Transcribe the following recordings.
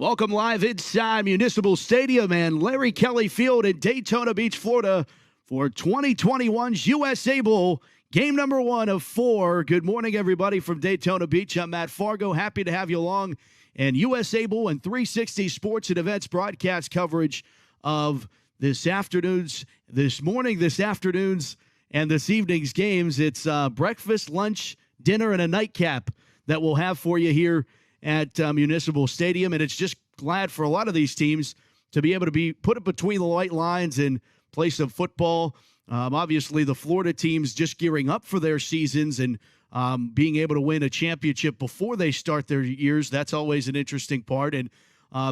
Welcome live inside Municipal Stadium and Larry Kelly Field in Daytona Beach, Florida for 2021's USA Bowl, game number 1 of 4. Good morning, everybody from Daytona Beach. I'm Matt Fargo. Happy to have you along. And USA Bowl and 360 Sports and Events broadcast coverage of this afternoon's, and this evening's games. It's breakfast, lunch, dinner, and a nightcap that we'll have for you here at Municipal Stadium, and it's just glad for a lot of these teams to be able to be put it between the white lines and play some football. Obviously, the Florida teams just gearing up for their seasons and being able to win a championship before they start their years. That's always an interesting part. And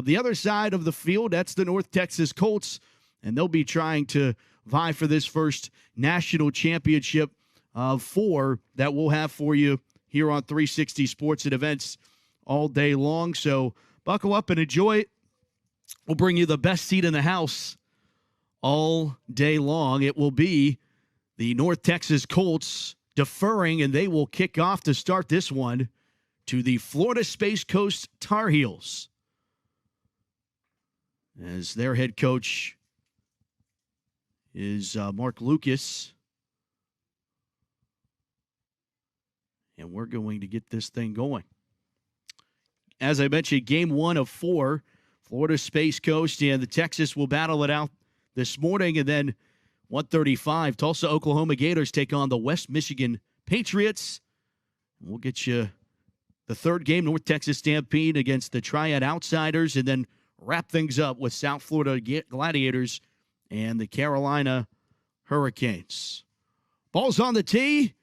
the other side of the field, that's the North Texas Colts, and they'll be trying to vie for this first national championship of 4 that we'll have for you here on 360 Sports and Events all day long. So buckle up and enjoy it. We'll bring you the best seat in the house all day long. It will be the North Texas Colts deferring, and they will kick off to start this one to the Florida Space Coast Tar Heels, as their head coach is Mark Lucas. And we're going to get this thing going. As I mentioned, game 1 of 4, Florida Space Coast and the Texas will battle it out this morning. And then 1:35, Tulsa, Oklahoma Gators take on the West Michigan Patriots. We'll get you the third game, North Texas Stampede against the Triad Outsiders, and then wrap things up with South Florida Gladiators and the Carolina Hurricanes. Ball's on the tee,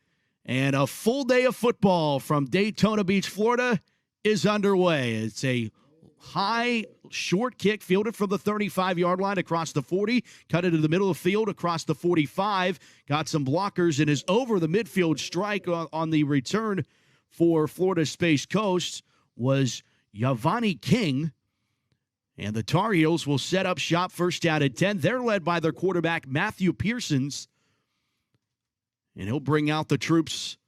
and a full day of football from Daytona Beach, Florida is underway. It's a high, short kick fielded from the 35-yard line across the 40, cut into the middle of the field across the 45, got some blockers, and is over the midfield strike on the return for Florida Space Coast was Yavani King. And the Tar Heels will set up shop first down at 10. They're led by their quarterback, Matthew Pearsons. And he'll bring out the troops.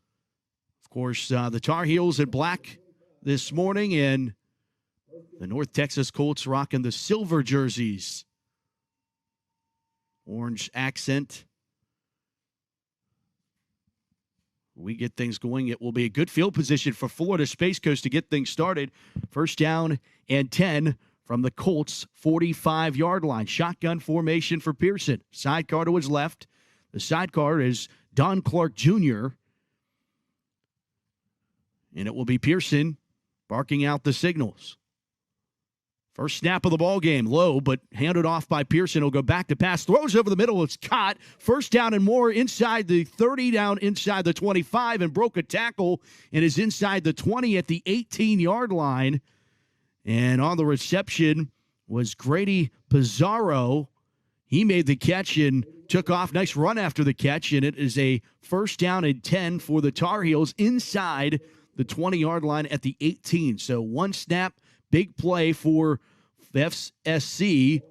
Of course, the Tar Heels in black this morning, and the North Texas Colts rocking the silver jerseys. Orange accent. We get things going. It will be a good field position for Florida Space Coast to get things started. First down and 10 from the Colts' 45-yard line. Shotgun formation for Pearson. Sidecar to his left. The sidecar is Don Clark Jr., and it will be Pearson barking out the signals. First snap of the ball game, low, but handed off by Pearson. He'll go back to pass, throws over the middle. It's caught. First down and more inside the 30, down inside the 25, and broke a tackle and is inside the 20 at the 18-yard line. And on the reception was Grady Pizarro. He made the catch and took off. Nice run after the catch, and it is a first down and 10 for the Tar Heels inside the 20-yard line at the 18. So one snap, big play for FSC,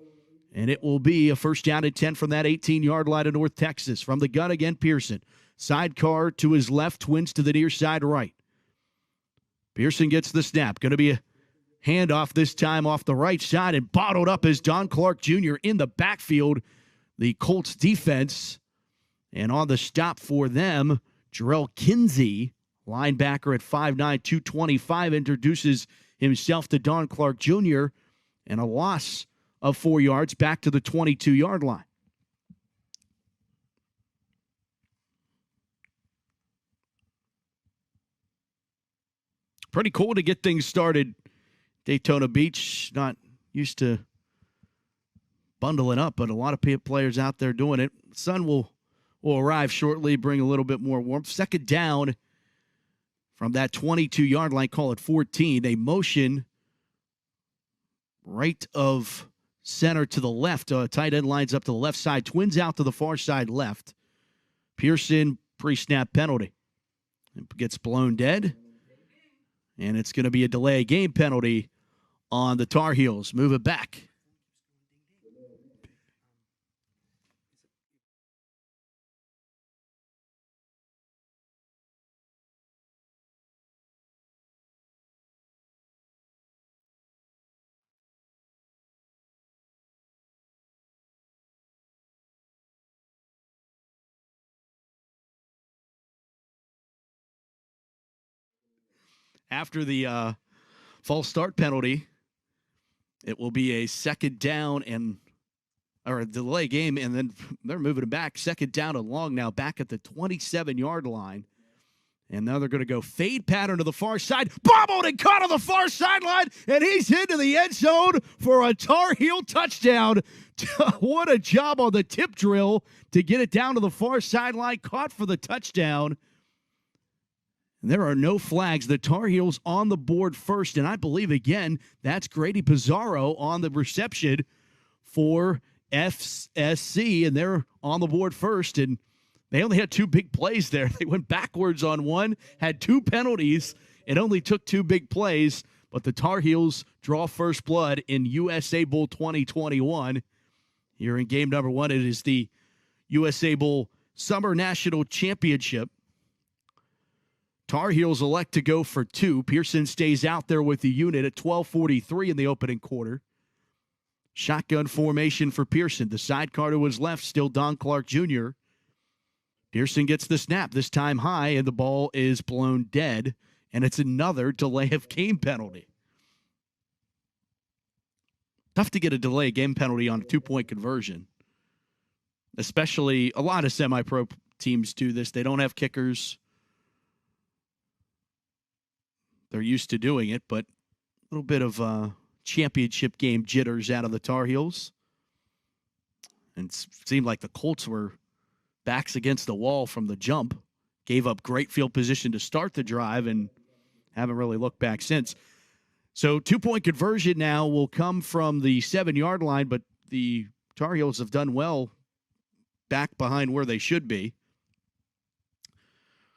and it will be a first down and 10 from that 18-yard line of North Texas. From the gun again, Pearson. Sidecar to his left, twins to the near side right. Pearson gets the snap. Going to be a handoff this time off the right side, and bottled up as Don Clark Jr. in the backfield. The Colts defense, and on the stop for them, Jarrell Kinsey, linebacker at 5'9", 225, introduces himself to Don Clark Jr., and a loss of 4 yards back to the 22-yard line. Pretty cool to get things started. Daytona Beach, not used to bundling up, but a lot of players out there doing it. Sun will arrive shortly, bring a little bit more warmth. Second down from that 22-yard line, call it 14. A motion right of center to the left. Tight end lines up to the left side. Twins out to the far side left. Pearson, pre-snap penalty. It gets blown dead. And it's going to be a delay game penalty on the Tar Heels. Move it back. after the false start penalty, it will be a second down or a delay game, and then they're moving it back. Second down and long now, back at the 27-yard line. And now they're going to go fade pattern to the far side. Bobbled and caught on the far sideline, and he's into the end zone for a Tar Heel touchdown. What a job on the tip drill to get it down to the far sideline, caught for the touchdown. And there are no flags. The Tar Heels on the board first, and I believe, again, that's Grady Pizarro on the reception for FSC, and they're on the board first, and they only had two big plays there. They went backwards on one, had two penalties. It only took two big plays, but the Tar Heels draw first blood in USA Bowl 2021. Here in game number one, it is the USA Bowl Summer National Championship. Tar Heels elect to go for two. Pearson stays out there with the unit at 12:43 in the opening quarter. Shotgun formation for Pearson. The sidecar to his left, still Don Clark Jr., Pearson gets the snap, this time high, and the ball is blown dead, and it's another delay of game penalty. Tough to get a delay of game penalty on a two-point conversion, especially a lot of semi-pro teams do this. They don't have kickers. They're used to doing it, but a little bit of championship game jitters out of the Tar Heels. And it seemed like the Colts were backs against the wall from the jump, gave up great field position to start the drive, and haven't really looked back since. So two-point conversion now will come from the 7-yard line, but the Tar Heels have done well back behind where they should be.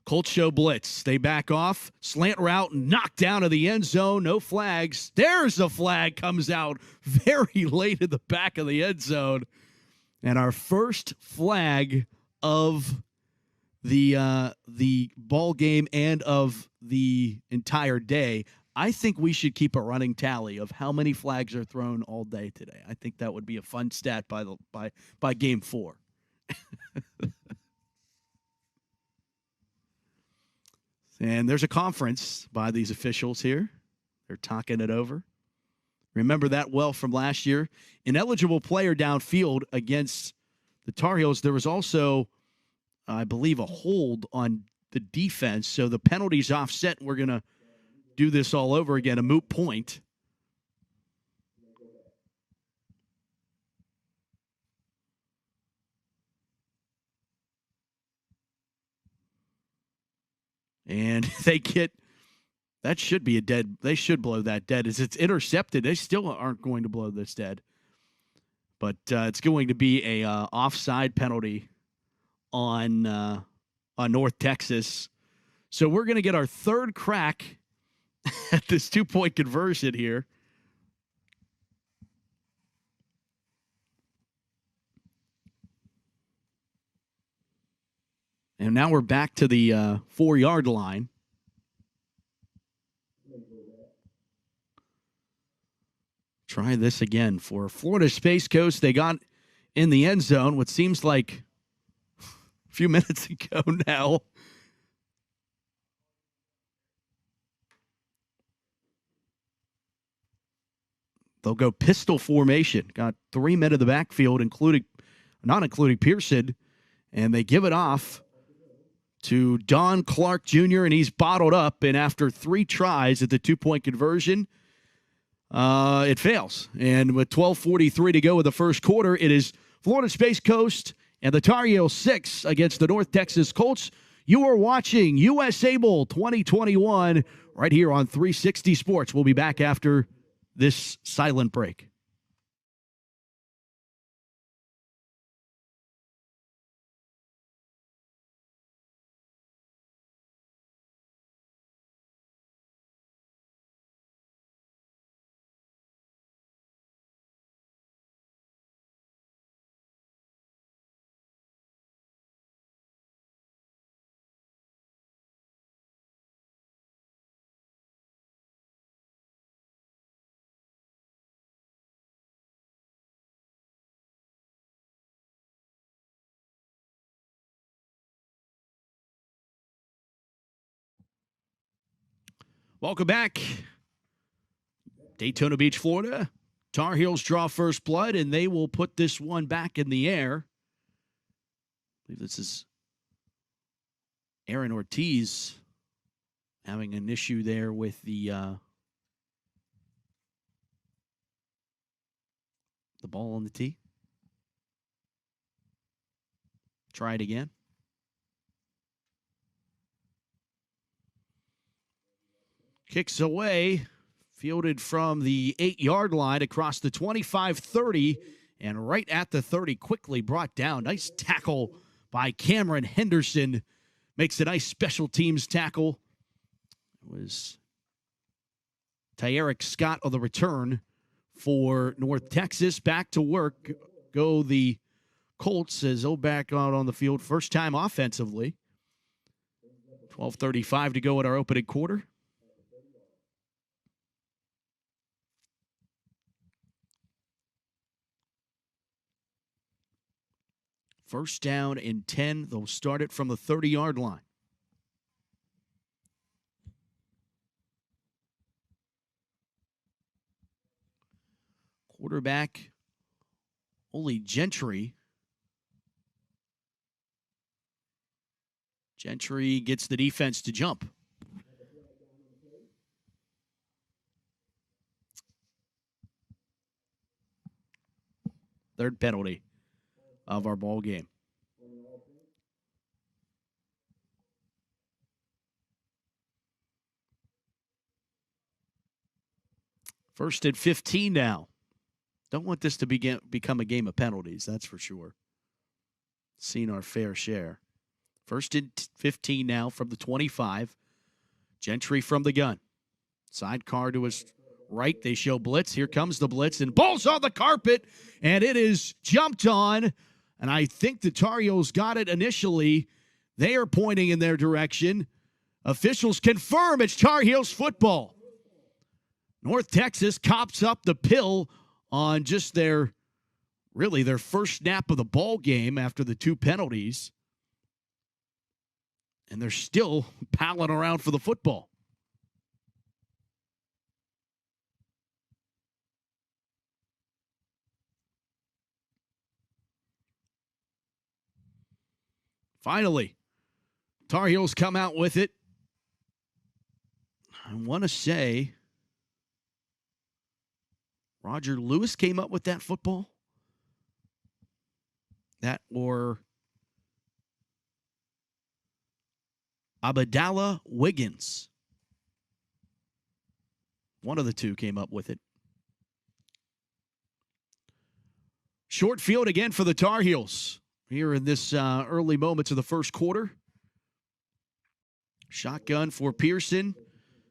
Colts show blitz. They back off, slant route, knocked down to the end zone. No flags. There's a flag, comes out very late in the back of the end zone. And our first flag of the ball game and of the entire day. I think we should keep a running tally of how many flags are thrown all day today. I think that would be a fun stat by game 4. And there's a conference by these officials here. They're talking it over. Remember that well from last year. Ineligible player downfield against the Tar Heels. There was also, I believe, a hold on the defense. So the penalty's offset. We're going to do this all over again, a moot point. And they get, that should be a dead, they should blow that dead. As it's intercepted, they still aren't going to blow this dead. But it's going to be a offside penalty on North Texas. So we're going to get our third crack at this two-point conversion here. And now we're back to the 4-yard line. Try this again for Florida Space Coast. They got in the end zone, what seems like a few minutes ago now. They'll go pistol formation. Got 3 men in the backfield, not including Pearson, and they give it off to Don Clark Jr., and he's bottled up. And after 3 tries at the two-point conversion, it fails. And with 12:43 to go in the first quarter, it is Florida Space Coast and the Tar Heels 6 against the North Texas Colts. You are watching USA Bowl 2021 right here on 360 Sports. We'll be back after this silent break. Welcome back. Daytona Beach, Florida. Tar Heels draw first blood, and they will put this one back in the air. I believe this is Aaron Ortiz having an issue there with the ball on the tee. Try it again. Kicks away, fielded from the 8-yard line across the 25-30, and right at the 30, quickly brought down. Nice tackle by Cameron Henderson. Makes a nice special teams tackle. It was Tyerick Scott on the return for North Texas. Back to work go the Colts as they'll back out on the field. First time offensively. 12:35 to go in our opening quarter. First down and 10. They'll start it from the 30-yard line. Quarterback, Ole Gentry. Gentry gets the defense to jump. Third penalty of our ball game. First and 15 now. Don't want this to become a game of penalties, that's for sure. Seen our fair share. First and 15 now from the 25. Gentry from the gun. Sidecar to his right. They show blitz. Here comes the blitz, and ball's on the carpet, and it is jumped on. And I think the Tar Heels got it initially. They are pointing in their direction. Officials confirm it's Tar Heels football. North Texas cops up the pill on just their first snap of the ball game after the 2 penalties. And they're still palling around for the football. Finally, Tar Heels come out with it. I want to say Roger Lewis came up with that football. That or Abdallah Wiggins. One of the two came up with it. Short field again for the Tar Heels here in this early moments of the first quarter. Shotgun for Pearson.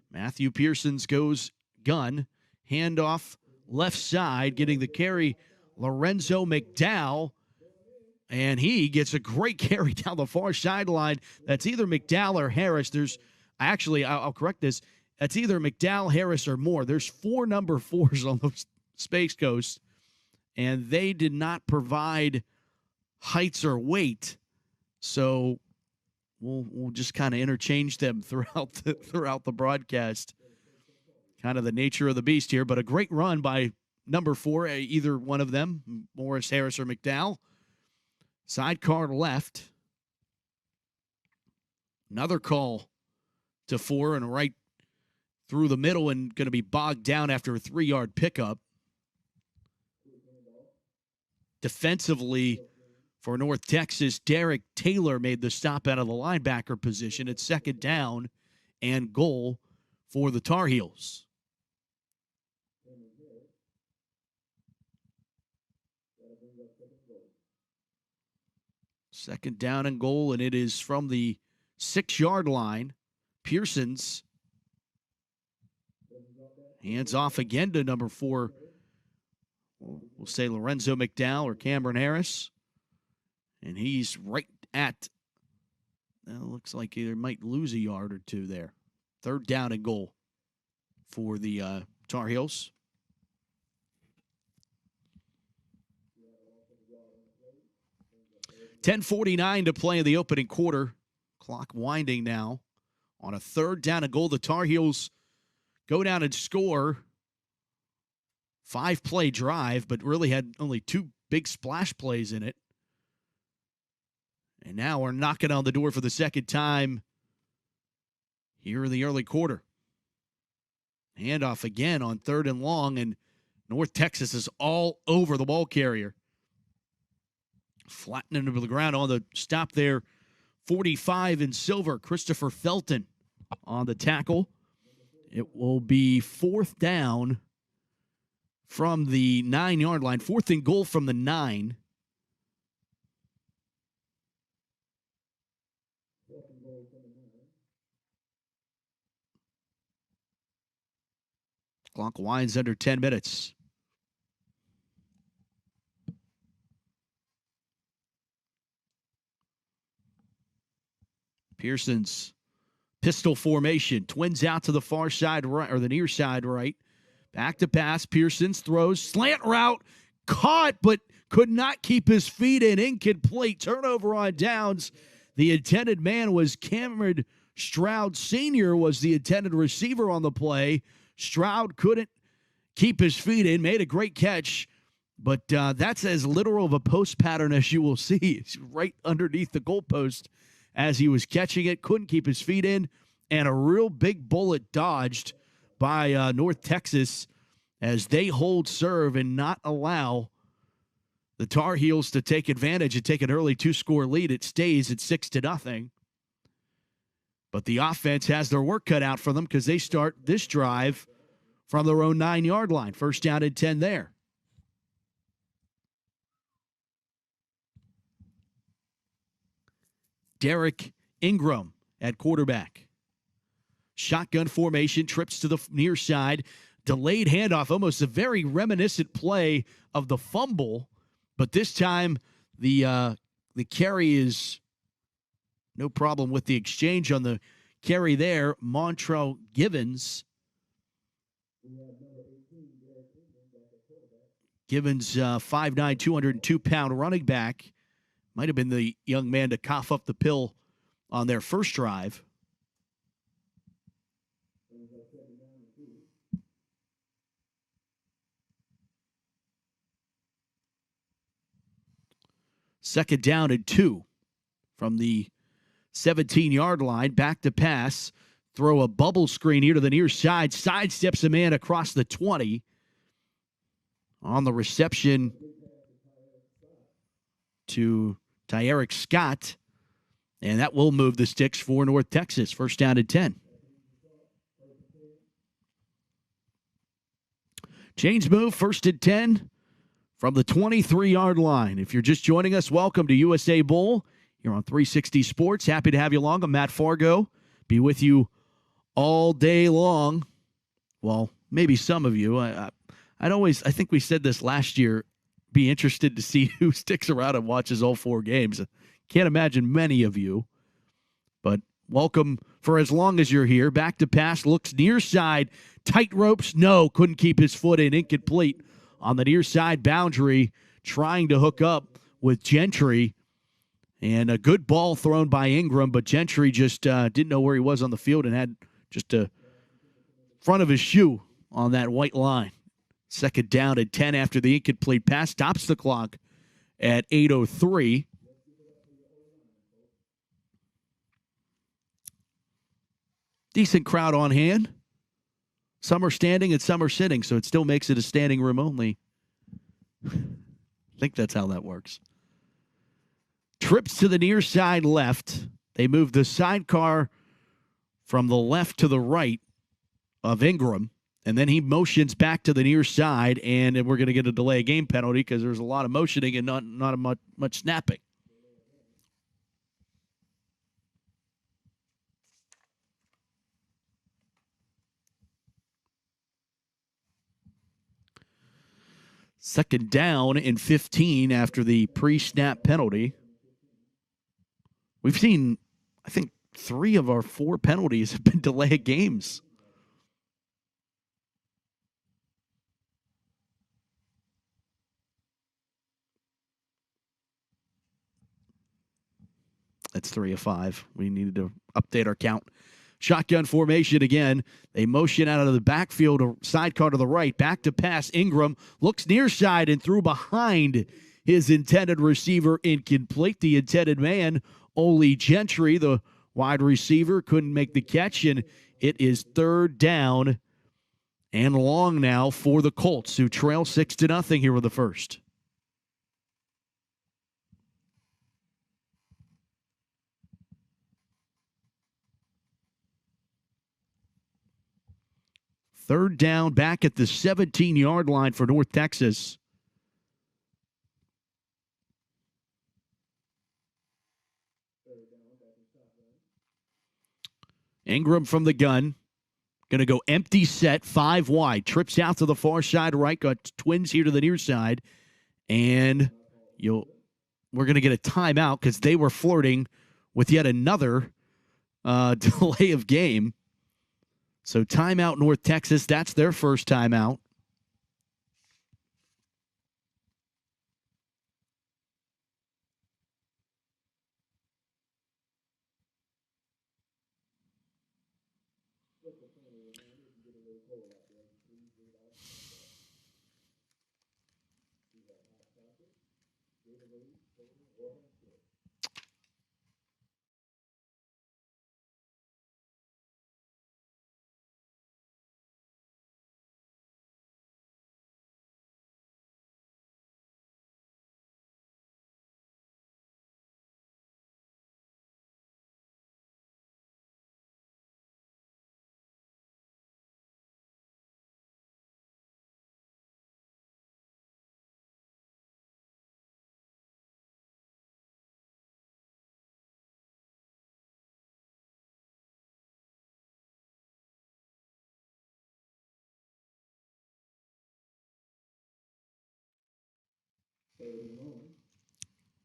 Matthew Pearson's goes gun. Handoff left side, getting the carry, Lorenzo McDowell. And he gets a great carry down the far sideline. That's either McDowell or Harris. I'll correct this. That's either McDowell, Harris, or Moore. There's 4 number 4s on the Space Coast, and they did not provide heights or weight. So we'll just kind of interchange them throughout the broadcast. Kind of the nature of the beast here, but a great run by number 4, either one of them, Morris, Harris, or McDowell. Sidecar left. Another call to 4 and right through the middle and going to be bogged down after a 3-yard pickup. Defensively for North Texas, Derek Taylor made the stop out of the linebacker position. It's second down and goal for the Tar Heels. Second down and goal, and it is from the 6-yard line. Pearson's hands off again to number 4. We'll say Lorenzo McDowell or Cameron Harris. And he's right at, looks like he might lose a yard or 2 there. Third down and goal for the Tar Heels. .49 to play in the opening quarter. Clock winding now. On a third down and goal, the Tar Heels go down and score. 5-play drive, but really had only 2 big splash plays in it. And now we're knocking on the door for the second time here in the early quarter. Handoff again on 3rd and long, and North Texas is all over the ball carrier. Flattening into the ground on the stop there. 45 in silver, Christopher Felton on the tackle. It will be 4th down from the 9-yard line. 4th and goal from the 9. Clock winds under 10 minutes. Pearson's pistol formation. Twins out to the far side right, or the near side right. Back to pass. Pearson's throws. Slant route. Caught, but could not keep his feet in. Incomplete. Turnover on downs. The intended man was Cameron Stroud Sr. was the intended receiver on the play. Stroud couldn't keep his feet in. Made a great catch. But that's as literal of a post pattern as you will see. It's right underneath the goalpost as he was catching it. Couldn't keep his feet in. And a real big bullet dodged by North Texas as they hold serve and not allow the Tar Heels to take advantage and take an early 2-score lead. It stays at 6-0. But the offense has their work cut out for them because they start this drive from their own 9-yard line. 1st down and 10 there. Derek Ingram at quarterback. Shotgun formation, trips to the near side. Delayed handoff, almost a very reminiscent play of the fumble. But this time, the carry is no problem with the exchange on the carry there. Montrell Givens. Givens, 5'9", 202-pound running back. Might have been the young man to cough up the pill on their first drive. Second down and 2 from the 17-yard line. Back to pass. Throw a bubble screen here to the near side. Sidesteps a man across the 20. On the reception to Tyerick Scott. And that will move the sticks for North Texas. 1st down and 10. Chains move, 1st and 10 from the 23-yard line. If you're just joining us, welcome to USA Bowl. You're on 360 Sports. Happy to have you along. I'm Matt Fargo. Be with you all day long. Well, maybe some of you. I think we said this last year, be interested to see who sticks around and watches all 4 games. Can't imagine many of you, but welcome for as long as you're here. Back to pass, looks near side, tight ropes, no, couldn't keep his foot in, incomplete on the near side boundary, trying to hook up with Gentry, and a good ball thrown by Ingram, but Gentry just didn't know where he was on the field and had just a front of his shoe on that white line. 2nd down and 10 after the incomplete pass, stops the clock at 8:03. Decent crowd on hand. Some are standing and some are sitting, so it still makes it a standing room only. I think that's how that works. Trips to the near side left. They move the sidecar from the left to the right of Ingram, and then he motions back to the near side, and we're going to get a delay game penalty because there's a lot of motioning and not much snapping. Second down and 15 after the pre-snap penalty. We've seen, I think, 3 of our 4 penalties have been delay games. That's 3 of 5. We needed to update our count Shotgun formation again. They motion out of the backfield, a sidecar to the right. Back to pass. Ingram looks near side and threw behind his intended receiver, incomplete. The intended man, Ole Gentry, the wide receiver, couldn't make the catch, and it is third down and long now for the Colts, who trail 6-0 here with the first. Third down back at the 17-yard line for North Texas. Ingram from the gun. Going to go empty set, 5 wide. Trips out to the far side right. Got twins here to the near side. And we're going to get a timeout because they were flirting with yet another delay of game. So timeout North Texas. That's their first timeout.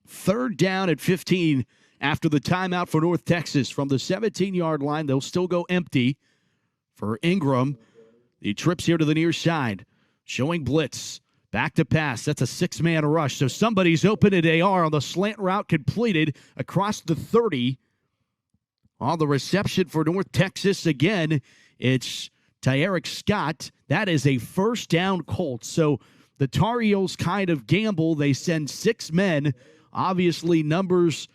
Third down at 15 after the timeout for North Texas. From the 17-yard line, they'll still go empty for Ingram. He trips here to the near side, showing blitz. Back to pass. That's a 6-man rush. So somebody's open at AR on the slant route completed across the 30. On the reception for North Texas, again, it's Tyerick Scott. That is a first down Colts. So the Tar Heels kind of gamble. They send 6 men. Obviously, numbers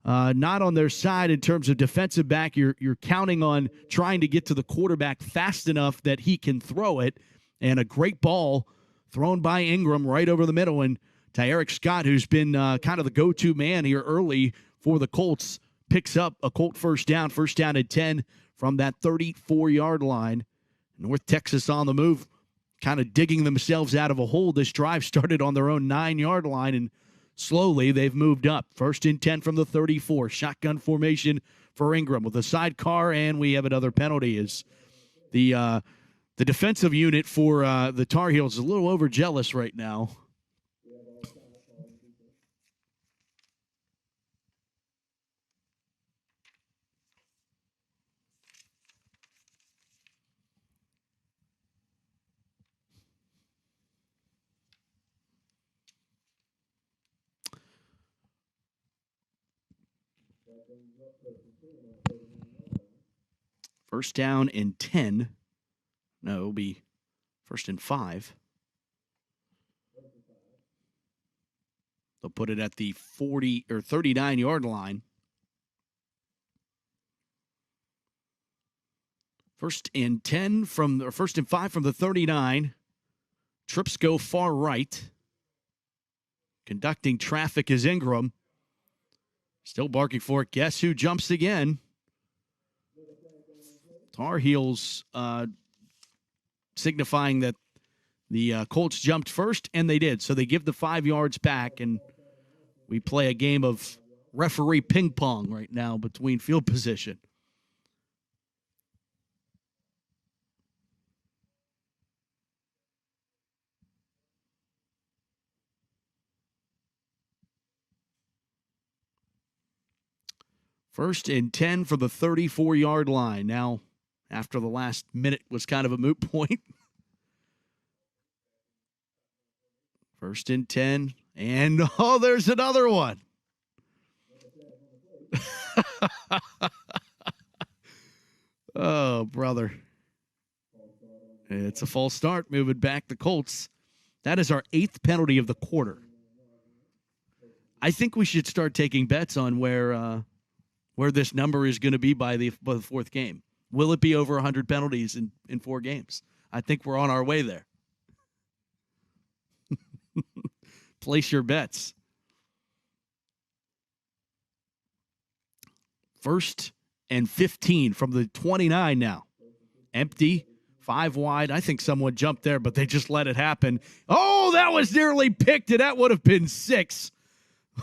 not on their side in terms of defensive back. You're counting on trying to get to the quarterback fast enough that he can throw it. And a great ball thrown by Ingram right over the middle. And Tyerick Scott, who's been kind of the go-to man here early for the Colts, picks up a Colt first down at 10 from that 34-yard line. North Texas on the move, kind of digging themselves out of a hole. This drive started on their own 9-yard line, and slowly they've moved up. First and 10 from the 34. Shotgun formation for Ingram with a sidecar, and we have another penalty. Is the defensive unit for the Tar Heels is a little overzealous right now. First down and 10. No, it'll be first and 5. They'll put it at the 40 or 39-yard line. First and 10 from, or first and 5 from the 39. Trips go far right. Conducting traffic is Ingram. Still barking for it. Guess who jumps again? Tar Heels signifying that the Colts jumped first, and they did. So they give the 5 yards back, and we play a game of referee ping pong right now between field position. First and 10 for the 34-yard line. Now, after the last minute was kind of a moot point. First and 10. And, oh, there's another one. Oh, brother. It's a false start, moving back the Colts. That is our 8th penalty of the quarter. I think we should start taking bets on where this number is going to be by the 4th game. Will it be over 100 penalties in 4 games? I think we're on our way there. Place your bets. 1st and 15 from the 29 now. Empty, 5 wide. I think someone jumped there, but they just let it happen. Oh, that was nearly picked, and that would have been 6.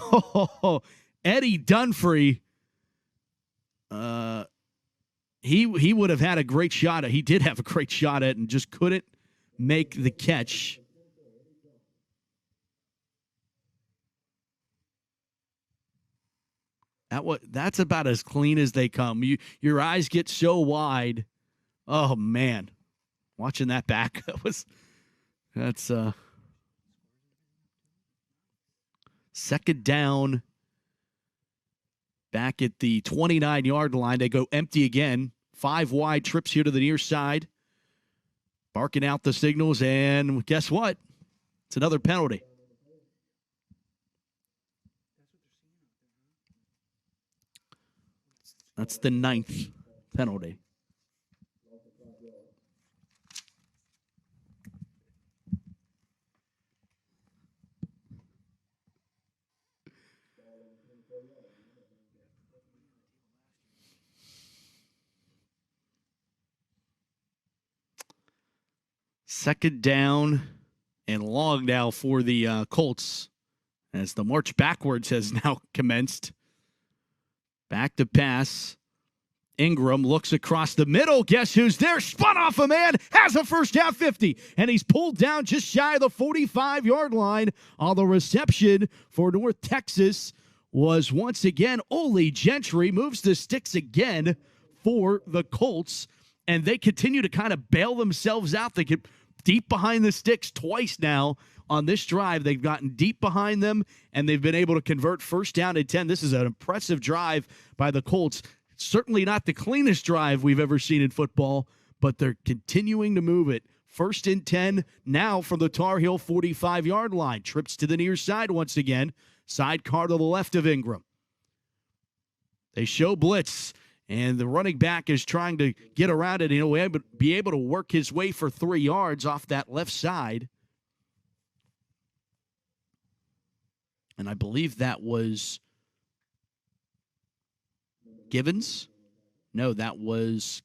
Oh, Eddie Dunfree. He would have had a great shot at. He did have a great shot at and just couldn't make the catch. That's about as clean as they come. Your eyes get so wide. Oh man, watching that back, that's 2nd down. Back at the 29-yard line, they go empty again. 5 wide, trips here to the near side. Barking out the signals, and guess what? It's another penalty. That's the 9th penalty. Second down and long now for the Colts as the march backwards has now commenced. Back to pass. Ingram looks across the middle. Guess who's there? Spun off a man. Has a first down 50. And he's pulled down just shy of the 45-yard line. On the reception for North Texas was once again Ole Gentry. Moves the sticks again for the Colts. And they continue to kind of bail themselves out. They get deep behind the sticks twice now on this drive. They've gotten deep behind them, and they've been able to convert first down and 10. This is an impressive drive by the Colts. Certainly not the cleanest drive we've ever seen in football, but they're continuing to move it. 1st and 10 now from the Tar Heel 45-yard line. Trips to the near side once again. Sidecar to the left of Ingram. They show blitz. And the running back is trying to get around it. He'll be able to work his way for 3 yards off that left side. And I believe that was Givens. No, that was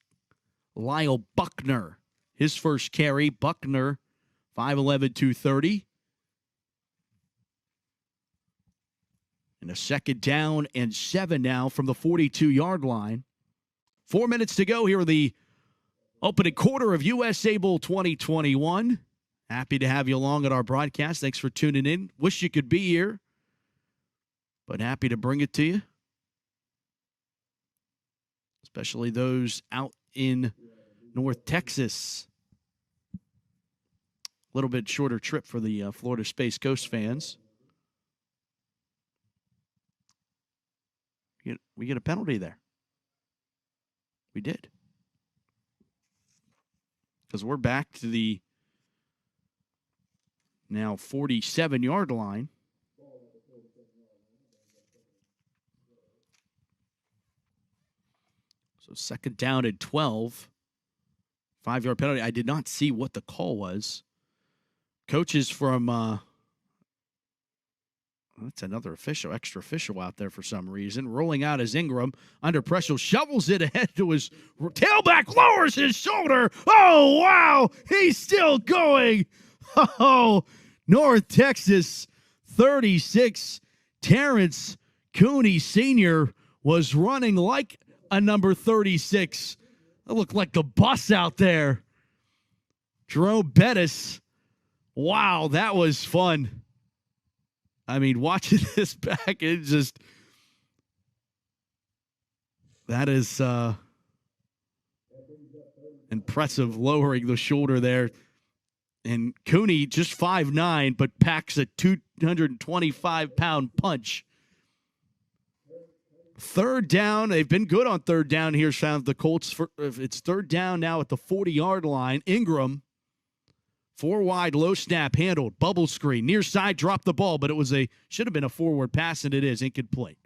Lyle Buckner. His first carry. Buckner, 5'11", 230. And a 2nd down and 7 now from the 42-yard line. 4 minutes to go here in the opening quarter of USA Bowl 2021. Happy to have you along at our broadcast. Thanks for tuning in. Wish you could be here, but happy to bring it to you. Especially those out in North Texas. A little bit shorter trip for the Florida Space Coast fans. We get a penalty there. We did. Because we're back to the now 47-yard line. So 2nd down and 12. 5-yard penalty. I did not see what the call was. Coaches from that's another official, extra official out there for some reason. Rolling out as Ingram. Under pressure, shovels it ahead to his tailback, lowers his shoulder. Oh, wow. He's still going. Oh, North Texas 36. Terrence Cooney Sr. was running like a number 36. It looked like the bus out there. Jerome Bettis. Wow, that was fun. I mean, watching this back, it just, that is impressive, lowering the shoulder there. And Cooney, just 5'9", but packs a 225-pound punch. Third down. They've been good on third down here, Sean. The Colts. It's third down now at the 40-yard line. Ingram, 4 wide, low snap, handled, bubble screen, near side, dropped the ball, but it should have been a forward pass, and it is incomplete.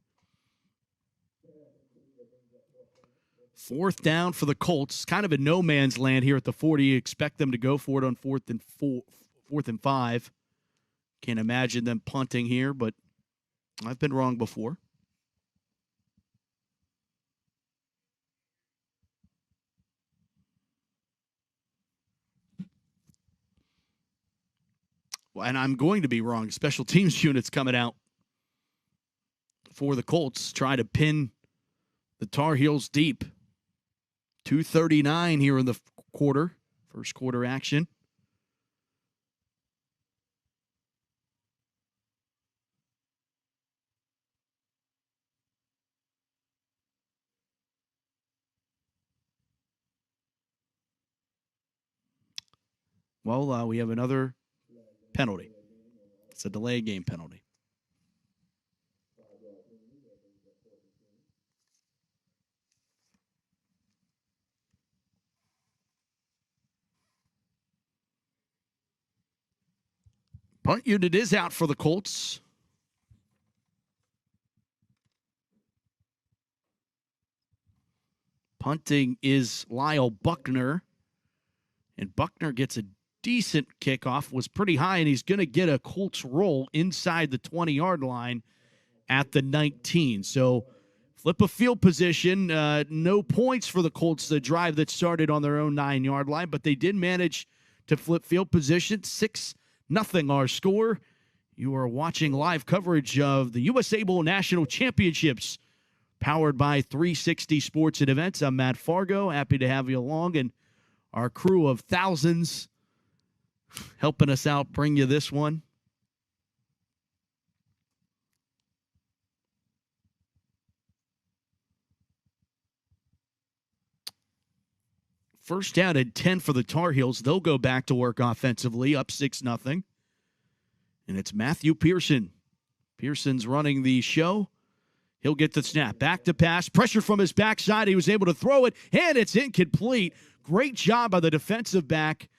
Fourth down for the Colts. Kind of a no man's land here at the 40. You expect them to go for it on fourth and 5. Can't imagine them punting here, but I've been wrong before. And I'm going to be wrong. Special teams units coming out for the Colts, try to pin the Tar Heels deep. 2:39 here in the quarter, first quarter action. Well, we have another penalty. It's a delay game penalty. Punt unit is out for the Colts. Punting is Lyle Buckner. And Buckner gets a decent kickoff, was pretty high, and he's going to get a Colts roll inside the 20-yard line at the 19. So flip a field position. No points for the Colts, the drive that started on their own 9-yard line, but they did manage to flip field position. 6-0 our score. You are watching live coverage of the USA Bowl National Championships powered by 360 Sports and Events. I'm Matt Fargo. Happy to have you along, and our crew of thousands helping us out bring you this one. First down and 10 for the Tar Heels. They'll go back to work offensively, up 6-0. And it's Matthew Pearson. Pearson's running the show. He'll get the snap. Back to pass. Pressure from his backside. He was able to throw it, and it's incomplete. Great job by the defensive back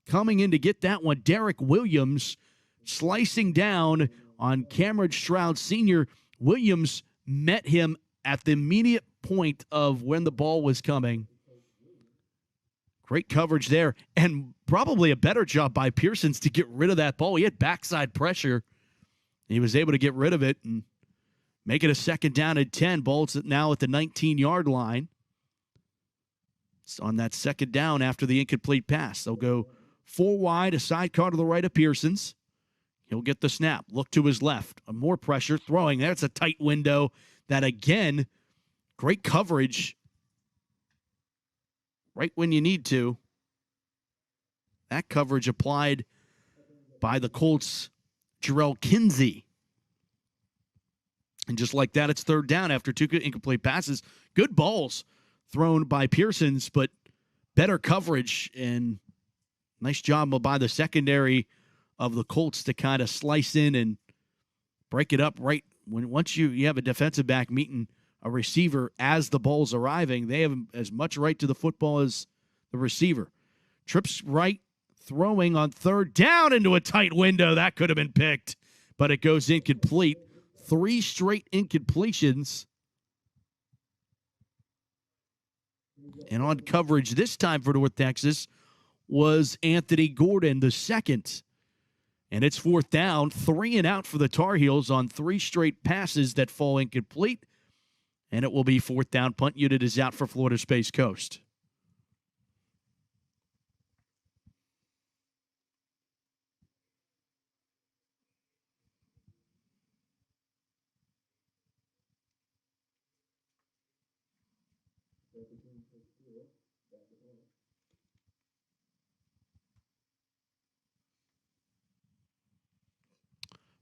coming in to get that one. Derek Williams slicing down on Cameron Stroud Sr. Williams met him at the immediate point of when the ball was coming. Great coverage there, and probably a better job by Pearsons to get rid of that ball. He had backside pressure. He was able to get rid of it and make it a second down and 10. Ball's now at the 19-yard line. It's on that second down after the incomplete pass. They'll go 4 wide, a sidecar to the right of Pearsons. He'll get the snap. Look to his left. More pressure. Throwing. That's a tight window. That, again, great coverage right when you need to. That coverage applied by the Colts' Jarrell Kinsey. And just like that, it's third down after 2 incomplete passes. Good balls thrown by Pearsons, but better coverage and nice job by the secondary of the Colts to kind of slice in and break it up right when once you have a defensive back meeting a receiver as the ball's arriving. They have as much right to the football as the receiver. Trips right, throwing on third down into a tight window. That could have been picked, but it goes incomplete. 3 straight incompletions. And on coverage this time for North Texas was Anthony Gordon, the second. And it's fourth down, 3 and out for the Tar Heels on 3 straight passes that fall incomplete. And it will be fourth down. Punt unit is out for Florida Space Coast.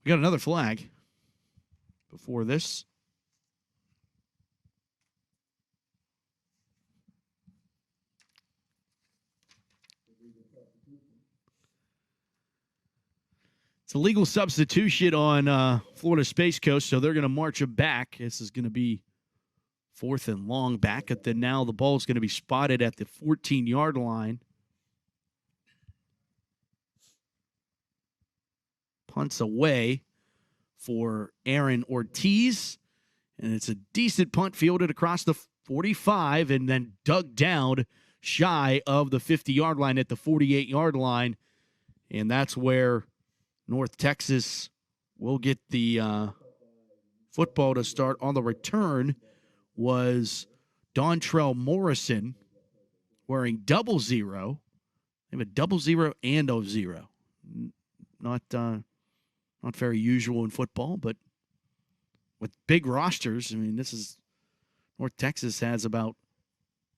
We got another flag before this. It's a legal substitution on Florida Space Coast, so they're going to march him back. This is going to be 4th and long back at the now. The ball is going to be spotted at the 14-yard line. Punts away for Aaron Ortiz. And it's a decent punt fielded across the 45 and then dug down shy of the 50-yard line at the 48-yard line. And that's where North Texas will get the football to start. On the return was Dontrell Morrison wearing 00. They have a 00 and 0. Not very usual in football, but with big rosters, I mean, North Texas has about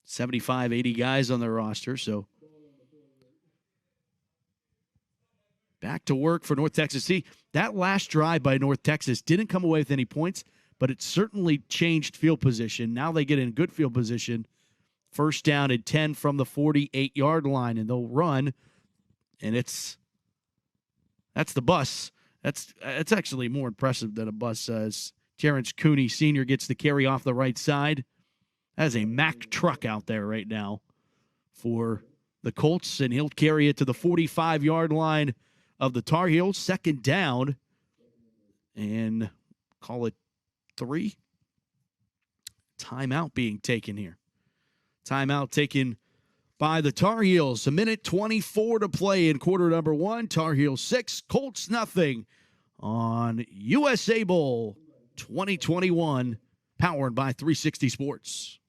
75, 80 guys on their roster, so back to work for North Texas. See, that last drive by North Texas didn't come away with any points, but it certainly changed field position. Now they get in good field position. 1st down and 10 from the 48-yard line, and they'll run, and that's the bus. It's actually more impressive than a bus. As Terrence Cooney Sr. gets the carry off the right side. That is a Mack truck out there right now for the Colts, and he'll carry it to the 45-yard line of the Tar Heels. 2nd down, and call it 3. Timeout being taken here. Timeout taken by the Tar Heels. 1:24 to play in quarter number 1. Tar Heels 6, Colts nothing on USA Bowl 2021, powered by 360 Sports.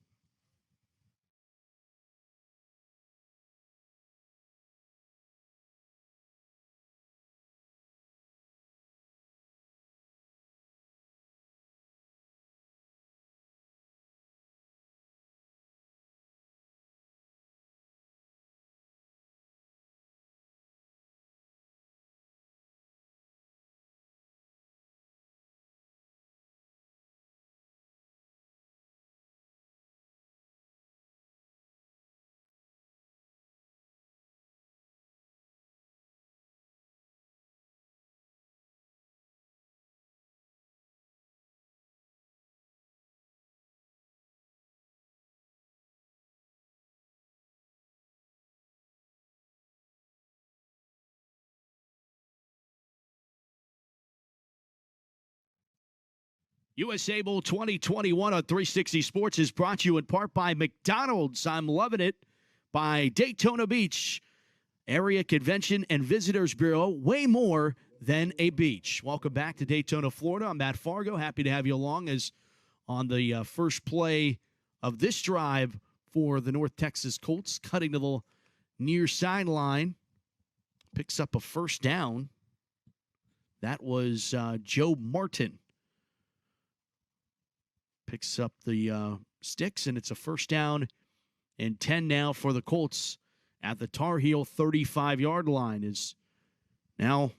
USA Bowl 2021 on 360 Sports is brought to you in part by McDonald's. I'm loving it. By Daytona Beach Area Convention and Visitors Bureau. Way more than a beach. Welcome back to Daytona, Florida. I'm Matt Fargo. Happy to have you along as on the first play of this drive for the North Texas Colts. Cutting to the near sideline. Picks up a 1st down. That was Joe Martin. Picks up the sticks, and it's a 1st down and 10 now for the Colts at the Tar Heel 35-yard line. Is now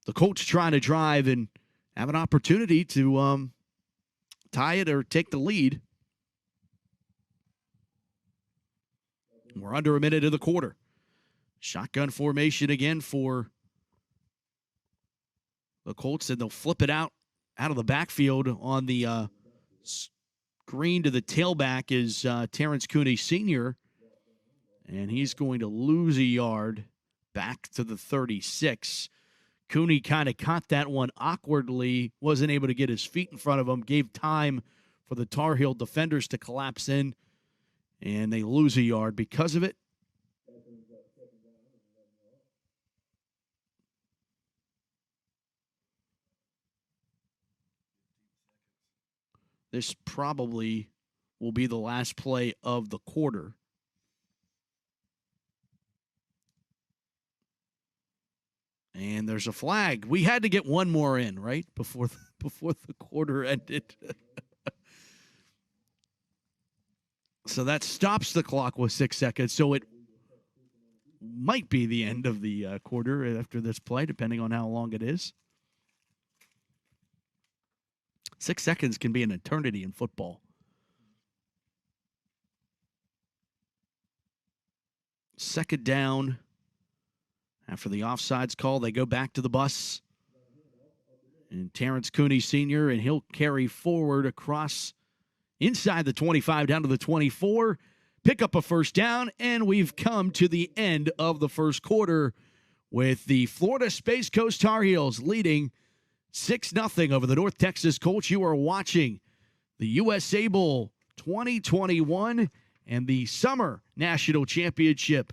the Colts trying to drive and have an opportunity to tie it or take the lead. We're under a minute of the quarter. Shotgun formation again for the Colts, and they'll flip it out of the backfield on the screen to the tailback is Terrence Cooney Sr., and he's going to lose a yard back to the 36. Cooney kind of caught that one awkwardly, wasn't able to get his feet in front of him, gave time for the Tar Heel defenders to collapse in, and they lose a yard because of it. This probably will be the last play of the quarter. And there's a flag. We had to get one more in, right? Before the quarter ended. So that stops the clock with 6 seconds. So it might be the end of the quarter after this play, depending on how long it is. 6 seconds can be an eternity in football. Second down. After the offsides call, they go back to the bus. And Terrence Cooney Sr., and he'll carry forward across inside the 25 down to the 24, pick up a first down, and we've come to the end of the first quarter with the Florida Space Coast Tar Heels leading 6-0 over the North Texas Colts. You are watching the USA Bowl 2021 and the Summer National Championship.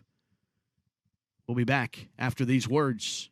We'll be back after these words.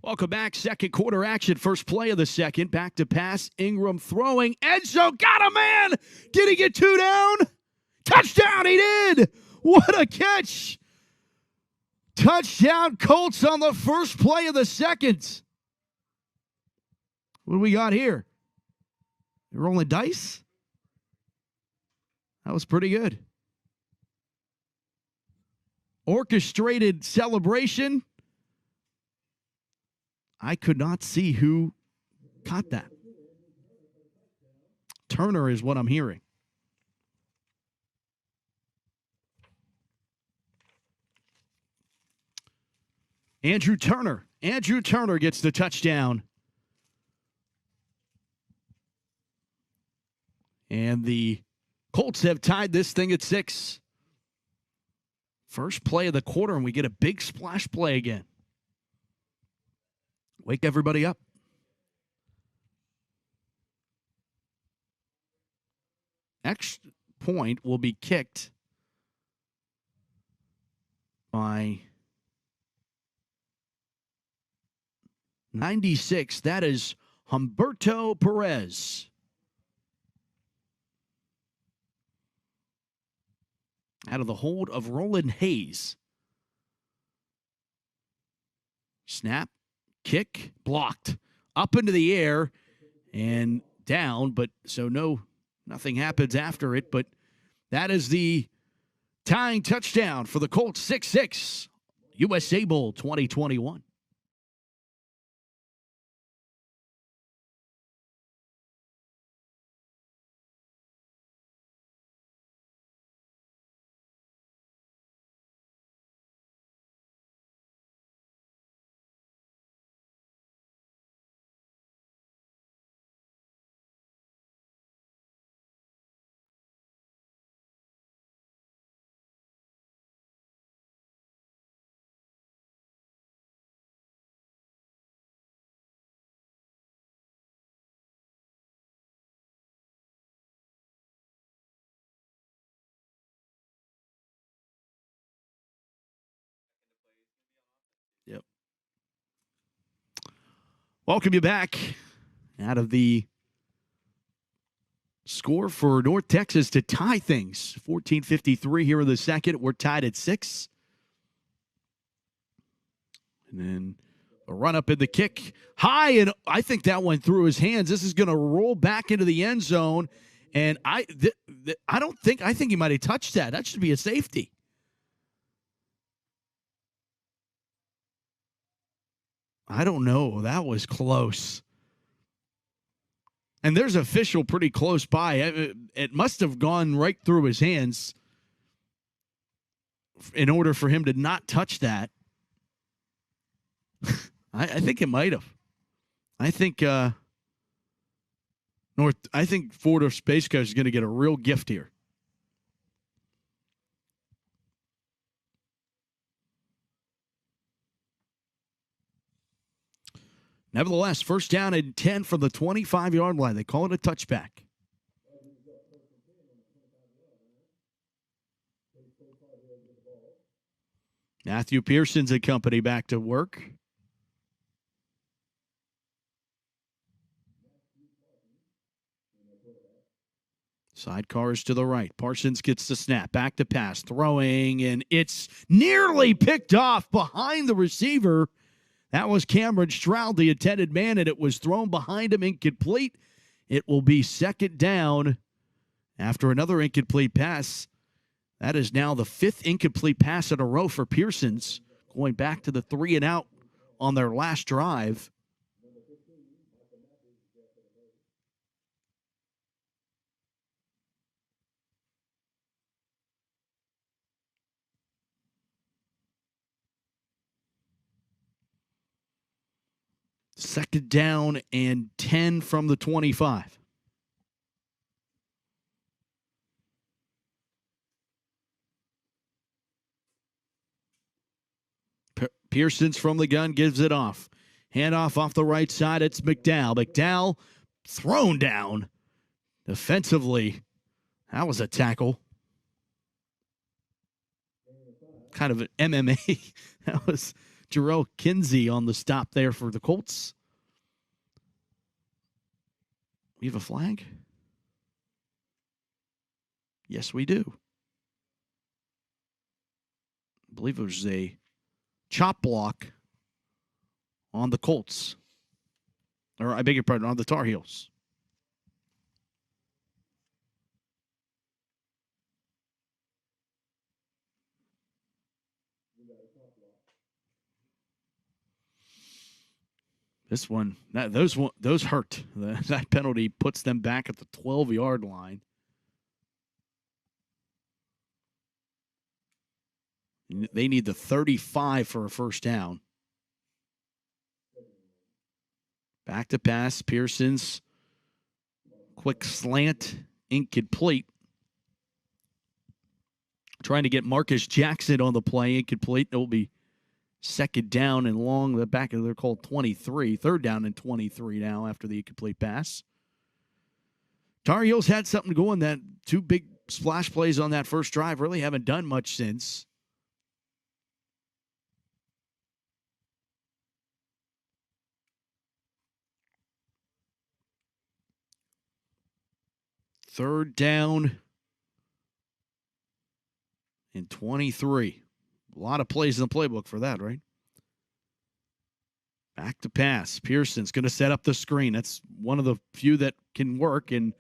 Welcome back. Second quarter action. First play of the second. Back to pass. Ingram throwing. Enzo got a man. Did he get 2 down? Touchdown. He did. What a catch. Touchdown Colts on the first play of the second. What do we got here? You're rolling dice? That was pretty good. Orchestrated celebration. I could not see who caught that. Turner is what I'm hearing. Andrew Turner. Andrew Turner gets the touchdown. And the Colts have tied this thing at 6. First play of the quarter, and we get a big splash play again. Wake everybody up. Extra point will be kicked by 96. That is Humberto Perez. Out of the hold of Roland Hayes. Snap. Kick, blocked, up into the air and down, but so nothing happens after it. But that is the tying touchdown for the Colts. 6-6, USA Bowl 2021. Yep. Welcome you back. Out of the score for North Texas to tie things. 14:53 here in the second. We're tied at 6. And then a run up in the kick. High, and I think that went through his hands. This is going to roll back into the end zone. And I think he might have touched that. That should be a safety. I don't know. That was close. And there's an official pretty close by. It must have gone right through his hands in order for him to not touch that. I think it might have. I think Florida Space Coast is going to get a real gift here. Nevertheless, first down and 10 from the 25-yard line. They call it a touchback. Matthew Pearson's and company back to work. Sidecars to the right. Parsons gets the snap. Back to pass. Throwing, and it's nearly picked off behind the receiver. That was Cameron Stroud, the intended man, and it was thrown behind him, incomplete. It will be second down after another incomplete pass. That is now the 5th incomplete pass in a row for Pearsons, going back to the 3-and-out on their last drive. Second down and 10 from the 25. Pearson's from the gun, gives it off. Handoff off the right side, it's McDowell. McDowell thrown down defensively. That was a tackle. Kind of an MMA. That was Jarrell Kinsey on the stop there for the Colts. We have a flag? Yes, we do. I believe it was a chop block on the Colts. Or I beg your pardon, on the Tar Heels. This one, those hurt. That penalty puts them back at the 12-yard line. They need the 35 for a first down. Back to pass. Pearson's quick slant, incomplete. Trying to get Marcus Jackson on the play, incomplete. It will be second down and long. The back of they're called 23. Third down and 23 now after the incomplete pass. Tar Heels had something going. That 2 big splash plays on that first drive. Really haven't done much since. Third down and 23. A lot of plays in the playbook for that, right? Back to pass. Pearson's going to set up the screen. That's one of the few that can work, and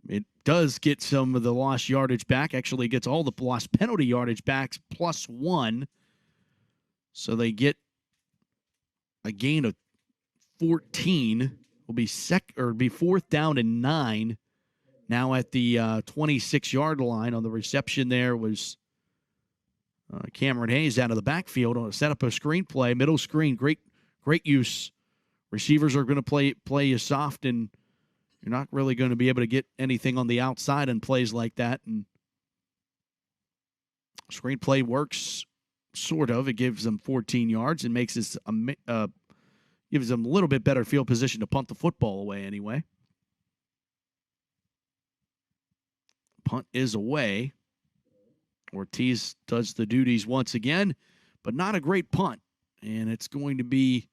it does get some of the lost yardage back. Actually gets all the lost penalty yardage back +1. So they get a gain of 14. Will be fourth down and 9. Now at the 26-yard line on the reception there was Cameron Hayes out of the backfield on a set up a screenplay, middle screen, great use. Receivers are going to play you soft, and you're not really going to be able to get anything on the outside in plays like that. And screenplay works sort of. It gives them 14 yards and makes this gives them a little bit better field position to punt the football away anyway. Punt is away. Ortiz does the duties once again, but not a great punt. And it's going to be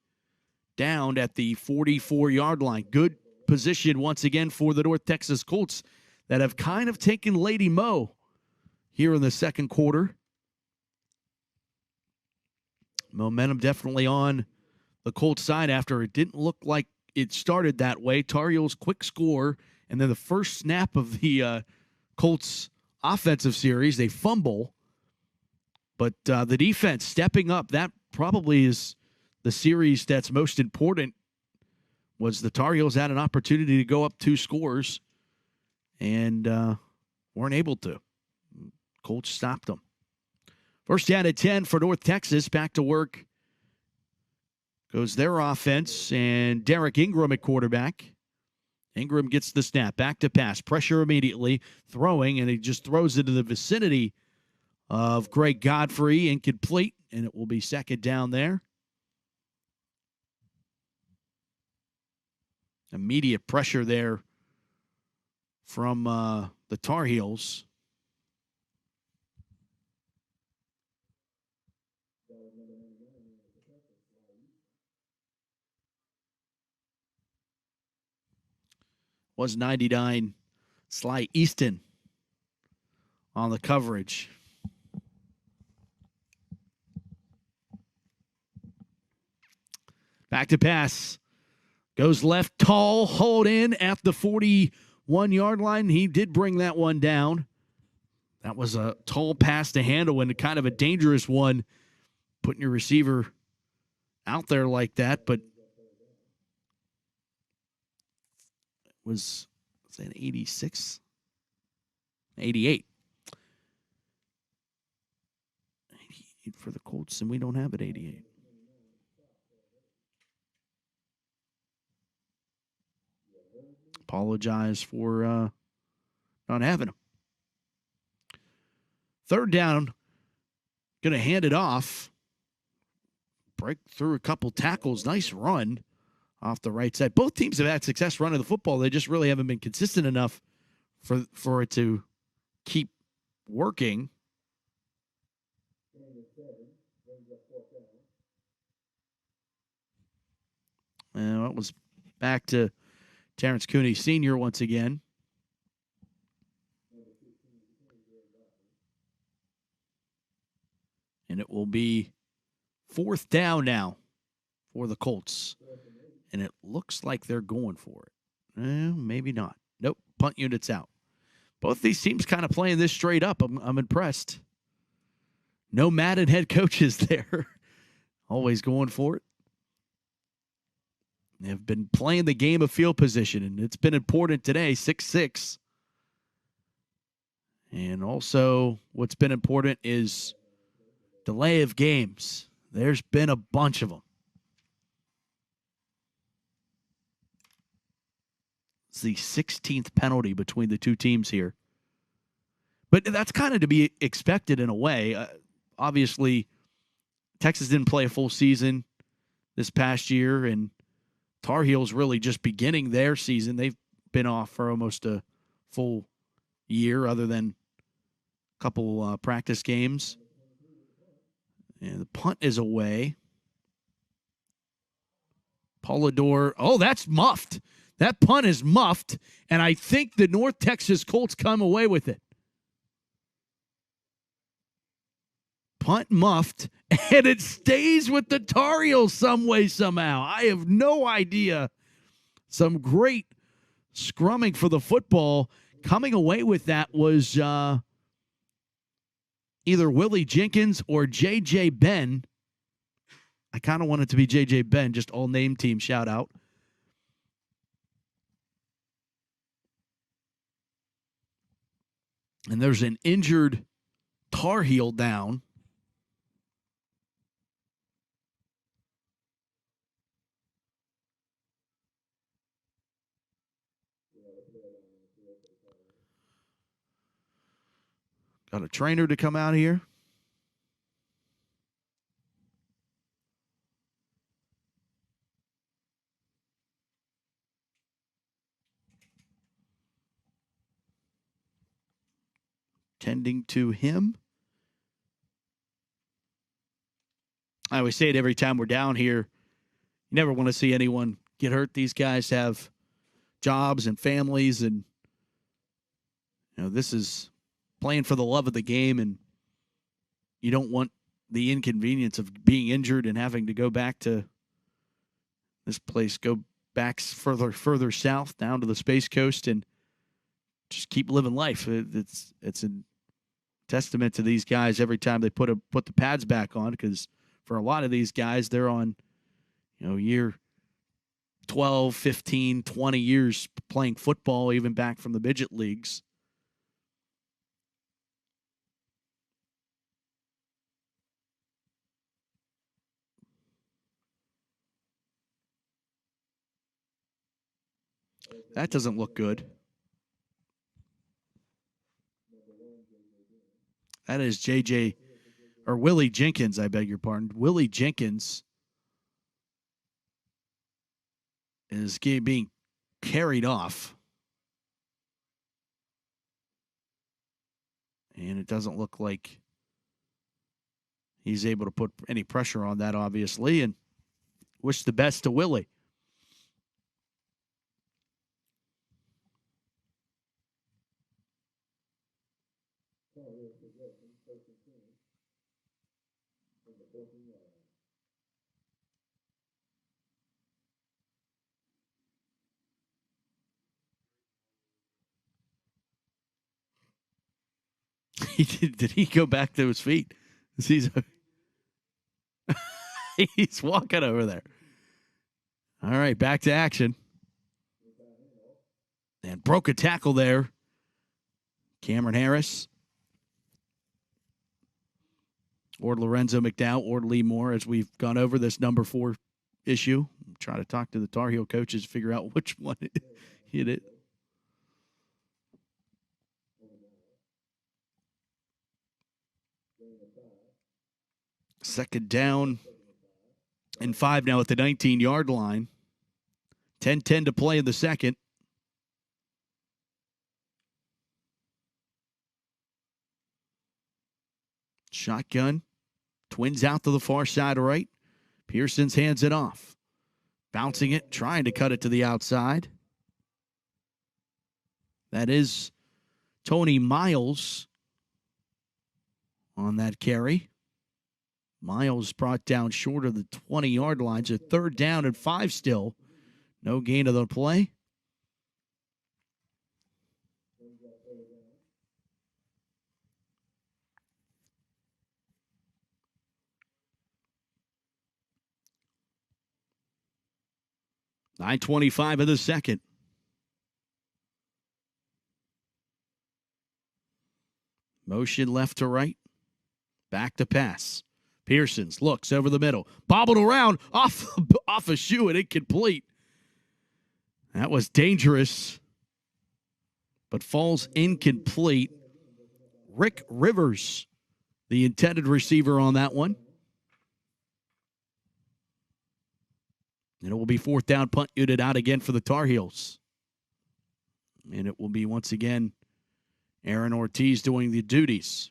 down at the 44-yard line. Good position once again for the North Texas Colts that have kind of taken Lady Mo here in the second quarter. Momentum definitely on the Colts side after it didn't look like it started that way. Tar Heels quick score, and then the first snap of the Colts offensive series, they fumble, but the defense stepping up. That probably is the series that's most important. Was the Tar Heels had an opportunity to go up 2 scores and weren't able to. Colts stopped them. First down at 10 for North Texas. Back to work goes their offense, and Derek Ingram at quarterback. Ingram gets the snap, back to pass, pressure immediately, throwing, and he just throws it in the vicinity of Greg Godfrey, incomplete, and it will be second down there. Immediate pressure there from the Tar Heels. Was 99 Sly Easton on the coverage. Back to pass. Goes left, tall, hauled in at the 41-yard line. He did bring that one down. That was a tall pass to handle and kind of a dangerous one, putting your receiver out there like that. But was that 86? 88. 88 for the Colts, and we don't have it 88. Apologize for not having him. Third down, going to hand it off. Break through a couple tackles. Nice run off the right side. Both teams have had success running the football. They just really haven't been consistent enough for it to keep working. And it was back to Terrence Cooney Sr. once again. And it will be fourth down now for the Colts. And it looks like they're going for it. Maybe not. Nope. Punt unit's out. Both these teams kind of playing this straight up. I'm impressed. No Madden head coaches there. Always going for it. They've been playing the game of field position, and it's been important today, 6-6. And also what's been important is delay of games. There's been a bunch of them. It's the 16th penalty between the two teams here. But that's kind of to be expected in a way. Obviously, Texas didn't play a full season this past year, and Tar Heels really just beginning their season. They've been off for almost a full year other than a couple practice games. And the punt is away. Polidor. Oh, that's muffed. That punt is muffed, and I think the North Texas Colts come away with it. Punt muffed, and it stays with the Tar Heels some way, somehow. I have no idea. Some great scrumming for the football. Coming away with that was either Willie Jenkins or J.J. Ben. I kind of want it to be J.J. Ben, just all name team shout out. And there's an injured Tar Heel down. Got a trainer to come out here. Tending to him. I always say it every time we're down here. You never want to see anyone get hurt. These guys have jobs and families, and this is playing for the love of the game, and you don't want the inconvenience of being injured and having to go back to this place, go back further south down to the Space Coast and just keep living life. It's a testament to these guys every time they put the pads back on, because for a lot of these guys, they're on year 12, 15, 20 years playing football, even back from the midget leagues. That doesn't look good. That is J.J. or Willie Jenkins, I beg your pardon. Willie Jenkins is being carried off. And it doesn't look like he's able to put any pressure on that, obviously, and wish the best to Willie. Did he go back to his feet? He's walking over there. All right, back to action. And broke a tackle there. Cameron Harris. Or Lorenzo McDowell or Lee Moore, as we've gone over this number 4 issue. Try to talk to the Tar Heel coaches to figure out which one hit it. Second down and 5 now at the 19-yard line. 10-10 to play in the second. Shotgun. Twins out to the far side right. Pearsons hands it off. Bouncing it, trying to cut it to the outside. That is Tony Miles on that carry. Miles brought down short of the 20-yard line. So 3rd down and 5 still. No gain of the play. .925 of the second. Motion left to right. Back to pass. Pearsons looks over the middle. Bobbled around. Off a shoe and incomplete. That was dangerous. But falls incomplete. Rick Rivers, the intended receiver on that one. And it will be 4th down, punt unit out again for the Tar Heels. And it will be once again Aaron Ortiz doing the duties.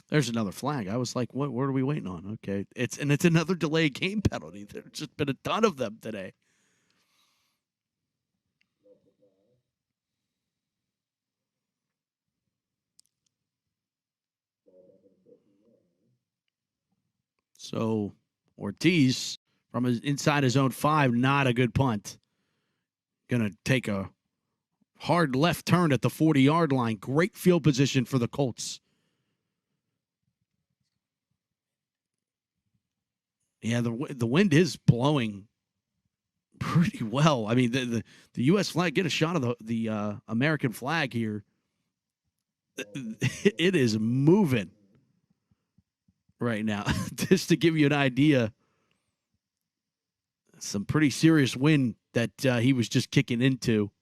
There's another flag. I was like, what are we waiting on? Okay. It's another delay game penalty. There's just been a ton of them today. So Ortiz from inside his own 5, not a good punt. Going to take a hard left turn at the 40-yard line. Great field position for the Colts. Yeah, the wind is blowing pretty well. I mean, the U.S. flag, get a shot of the American flag here. It is moving right now. Just to give you an idea, some pretty serious wind that he was just kicking into.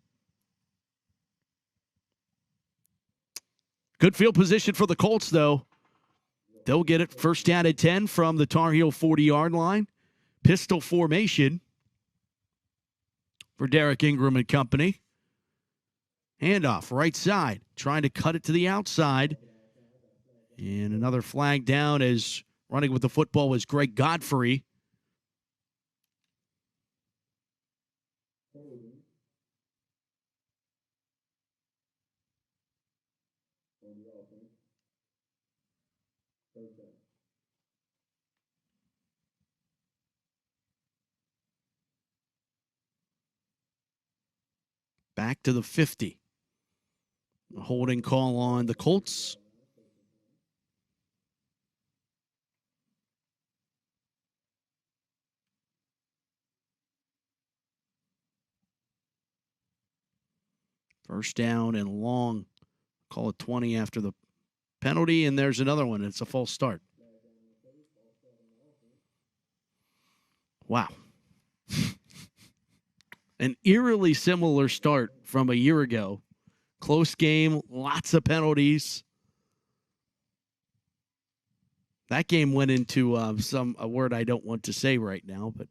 Good field position for the Colts, though. They'll get it 1st down and 10 from the Tar Heel 40-yard line. Pistol formation for Derek Ingram and company. Handoff, right side. Trying to cut it to the outside. And another flag down as running with the football was Greg Godfrey. Back to the 50. A holding call on the Colts. First down and long. Call it 20 after the penalty, and there's another one. It's a false start. Wow. An eerily similar start from a year ago. Close game, lots of penalties. That game went into a word I don't want to say right now, but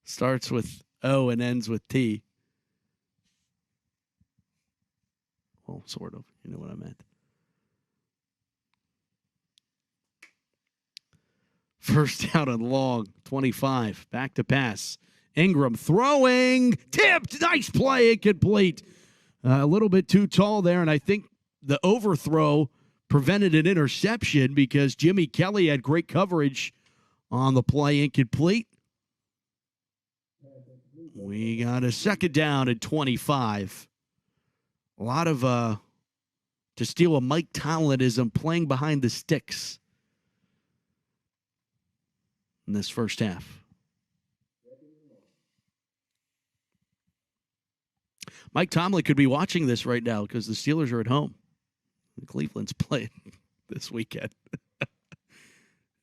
starts with O and ends with T. Well, sort of. You know what I meant. First down and long, 25. Back to pass. Ingram throwing, tipped, nice play, incomplete. A little bit too tall there, and I think the overthrow prevented an interception because Jimmy Kelly had great coverage on the play, incomplete. We got a second down at 25. A lot of, to steal a Mike Tomlinism, playing behind the sticks in this first half. Mike Tomlin could be watching this right now because the Steelers are at home. Cleveland's playing this weekend.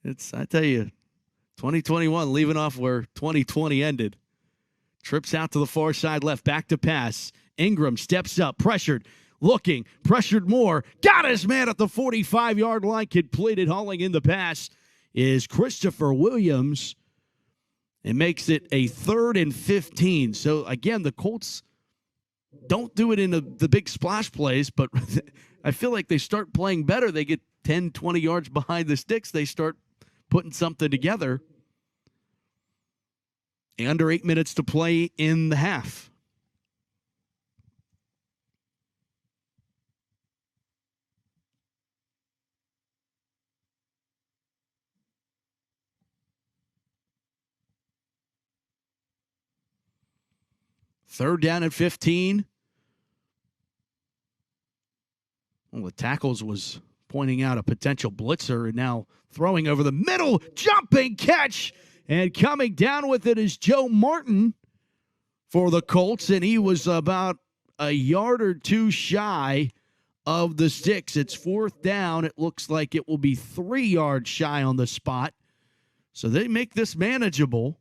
I tell you, 2021 leaving off where 2020 ended. Trips out to the far side left, back to pass. Ingram steps up, pressured, looking, pressured more. Got his man at the 45-yard line, completed, hauling in the pass is Christopher Williams. It makes it a 3rd and 15. So, again, the Colts don't do it in the big splash plays, but I feel like they start playing better. They get 10, 20 yards behind the sticks. They start putting something together. Under 8 minutes to play in the half. Third down at 15. Well, the tackles was pointing out a potential blitzer, and now throwing over the middle, jumping catch, and coming down with it is Joe Martin for the Colts, and he was about a yard or two shy of the sticks. It's fourth down. It looks like it will be 3 yards shy on the spot, so they make this manageable.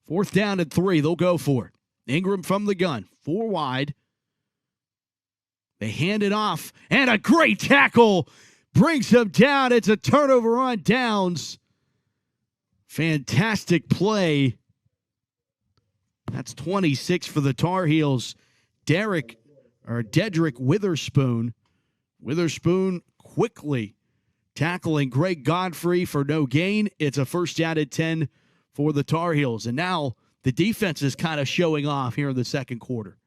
Fourth down and 3. They'll go for it. Ingram from the gun. 4 wide. They hand it off. And a great tackle brings him down. It's a turnover on downs. Fantastic play. That's 26 for the Tar Heels. Dedrick Witherspoon. Witherspoon quickly tackling Greg Godfrey for no gain. It's a first down at 10 for the Tar Heels. And now the defense is kind of showing off here in the second quarter.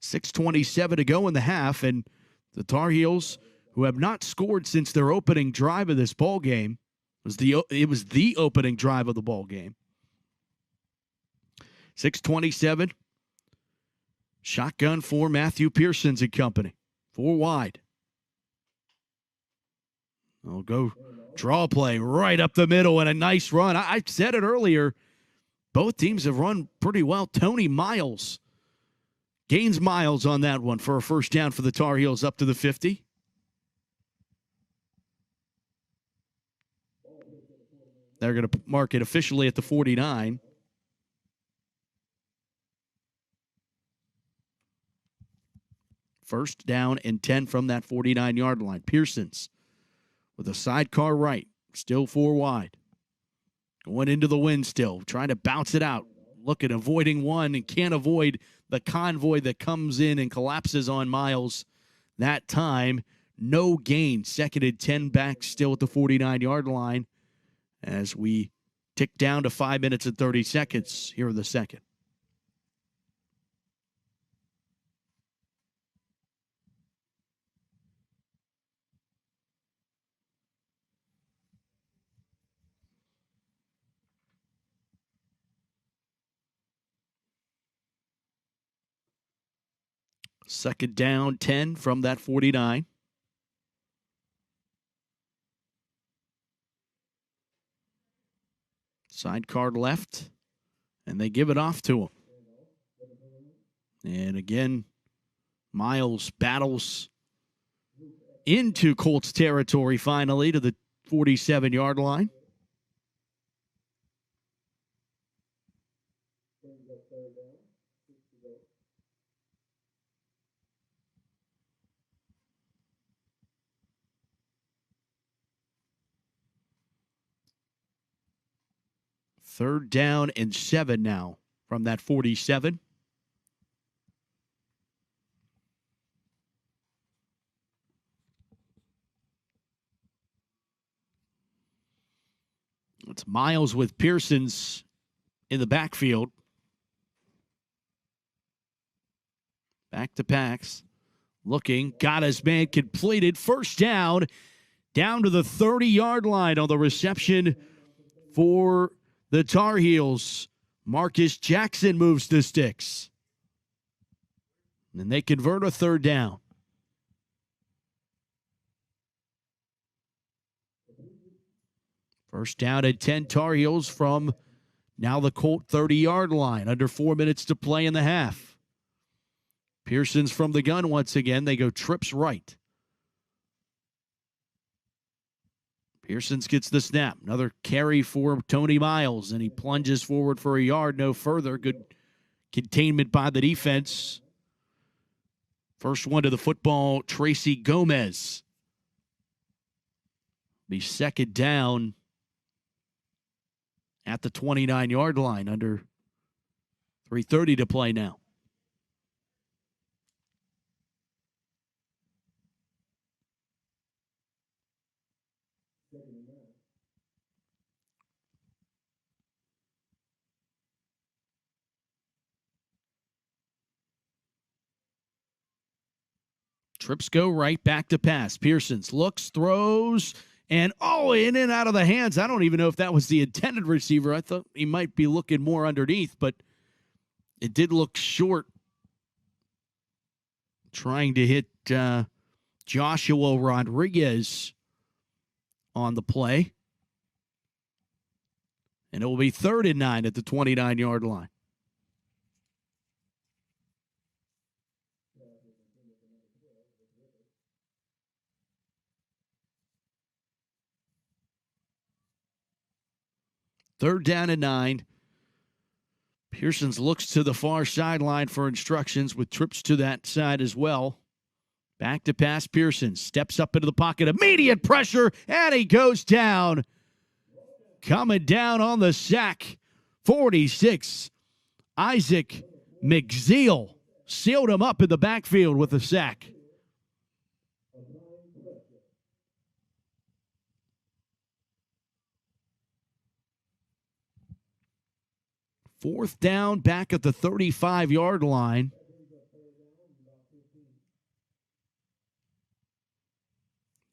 6:27 to go in the half, and the Tar Heels, who have not scored since their opening drive of this ball game, it was the opening drive of the ball game. 6:27. Shotgun for Matthew Pearsons and company. 4 wide. I'll go draw play right up the middle and a nice run. I said it earlier. Both teams have run pretty well. Tony Miles gains miles on that one for a first down for the Tar Heels up to the 50. They're going to mark it officially at the 49. First down and 10 from that 49-yard line. Pearsons with a sidecar right, still 4 wide. Going into the wind still, trying to bounce it out. Look at avoiding one and can't avoid the convoy that comes in and collapses on Miles that time. No gain. Second and 10 back still at the 49-yard line as we tick down to 5 minutes and 30 seconds here in the second. Second down, 10 from that 49. Side card left, and they give it off to him. And again, Miles battles into Colts territory finally to the 47-yard line. Third down and 7 now from that 47. It's Miles with Pearsons in the backfield. Back to Pax. Looking, got his man completed. First down to the 30-yard line on the reception for the Tar Heels. Marcus Jackson moves the sticks. And they convert a third down. First down at 10 Tar Heels from now the Colt 30-yard line. Under 4 minutes to play in the half. Pearsons from the gun once again. They go trips right. Pearsons gets the snap. Another carry for Tony Miles, and he plunges forward for a yard, no further. Good containment by the defense. First one to the football, Tracy Gomez. Be second down at the 29-yard line, under 3:30 to play now. Trips go right, back to pass. Pearsons looks, throws, and in and out of the hands. I don't even know if that was the intended receiver. I thought he might be looking more underneath, but it did look short. Trying to hit Joshua Rodriguez on the play. And it will be 3rd and 9 at the 29-yard line. Third down and 9. Pearsons looks to the far sideline for instructions with trips to that side as well. Back to pass, Pearson steps up into the pocket. Immediate pressure, and he goes down. Coming down on the sack, 46. Isaac McZeal sealed him up in the backfield with a sack. Fourth down, back at the 35-yard line.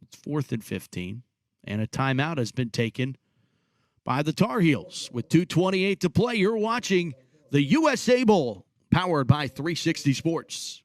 It's 4th and 15. And a timeout has been taken by the Tar Heels. With 2:28 to play, you're watching the USA Bowl, powered by 360 Sports.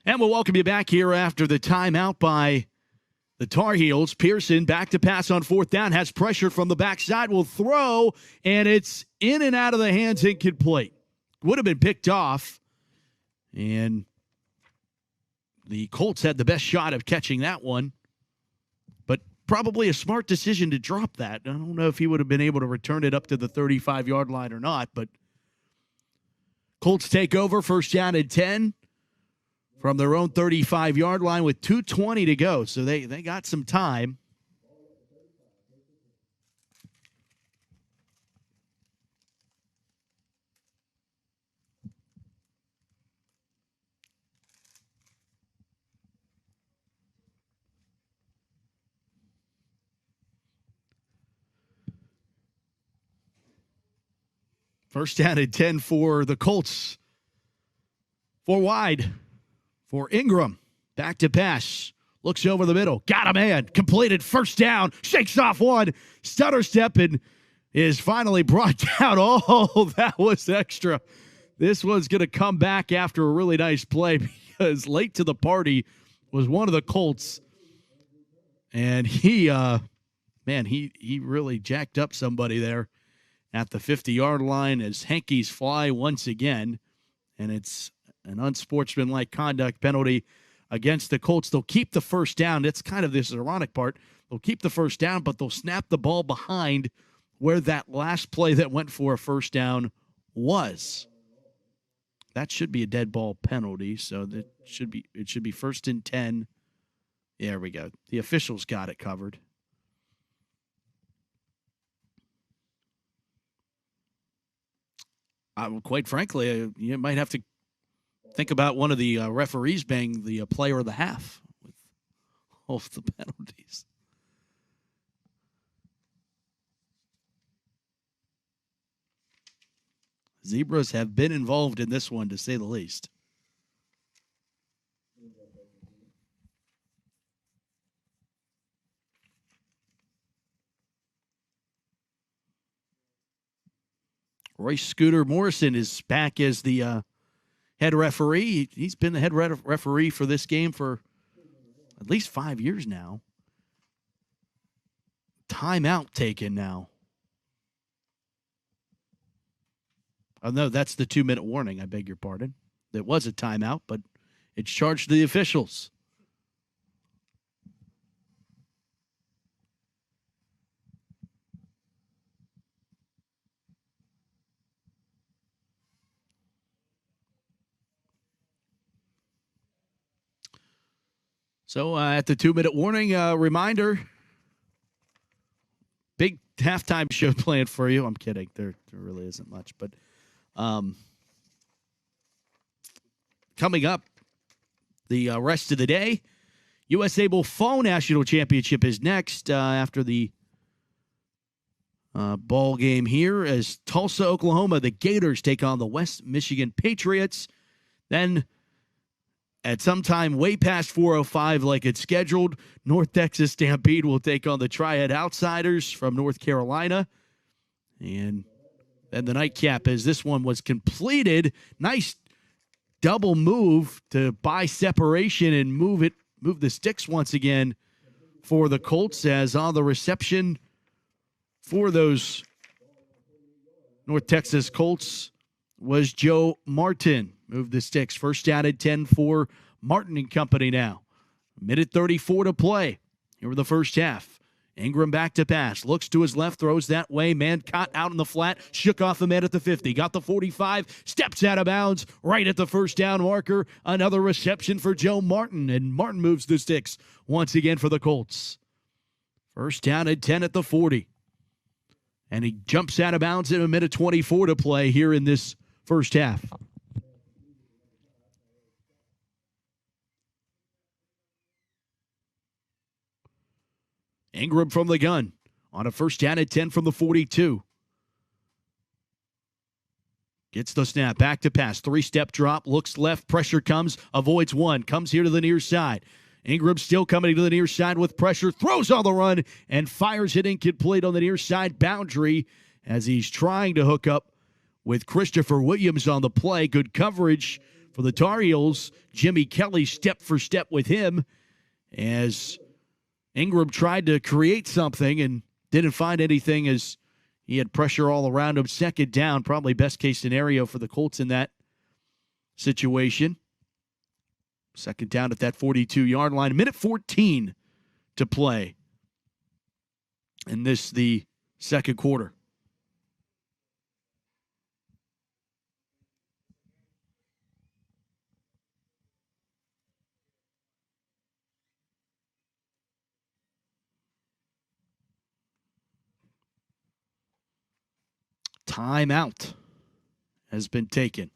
And we'll welcome you back here after the timeout by the Tar Heels. Pearson back to pass on fourth down, has pressure from the backside, will throw, and it's in and out of the hands, incomplete. Would have been picked off, and the Colts had the best shot of catching that one, but probably a smart decision to drop that. I don't know if he would have been able to return it up to the 35-yard line or not, but Colts take over, first down and 10 from their own 35-yard line with 2:20 to go. So they got some time. First down and 10 for the Colts. 4 wide. For Ingram, back to pass, looks over the middle, got a man, completed, first down, shakes off one, stutter step, and is finally brought down. Oh, that was extra. This one's going to come back after a really nice play because late to the party was one of the Colts, and he really jacked up somebody there at the 50-yard line as hankies fly once again, and it's an unsportsmanlike conduct penalty against the Colts. They'll keep the first down. That's kind of this ironic part. They'll keep the first down, but they'll snap the ball behind where that last play that went for a first down was. That should be a dead ball penalty, so it should be first and 10. There we go. The officials got it covered. Quite frankly, you might have to think about one of the referees being the player of the half with all of the penalties. Zebras have been involved in this one, to say the least. Royce Scooter Morrison is back as the head referee. He's been the head referee for this game for at least 5 years now. Timeout taken now. Oh, no, that's the 2-minute warning. I beg your pardon. It was a timeout, but it's charged to the officials. So at the 2-minute warning, reminder, big halftime show planned for you. I'm kidding. There really isn't much. But coming up the rest of the day, USA Bowl Fall National Championship is next after the ball game here as Tulsa, Oklahoma, the Gators take on the West Michigan Patriots. Then at some time way past 4:05 like it's scheduled, North Texas Stampede will take on the Triad Outsiders from North Carolina. And then the nightcap as this one was completed. Nice double move to buy separation and move the sticks once again for the Colts as on the reception for those North Texas Colts was Joe Martin. Move the sticks. First down at 10 for Martin and company now. Minute 34 to play. Here in the first half. Ingram back to pass. Looks to his left. Throws that way. Man caught out in the flat. Shook off the man at the 50. Got the 45. Steps out of bounds. Right at the first down marker. Another reception for Joe Martin. And Martin moves the sticks once again for the Colts. First down at 10 at the 40. And he jumps out of bounds in a minute 24 to play here in this first half. Ingram from the gun on a first down at 10 from the 42. Gets the snap, back to pass, 3-step drop, looks left, pressure comes, avoids one, comes here to the near side. Ingram still coming to the near side with pressure, throws on the run, and fires it incomplete on the near side boundary as he's trying to hook up with Christopher Williams on the play. Good coverage For the Tar Heels, Jimmy Kelly step for step with him as Ingram tried to create something and didn't find anything as he had pressure all around him. Second down, probably best case scenario for the Colts in that situation. Second down at that 42-yard line. Minute 14 to play in the second quarter. Timeout has been taken.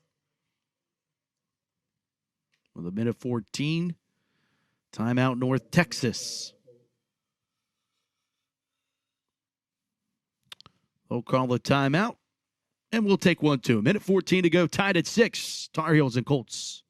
With a minute 14, timeout North Texas. They'll call the timeout, and we'll take one, too. Minute 14 to go, tied at 6, Tar Heels and Colts.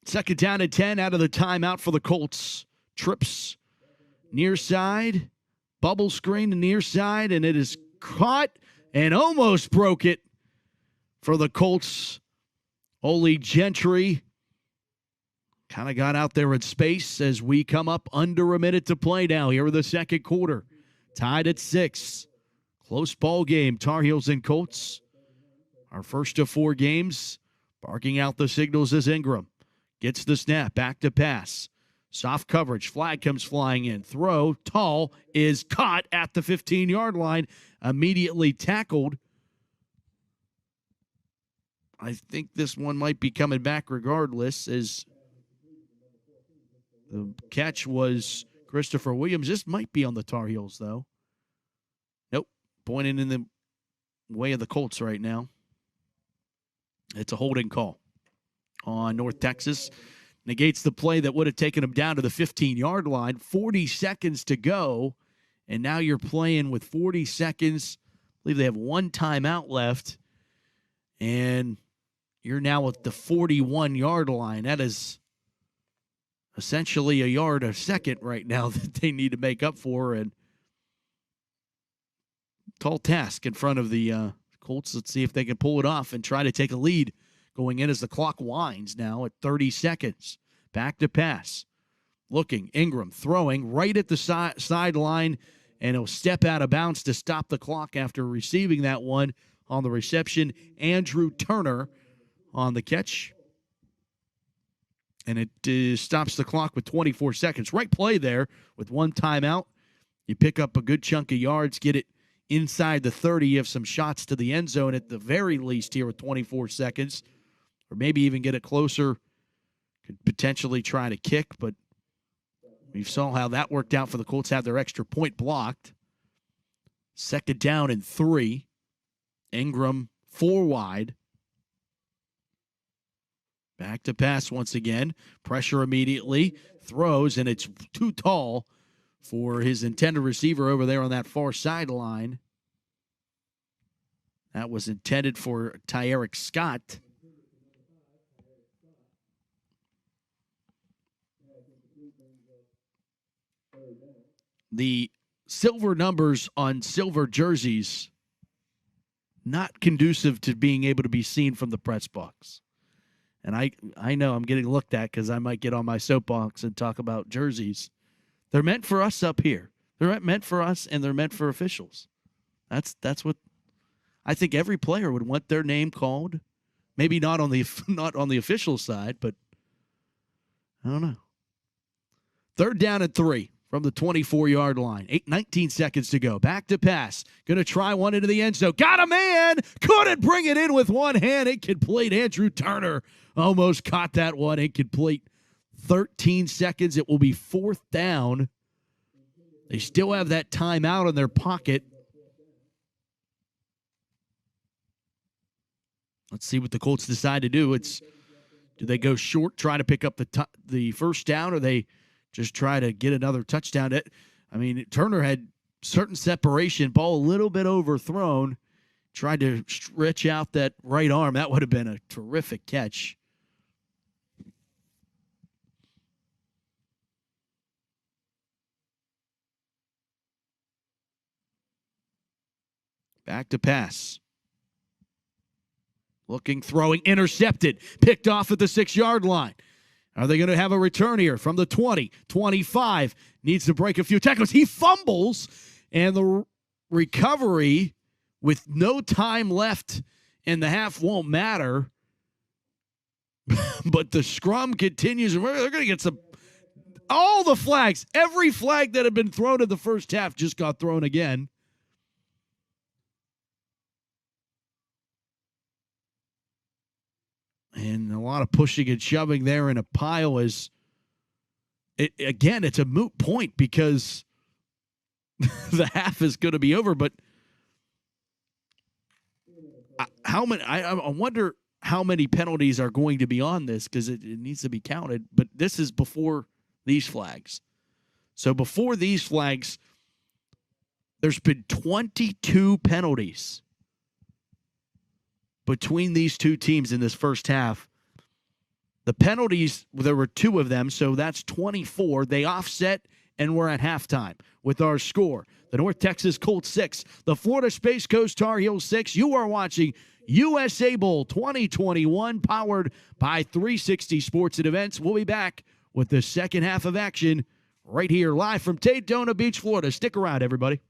Second down and 10 out of the timeout for the Colts. Trips near side, bubble screen to near side, and it is caught and almost broke it for the Colts. Ole Gentry kind of got out there in space as we come up under a minute to play now here in the second quarter. Tied at 6. Close ball game, Tar Heels and Colts. Our first of 4 games. Barking out the signals as Ingram gets the snap, back to pass. Soft coverage, flag comes flying in. Throw, tall, is caught at the 15-yard line. Immediately tackled. I think this one might be coming back regardless, as the catch was Christopher Williams. This might be on the Tar Heels, though. Nope, pointing in the way of the Colts right now. It's a holding call on North Texas. Negates the play that would have taken them down to the 15-yard line. 40 seconds to go, and now you're playing with 40 seconds. I believe they have 1 timeout left, and you're now at the 41-yard line. That is essentially a yard a second right now that they need to make up for, and tall task in front of the Colts. Let's see if they can pull it off and try to take a lead going in as the clock winds now at 30 seconds. Back to pass. Looking, Ingram throwing right at the sideline, and he'll step out of bounds to stop the clock after receiving that one on the reception. Andrew Turner on the catch. And it stops the clock with 24 seconds. Right play there with 1 timeout. You pick up a good chunk of yards, get it inside the 30. You have some shots to the end zone at the very least here with 24 seconds. Or maybe even get it closer. Could potentially try to kick, but we saw how that worked out for the Colts. Have their extra point blocked. Second down and 3. Ingram 4 wide. Back to pass once again. Pressure immediately. Throws, and it's too tall for his intended receiver over there on that far sideline. That was intended for Tyerick Scott. The silver numbers on silver jerseys, not conducive to being able to be seen from the press box. And I know I'm getting looked at because I might get on my soapbox and talk about jerseys. They're meant for us up here. They're meant for us, and they're meant for officials. That's what I think every player would want their name called. Maybe not on the official side, but I don't know. Third down and 3. from the 24-yard line. 19 seconds to go. Back to pass. Going to try one into the end zone. Got a man. Couldn't bring it in with one hand. Incomplete. Andrew Turner almost caught that one. Incomplete. 13 seconds. It will be 4th down. They still have that timeout in their pocket. Let's see what the Colts decide to do. Do they go short, try to pick up the first down, or they just try to get another touchdown? Turner had certain separation, ball a little bit overthrown, tried to stretch out that right arm. That would have been a terrific catch. Back to pass. Looking, throwing, intercepted, picked off at the 6-yard line. Are they going to have a return here from the 20, 25? Needs to break a few tackles. He fumbles, and the recovery with no time left in the half won't matter. But the scrum continues. They're going to get all the flags. Every flag that had been thrown in the first half just got thrown again. And a lot of pushing and shoving there in a pile it's a moot point because the half is going to be over. But how many? I wonder how many penalties are going to be on this because it needs to be counted. But this is before these flags. So before these flags, there's been 22 penalties between these two teams in this first half. The penalties, there were 2 of them, so that's 24. They offset, and we're at halftime with our score. The North Texas Colts 6, the Florida Space Coast Tar Heels 6. You are watching USA Bowl 2021, powered by 360 Sports and Events. We'll be back with the second half of action right here, live from Daytona Beach, Florida. Stick around, everybody.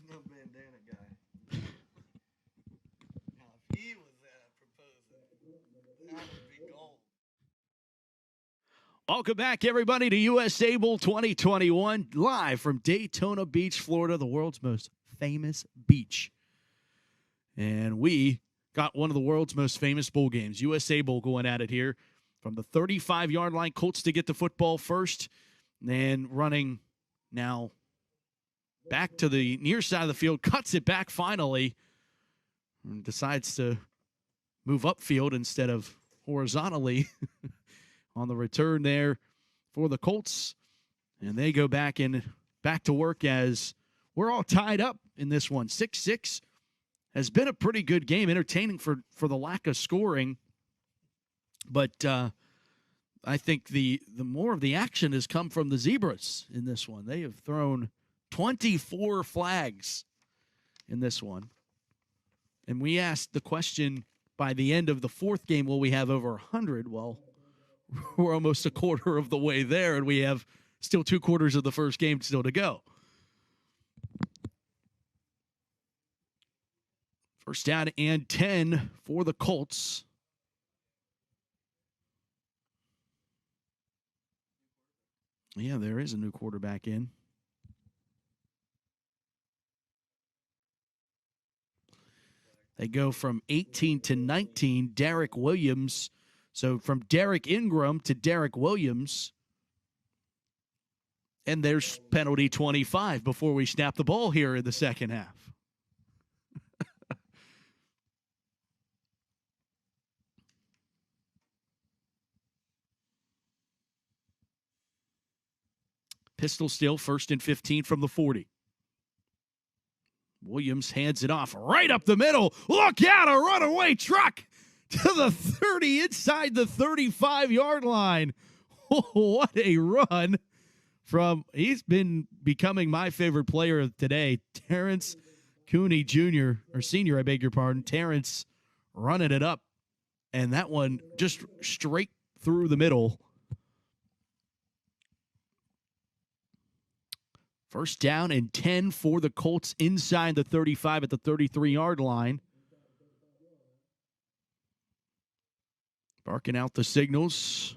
no bandana guy. Now, if he was proposing, that would be gold. Welcome back, everybody, to USA Bowl 2021, live from Daytona Beach, Florida, the world's most famous beach. And we got one of the world's most famous bowl games, USA Bowl, going at it here from the 35-yard line. Colts to get the football first, and running now back to the near side of the field, cuts it back finally, and decides to move upfield instead of horizontally on the return there for the Colts. And they go back to work as we're all tied up in this one. 6-6 has been a pretty good game, entertaining for the lack of scoring. But I think the more of the action has come from the Zebras in this one. They have thrown 24 flags in this one. And we asked the question by the end of the fourth game, will we have over 100? Well, we're almost a quarter of the way there, and we have still 2 quarters of the first game still to go. First down and 10 for the Colts. Yeah, there is a new quarterback in. They go from 18 to 19, Derek Williams. So from Derek Ingram to Derek Williams. And there's penalty 25 before we snap the ball here in the second half. Pistol still, 1st and 15 from the 40. Williams hands it off right up the middle. Look out, a runaway truck to the 30, inside the 35-yard line. What a run he's been becoming my favorite player of today, Terrence Cooney Jr., or Senior, I beg your pardon. Terrence running it up, and that one just straight through the middle. First down and 10 for the Colts inside the 35 at the 33-yard line. Barking out the signals.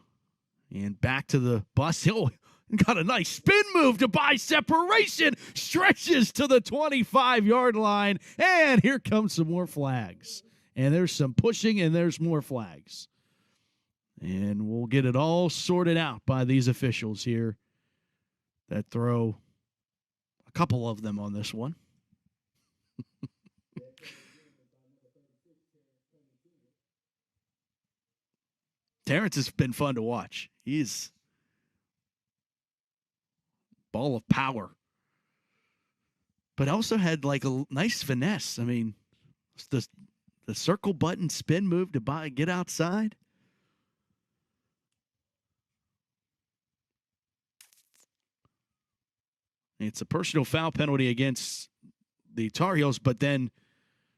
And back to the bus. Oh, got a nice spin move to buy separation. Stretches to the 25-yard line. And here comes some more flags. And there's some pushing, and there's more flags. And we'll get it all sorted out by these officials here that throw a couple of them on this one. Terrence has been fun to watch. He's ball of power. But also had like a nice finesse. I mean, the circle button spin move to get outside. It's a personal foul penalty against the Tar Heels, but then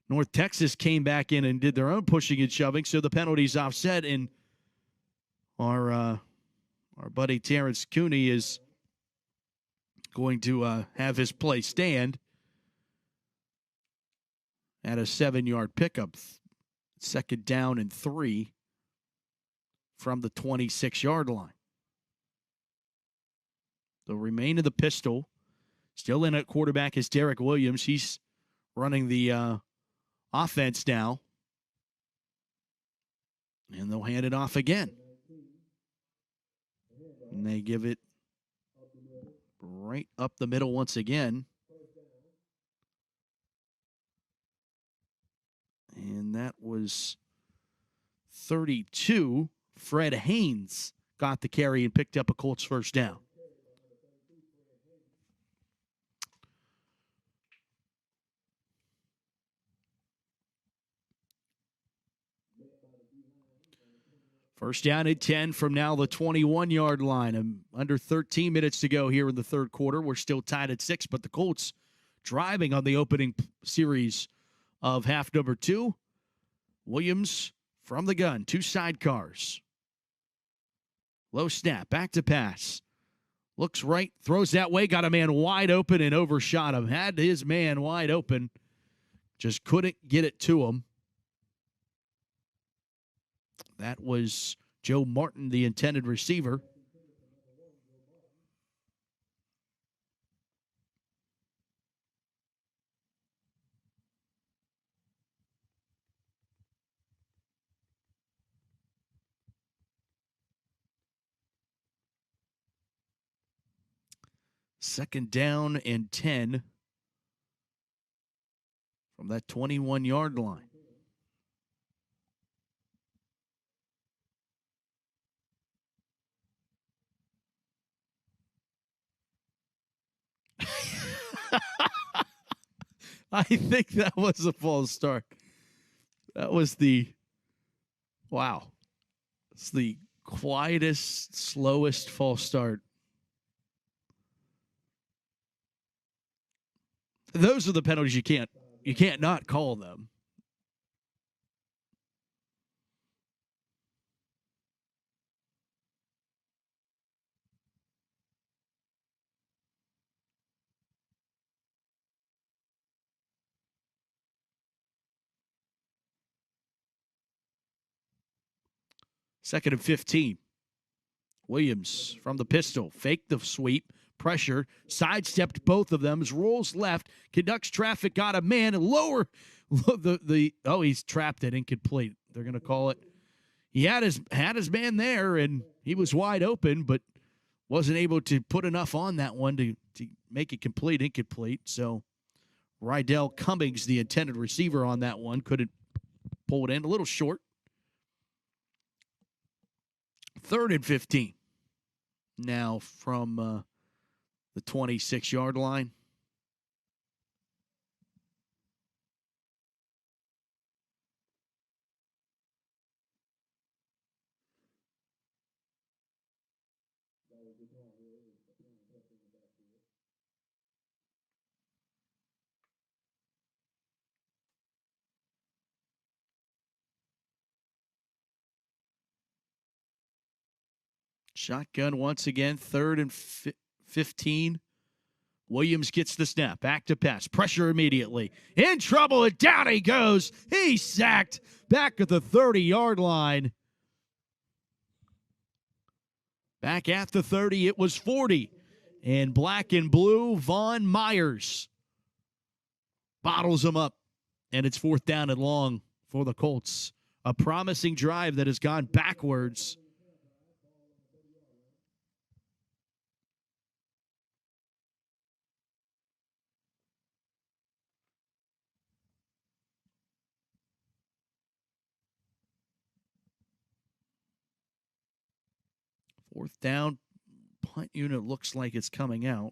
North Texas came back in and did their own pushing and shoving, so the penalty's offset, and our buddy Terrence Cooney is going to have his play stand at a 7-yard pickup. 2nd down and 3 from the 26-yard line. The remain of the pistol. Still in at quarterback is Derek Williams. He's running the offense now. And they'll hand it off again. And they give it right up the middle once again. And that was 32. Fred Haynes got the carry and picked up a Colts first down. First down at 10 from now the 21-yard line. And under 13 minutes to go here in the third quarter. We're still tied at 6, but the Colts driving on the opening series of half number 2. Williams from the gun, 2 sidecars. Low snap, back to pass. Looks right, throws that way, got a man wide open and overshot him. Had his man wide open, just couldn't get it to him. That was Joe Martin, the intended receiver. Second down and 10 from that 21-yard line. I think that was a false start. That was wow. It's the quietest, slowest false start. Those are the penalties you can't not call them. Second and 15. Williams from the pistol, faked the sweep, pressure, sidestepped both of them, rolls left, conducts traffic, got a man, lower he's trapped it, incomplete. They're going to call it. He had his man there, and he was wide open, but wasn't able to put enough on that one to make it complete, incomplete. So Rydell Cummings, the intended receiver on that one, couldn't pull it in. A little short. Third and 15. Now from the 26-yard line. Shotgun once again, third and 15. Williams gets the snap, back to pass, pressure immediately. In trouble, and down he goes. He's sacked back at the 30-yard line. Back at the 30, it was 40. And black and blue, Vaughn Myers bottles him up. And it's fourth down and long for the Colts. A promising drive that has gone backwards. Fourth down, punt unit looks like it's coming out.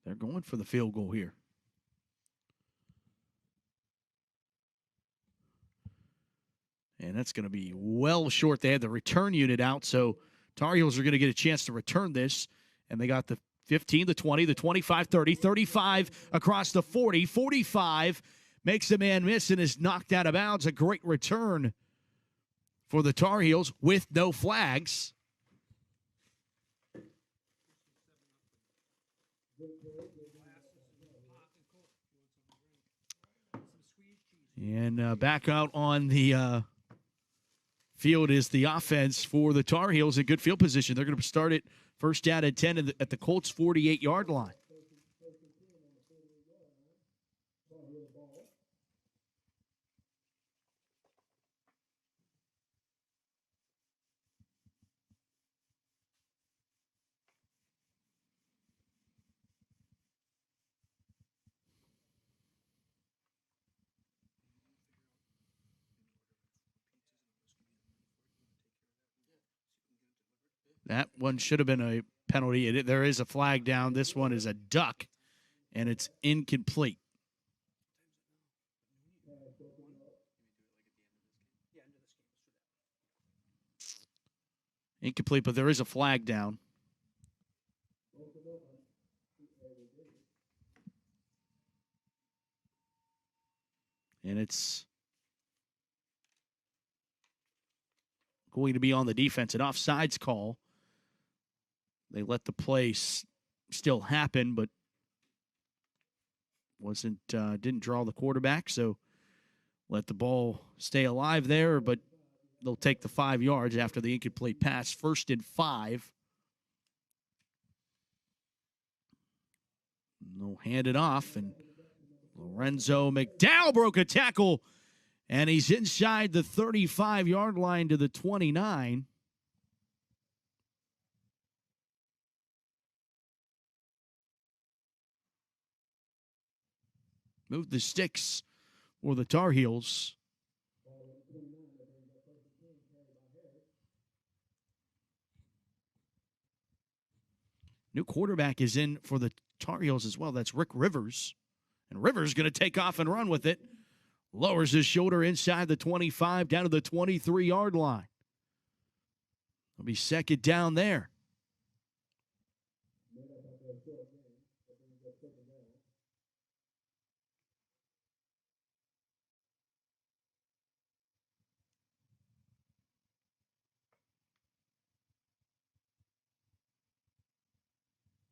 They're going for the field goal here. And that's going to be well short. They had the return unit out, so Tar Heels are going to get a chance to return this. And they got the 15, the 20, the 25, 30, 35 across the 40, 45. Makes the man miss and is knocked out of bounds. A great return for the Tar Heels with no flags. And back out on the field is the offense for the Tar Heels in good field position. They're going to start it first down at 10 at the Colts' 48-yard line. That one should have been a penalty. There is a flag down. This one is a duck, and it's incomplete. Incomplete, but there is a flag down. And it's going to be on the defense. An offsides call. They let the play still happen, but didn't draw the quarterback, so let the ball stay alive there, but they'll take the 5 yards after the incomplete pass. 1st and 5. They'll hand it off, and Lorenzo McDowell broke a tackle, and he's inside the 35-yard line to the 29. Move the sticks for the Tar Heels. New quarterback is in for the Tar Heels as well. That's Rick Rivers. And Rivers going to take off and run with it. Lowers his shoulder inside the 25 down to the 23-yard line. It'll be 2nd down there.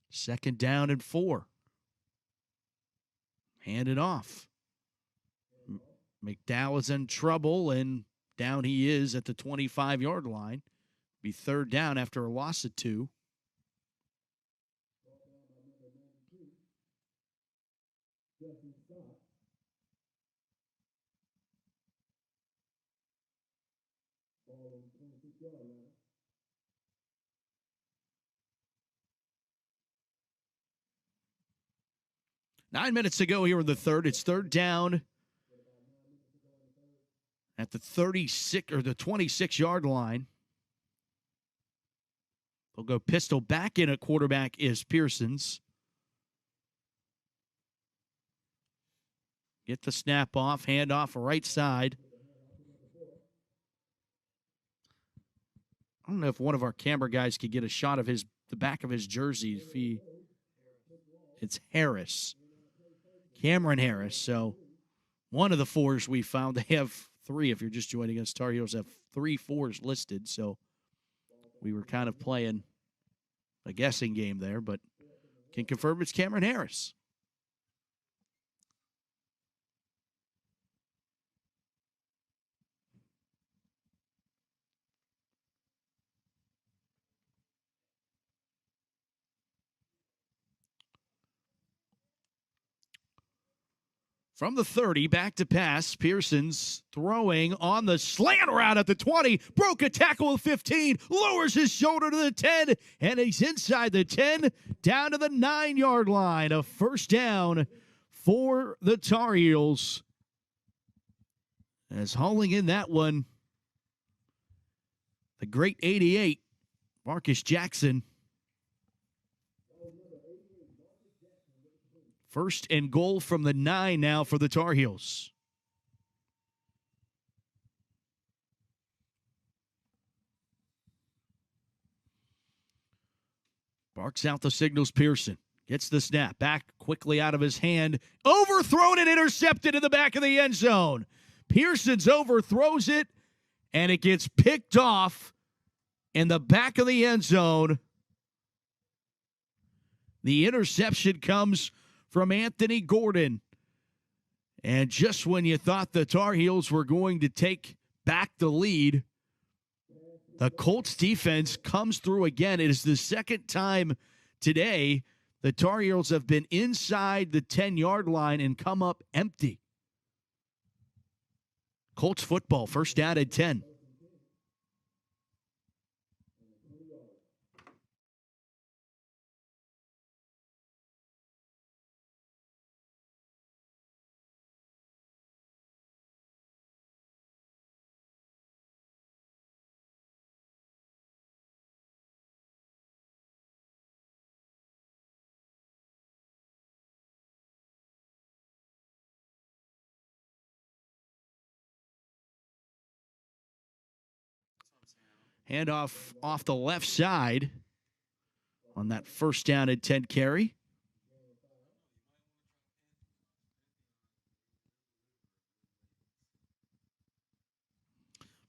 Second down and 4. Hand it off. McDowell is in trouble, and down he is at the 25-yard line. Be 3rd down after a loss of 2. Nine minutes to go here in the 3rd. It's 3rd down at the 36 or the 26-yard line. They'll go pistol back in at quarterback is Pearsons. Get the snap off, hand off right side. I don't know if one of our camera guys could get a shot of the back of his jersey. It's Harris. Cameron Harris. So one of the 4s we found. They have 3 if you're just joining us. Tar Heels have 3 4s listed. So we were kind of playing a guessing game there, but can confirm it's Cameron Harris. From the 30, back to pass. Pearsons throwing on the slant route at the 20. Broke a tackle at 15. Lowers his shoulder to the 10. And he's inside the 10, down to the 9-yard line. A 1st down for the Tar Heels. As hauling in that one, the great 88, Marcus Jackson. 1st and goal from the 9 now for the Tar Heels. Barks out the signals. Pearson gets the snap back quickly out of his hand. Overthrown and intercepted in the back of the end zone. Pearsons overthrows it, and it gets picked off in the back of the end zone. The interception comes from Anthony Gordon. And just when you thought the Tar Heels were going to take back the lead, the Colts defense comes through again. It is the 2nd time today the Tar Heels have been inside the 10-yard line and come up empty. Colts football, 1st down and 10. Handoff off the left side on that 1st down and 10 carry.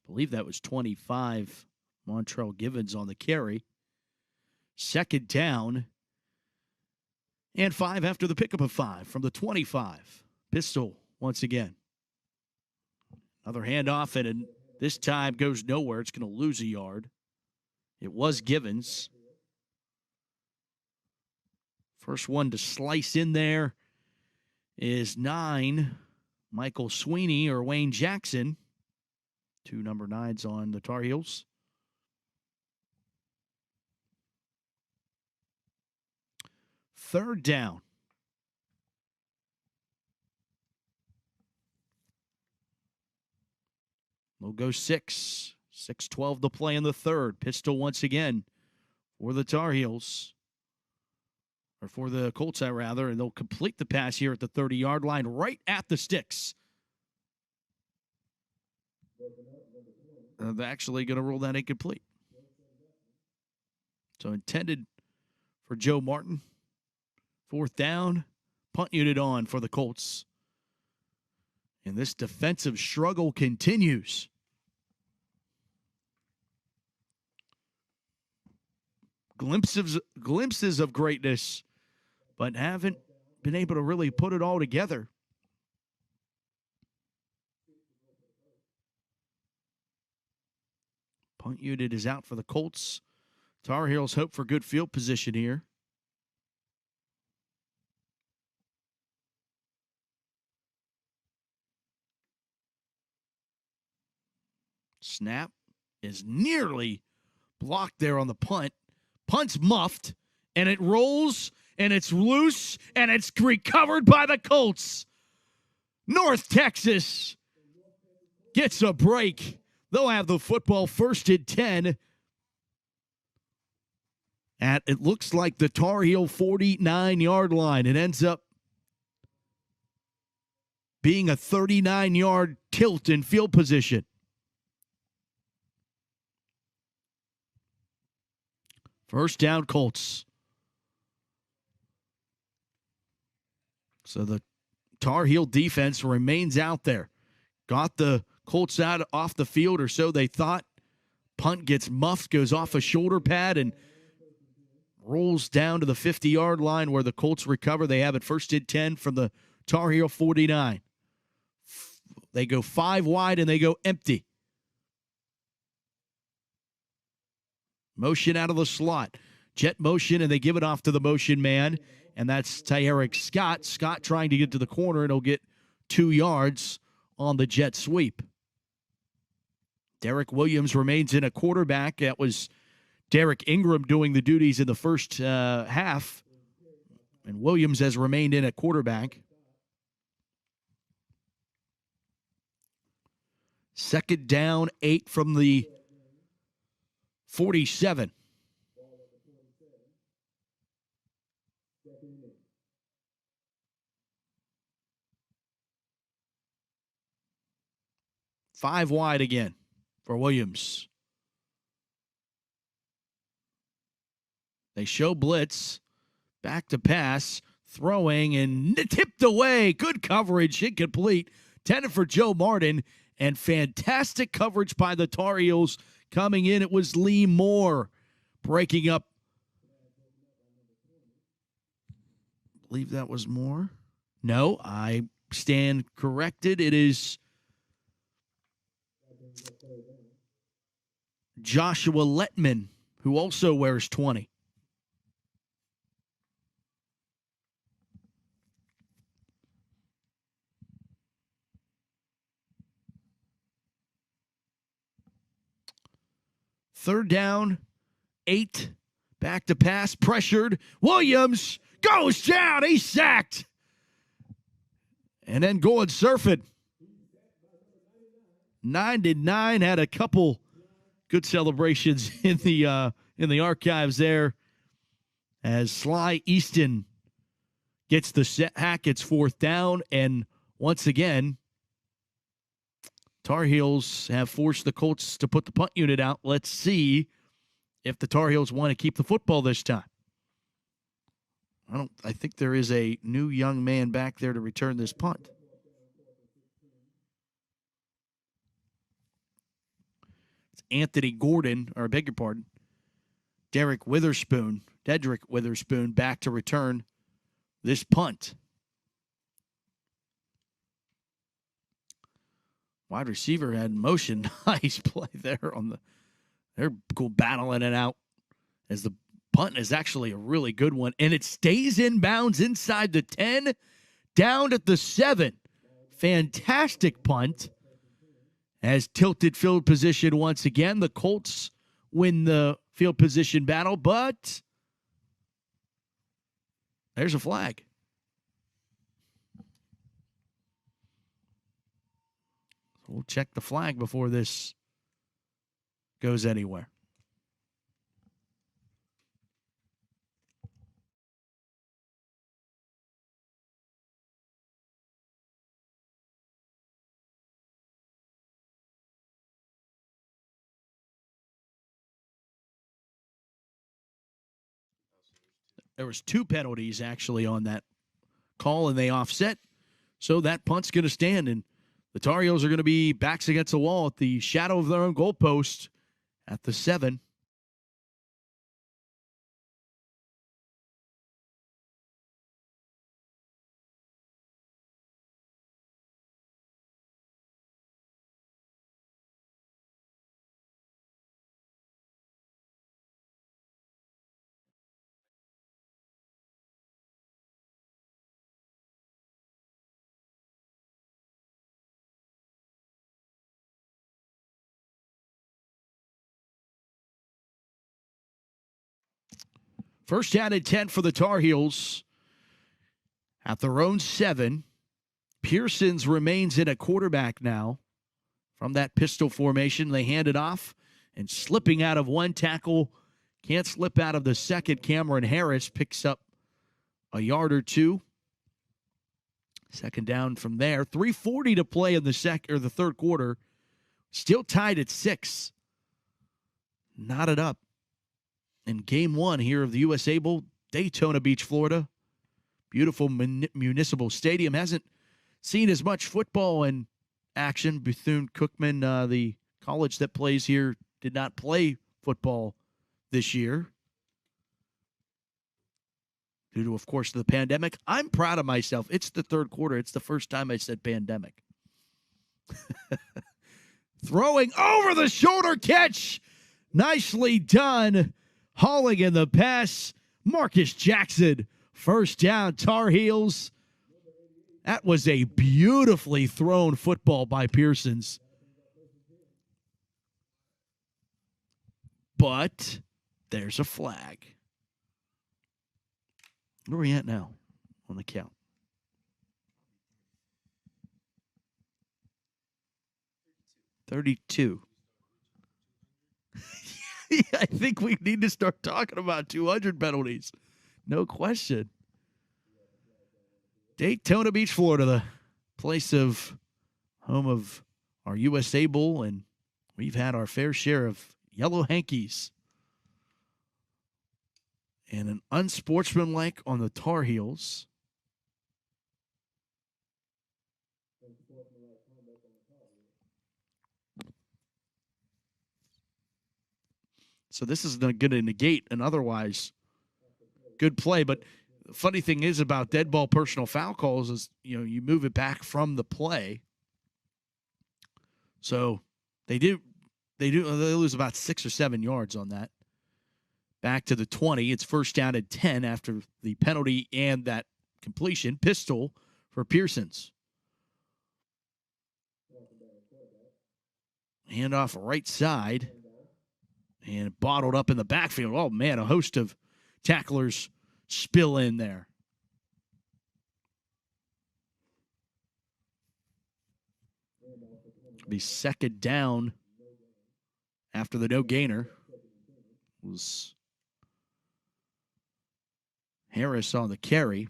believe that was 25. Montrell Givens on the carry. Second down. And 5 after the pickup of 5 from the 25. Pistol once again. Another handoff, and this time goes nowhere. It's going to lose a yard. It was Givens. First one to slice in there is 9. Michael Sweeney or Wayne Jackson. 2 number 9s on the Tar Heels. Third down. We'll go 6. 6:12 to play in the third. Pistol once again for the Tar Heels. Or for the Colts, rather. And they'll complete the pass here at the 30-yard line, right at the sticks. They're actually going to rule that incomplete. So intended for Joe Martin. Fourth down, punt unit on for the Colts. And this defensive struggle continues. Glimpses of greatness, but haven't been able to really put it all together. Punt unit is out for the Colts. Tar Heels hope for good field position here. Snap is nearly blocked there on the punt. Punt's muffed, and it rolls, and it's loose, and it's recovered by the Colts. North Texas gets a break. They'll have the football first and 10 at, it looks like, the Tar Heel 49-yard line. It ends up being a 39-yard tilt in field position. First down, Colts. So the Tar Heel defense remains out there. Got the Colts out off the field, or so they thought. Punt gets muffed, goes off a shoulder pad, and rolls down to the 50-yard line where the Colts recover. They have it first and 10 from the Tar Heel 49. They go 5 wide, and they go empty. Motion out of the slot. Jet motion, and they give it off to the motion man, and that's Tyerick Scott. Scott trying to get to the corner, and he'll get 2 yards on the jet sweep. Derek Williams remains in a quarterback. That was Derek Ingram doing the duties in the first half, and Williams has remained in at quarterback. Second down, 8 from the 47. Five wide again for Williams. They show blitz. Back to pass. Throwing and tipped away. Good coverage. Incomplete. Intended for Joe Martin. And fantastic coverage by the Tar Heels. Coming in, it was Lee Moore breaking up. I believe that was Moore. No, I stand corrected. It is Joshua Letman, who also wears 20. Third down, 8. Back to pass, pressured. Williams goes down. He's sacked. And then going surfing. 9-9 had a couple good celebrations in the archives there as Sly Easton gets the set hack. It's fourth down, and once again, Tar Heels have forced the Colts to put the punt unit out. Let's see if the Tar Heels want to keep the football this time. I think there is a new young man back there to return this punt. Anthony Gordon, or I beg your pardon, Dedrick Witherspoon back to return this punt. Wide receiver had motion. Nice play there on the. They're cool battling it out as the punt is actually a really good one. And it stays in bounds inside the 10, down at the 7. Fantastic punt. As tilted field position once again. The Colts win the field position battle, but there's a flag. We'll check the flag before this goes anywhere. There was 2 penalties actually on that call, and they offset. So that punt's going to stand, and the Tar Heels are going to be backs against the wall at the shadow of their own goalpost at the 7. First down and 10 for the Tar Heels at their own 7. Pearsons remains in a quarterback now from that pistol formation. They hand it off, and slipping out of one tackle, can't slip out of the second. Cameron Harris picks up a yard or 2. Second down from there. 3:40 to play in the third quarter. Still tied at 6. Knotted up in game 1 here of the USA Bowl, Daytona Beach, Florida. Beautiful municipal stadium. Hasn't seen as much football in action. Bethune-Cookman, the college that plays here, did not play football this year due to, of course, the pandemic. I'm proud of myself. It's the third quarter. It's the first time I said pandemic. Throwing over the shoulder catch. Nicely done. Hauling in the pass. Marcus Jackson. First down, Tar Heels. That was a beautifully thrown football by Pearsons. But there's a flag. Where are we at now on the count? 32. I think we need to start talking about 200 penalties. No question. Daytona Beach, Florida, the place of home of our USA Bowl, and we've had our fair share of yellow hankies. And an unsportsmanlike on the Tar Heels. So this is going to negate an otherwise good play. But the funny thing is about dead ball personal foul calls is, you move it back from the play. So they lose about 6 or 7 yards on that. Back to the 20. It's first down at 10 after the penalty and that completion. Pistol for Pearsons. Handoff right side. And bottled up in the backfield. Oh, man, a host of tacklers spill in there. Be second down after the no gainer. Was Harris on the carry.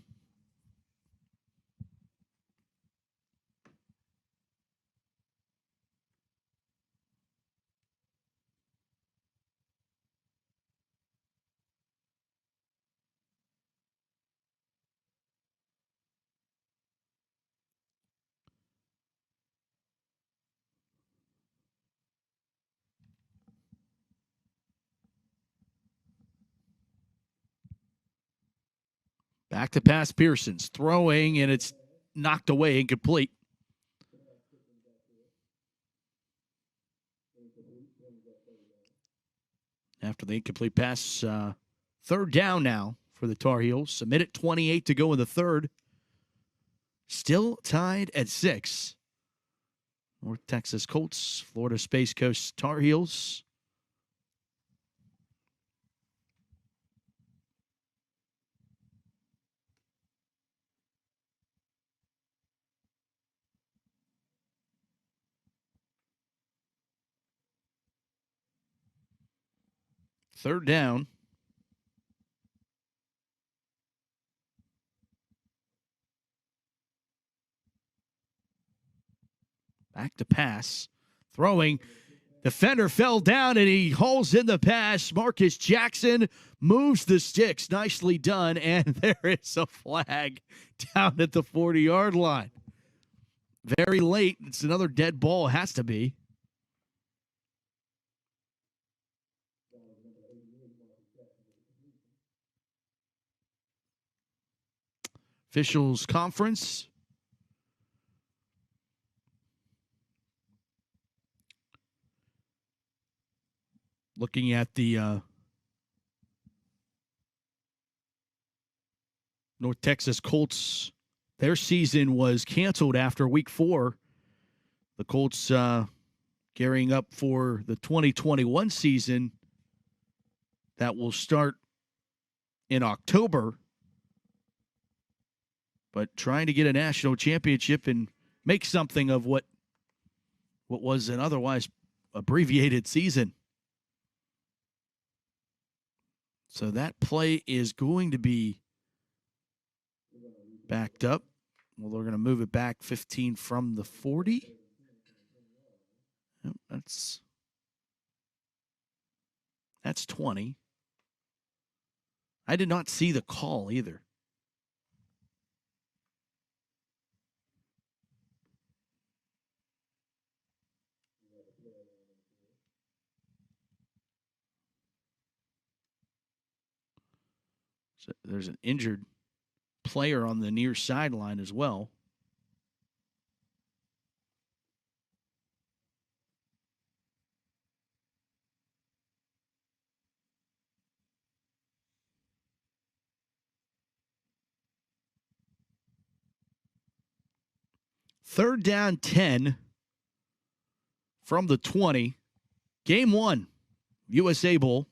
Back to pass Pearson's throwing, and it's knocked away, incomplete. After the incomplete pass, third down now for the Tar Heels. A minute 28 to go in the third. Still tied at 6. North Texas Colts, Florida Space Coast Tar Heels. Third down. Back to pass. Throwing. Defender fell down and he hauls in the pass. Marcus Jackson moves the sticks. Nicely done. And there is a flag down at the 40-yard line. Very late. It's another dead ball. It has to be. Officials conference. Looking at the North Texas Colts, their season was canceled after week 4. The Colts gearing up for the 2021 season that will start in October, but trying to get a national championship and make something of what was an otherwise abbreviated season. So that play is going to be backed up. Well, they're going to move it back 15 from the 40. That's 20. I did not see the call either. So there's an injured player on the near sideline as well. Third down 10 from the 20. Game 1, USA Bowl.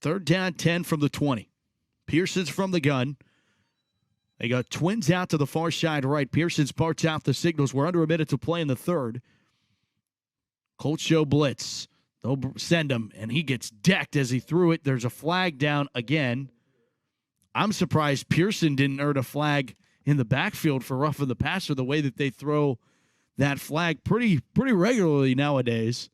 Third down 10 from the 20. Pearson's from the gun. They got twins out to the far side right. Pearson's parts out the signals. We're under a minute to play in the third. Colts show blitz. They'll send him, and he gets decked as he threw it. There's a flag down again. I'm surprised Pearson didn't earn a flag in the backfield for roughing the passer the way that they throw that flag pretty regularly nowadays.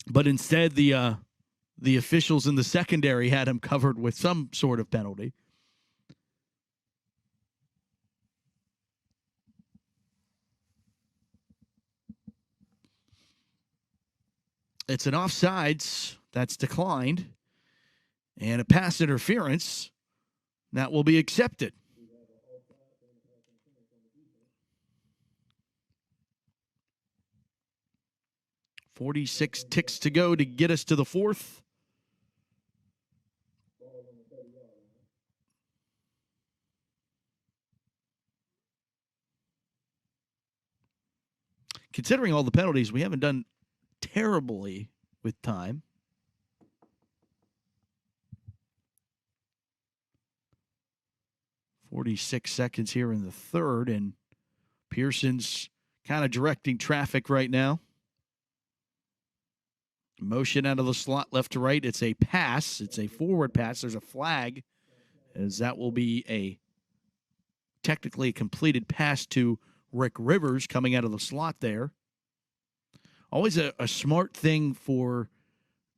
But instead, the officials in the secondary had him covered with some sort of penalty. It's an offsides that's declined and a pass interference that will be accepted. .46 ticks to go to get us to the fourth. Considering all the penalties, we haven't done terribly with time. .46 seconds here in the third, and Pearson's kind of directing traffic right now. Motion out of the slot left to right. It's a pass. It's a forward pass. There's a flag, as that will be a technically completed pass to Rick Rivers coming out of the slot there. Always a smart thing for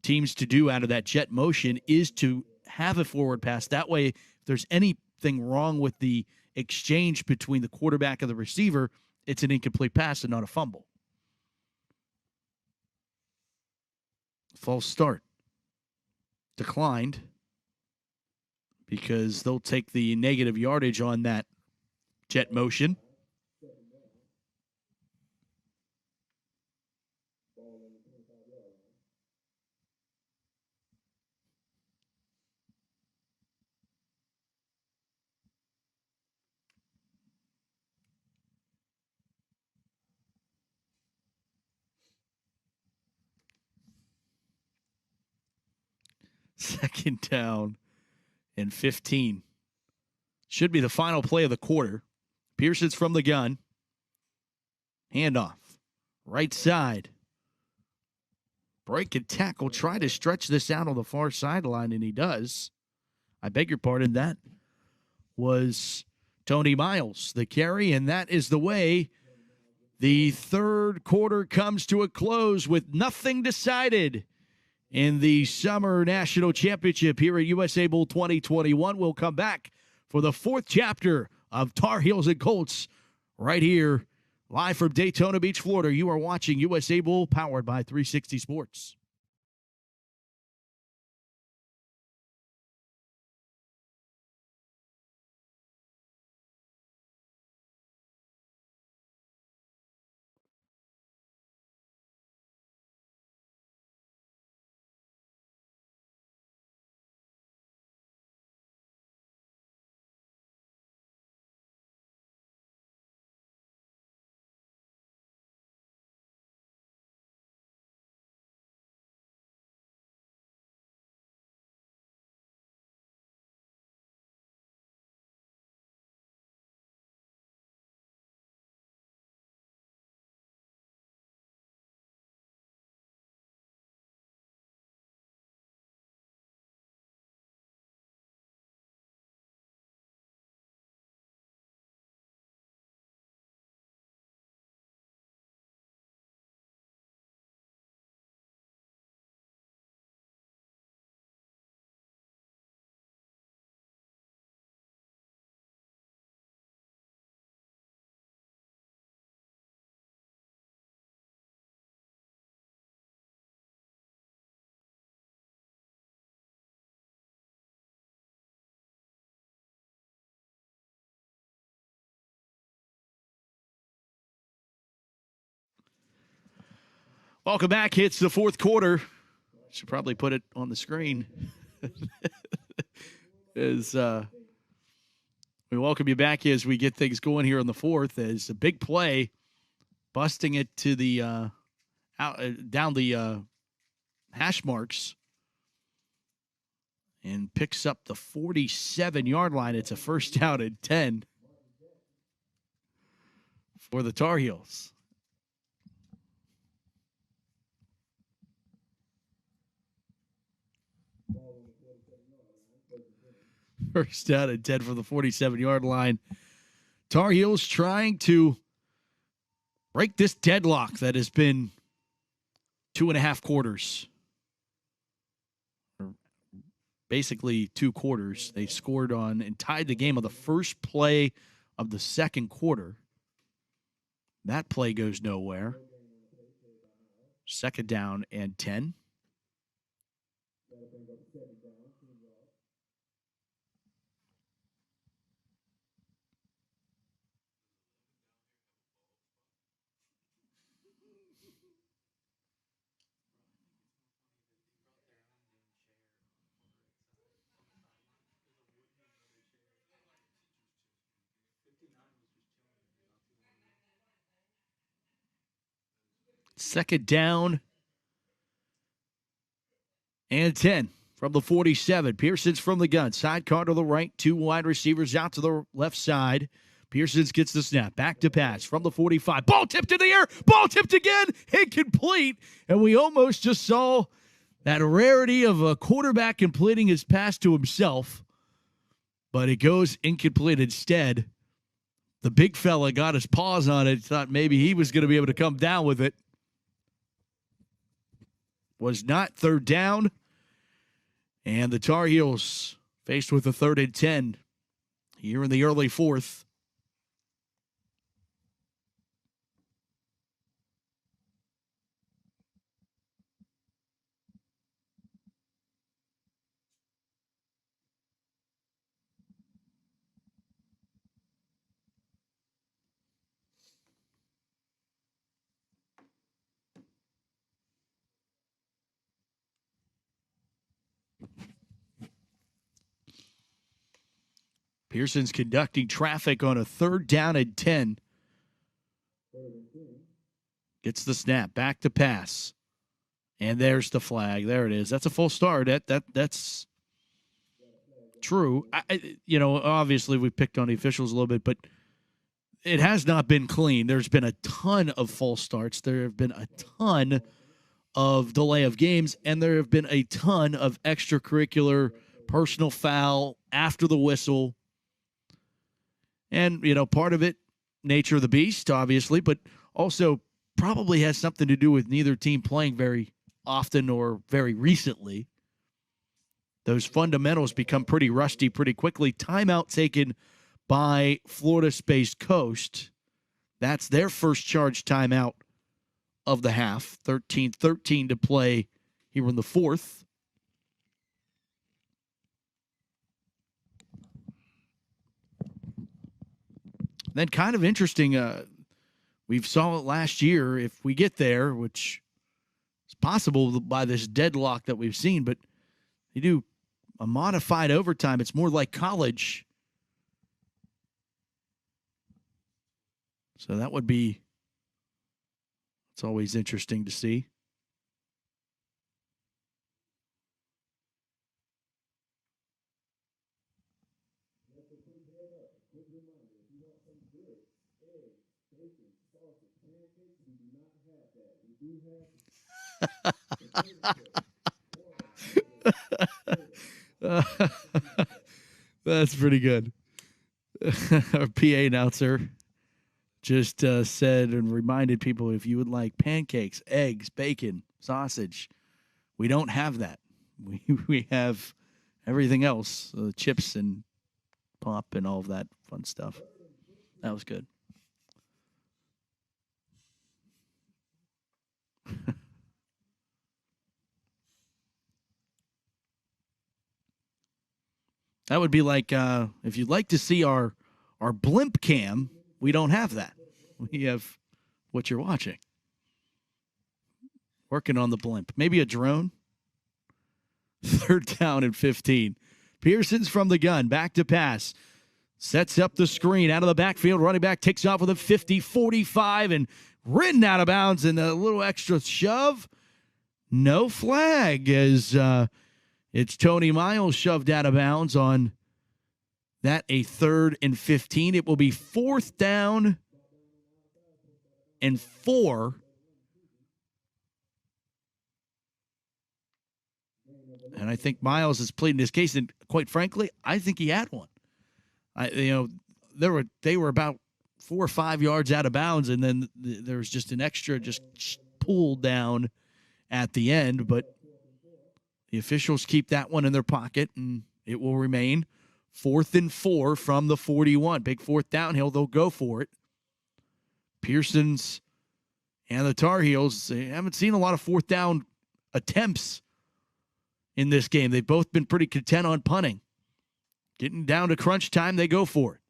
teams to do out of that jet motion is to have a forward pass. That way, if there's anything wrong with the exchange between the quarterback and the receiver, it's an incomplete pass and not a fumble. False start. Declined because they'll take the negative yardage on that jet motion. Second down and 15. Should be the final play of the quarter. Pearson's from the gun. Handoff. Right side. Break and tackle. Try to stretch this out on the far sideline, and he does. I beg your pardon. That was Tony Miles, the carry, and that is the way the third quarter comes to a close with nothing decided in the Summer National Championship here at USA Bowl 2021. We'll come back for the fourth chapter of Tar Heels and Colts right here, live from Daytona Beach, Florida. You are watching USA Bowl, powered by 360 Sports. Welcome back. It's the fourth quarter. Should probably put it on the screen. As we welcome you back as we get things going here in the fourth. As a big play, busting it to the down the hash marks, and picks up the 47-yard line. It's a first down and 10 for the Tar Heels. First down and 10 from the 47-yard line. Tar Heels trying to break this deadlock that has been 2.5 quarters. Or basically 2 quarters. They scored on and tied the game on the first play of the second quarter. That play goes nowhere. Second down and 10. Second down and 10 from the 47. Pearson's from the gun. Sidecar to the right. 2 wide receivers out to the left side. Pearson's gets the snap. Back to pass from the 45. Ball tipped in the air. Ball tipped again. Incomplete. And we almost just saw that rarity of a quarterback completing his pass to himself. But it goes incomplete instead. The big fella got his paws on it. Thought maybe he was going to be able to come down with it. Was not. Third down And the Tar Heels faced with a 3rd and 10 here in the early 4th. Pearson's conducting traffic on a 3rd down and 10. Gets the snap, back to pass. And there's the flag. There it is. That's a full start. That's true. Obviously we picked on the officials a little bit, but it has not been clean. There's been a ton of false starts. There have been a ton of delay of games, and there have been a ton of extracurricular personal foul after the whistle. And, part of it, nature of the beast, obviously, but also probably has something to do with neither team playing very often or very recently. Those fundamentals become pretty rusty pretty quickly. Timeout taken by Florida Space Coast. That's their first charge timeout of the half. 13-13 to play here in the 4th. Then kind of interesting, we saw it last year. If we get there, which is possible by this deadlock that we've seen, but they do a modified overtime. It's more like college. So that would be, it's always interesting to see. That's pretty good. Our PA announcer just said and reminded people, if you would like pancakes, eggs, bacon, sausage, we don't have that. We have everything else, chips and pop and all of that fun stuff. That was good. That would be like if you'd like to see our blimp cam, we don't have that. We have what you're watching. Working on the blimp. Maybe a drone. 3rd down and 15. Pearson's from the gun. Back to pass. Sets up the screen out of the backfield. Running back takes off with a 50-45 and ridden out of bounds, and a little extra shove. No flag as it's Tony Miles shoved out of bounds on that, a 3rd and 15. It will be 4th down and 4. And I think Miles has pleaded his case, and quite frankly, I think he had one. They were about 4 or 5 yards out of bounds, and then there was just an extra just pulled down at the end, but the officials keep that one in their pocket, and it will remain 4th and 4 from the 41. Big 4th downhill. They'll go for it. Pearson's and the Tar Heels, they haven't seen a lot of 4th down attempts in this game. They've both been pretty content on punting. Getting down to crunch time, they go for it.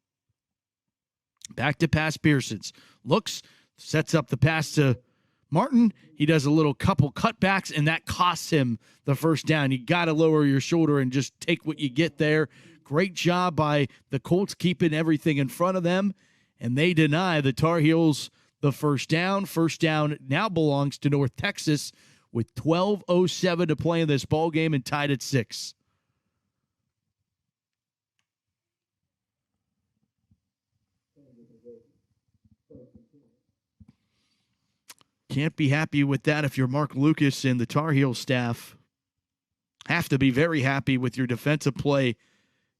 Back to pass Pearson's. Looks, sets up the pass to Martin. He does a little couple cutbacks, and that costs him the 1st down. You got to lower your shoulder and just take what you get there. Great job by the Colts keeping everything in front of them, and they deny the Tar Heels the 1st down. 1st down now belongs to North Texas with 12:07 to play in this ball game and tied at 6. Can't be happy with that if you're Mark Lucas and the Tar Heel staff. Have to be very happy with your defensive play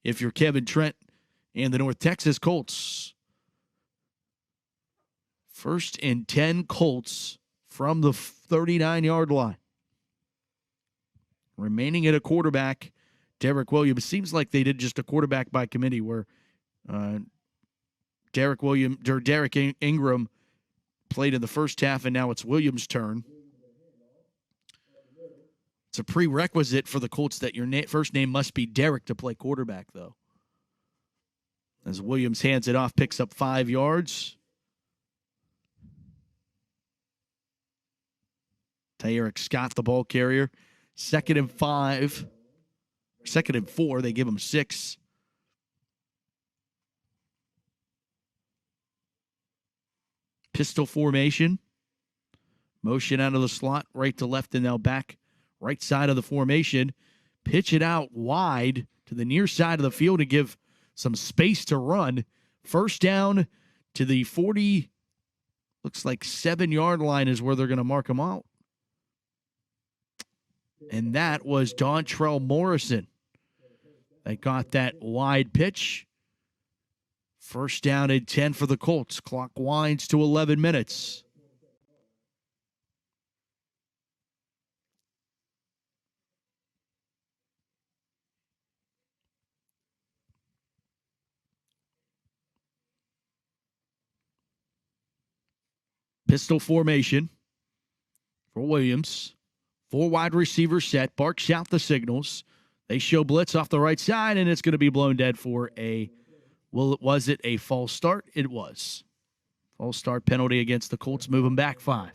if you're Kevin Trent and the North Texas Colts. 1st and 10 Colts from the 39-yard line. Remaining at a quarterback Derek Williams. Seems like they did just a quarterback by committee where Derek Ingram played in the first half, and now it's Williams' turn. It's a prerequisite for the Colts that your first name must be Derek to play quarterback, though. As Williams hands it off, picks up 5 yards. Tyerick Scott, the ball carrier. 2nd and 5. 2nd and 4. They give him 6. Pistol formation. Motion out of the slot, right to left, and now back right side of the formation. Pitch it out wide to the near side of the field to give some space to run. First down to the 40, looks like 7-yard line is where they're going to mark him out. And that was Dontrell Morrison. They got that wide pitch. First down and 10 for the Colts. Clock winds to 11 minutes. Pistol formation for Williams. 4 wide receivers set. Barks out the signals. They show blitz off the right side, and it's going to be blown dead for a, well, was it a false start? It was. False start penalty against the Colts. Move them back 5.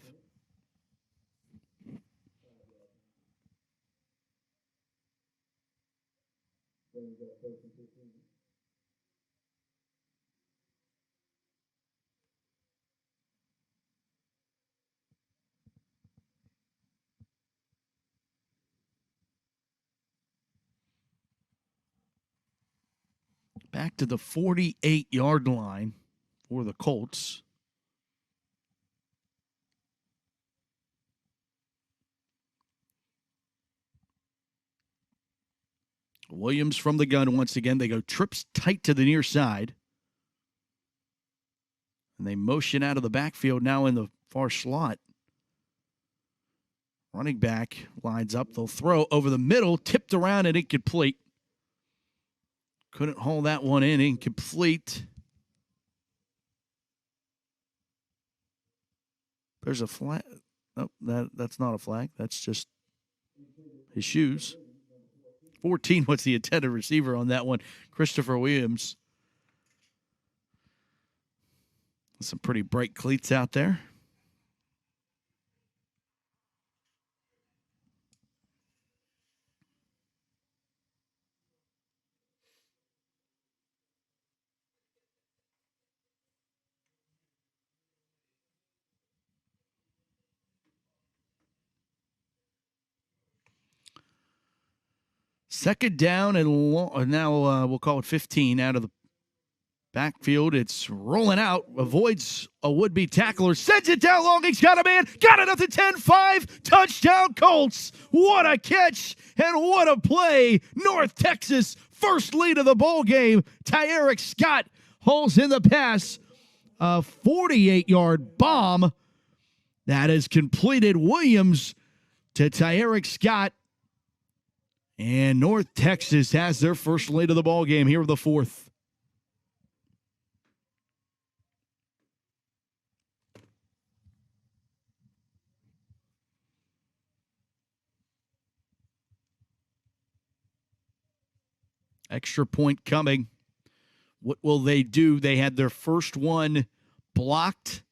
Back to the 48-yard line for the Colts. Williams from the gun once again. They go trips tight to the near side. And they motion out of the backfield now in the far slot. Running back lines up. They'll throw over the middle, tipped around and incomplete. Couldn't hold that one in. Incomplete. There's a flag. Oh, that's not a flag. That's just his shoes. 14 was the intended receiver on that one. Christopher Williams. Some pretty bright cleats out there. Second down and now we'll call it 15 out of the backfield. It's rolling out, avoids a would-be tackler, sends it down long. He's got a man, got it at the 10-5, touchdown Colts. What a catch and what a play. North Texas, first lead of the ball game. Tyerick Scott hauls in the pass. A 48-yard bomb that is completed. Williams to Tyerick Scott. And North Texas has their first lead of the ball game here in the 4th. Extra point coming. What will they do? They had their first one blocked.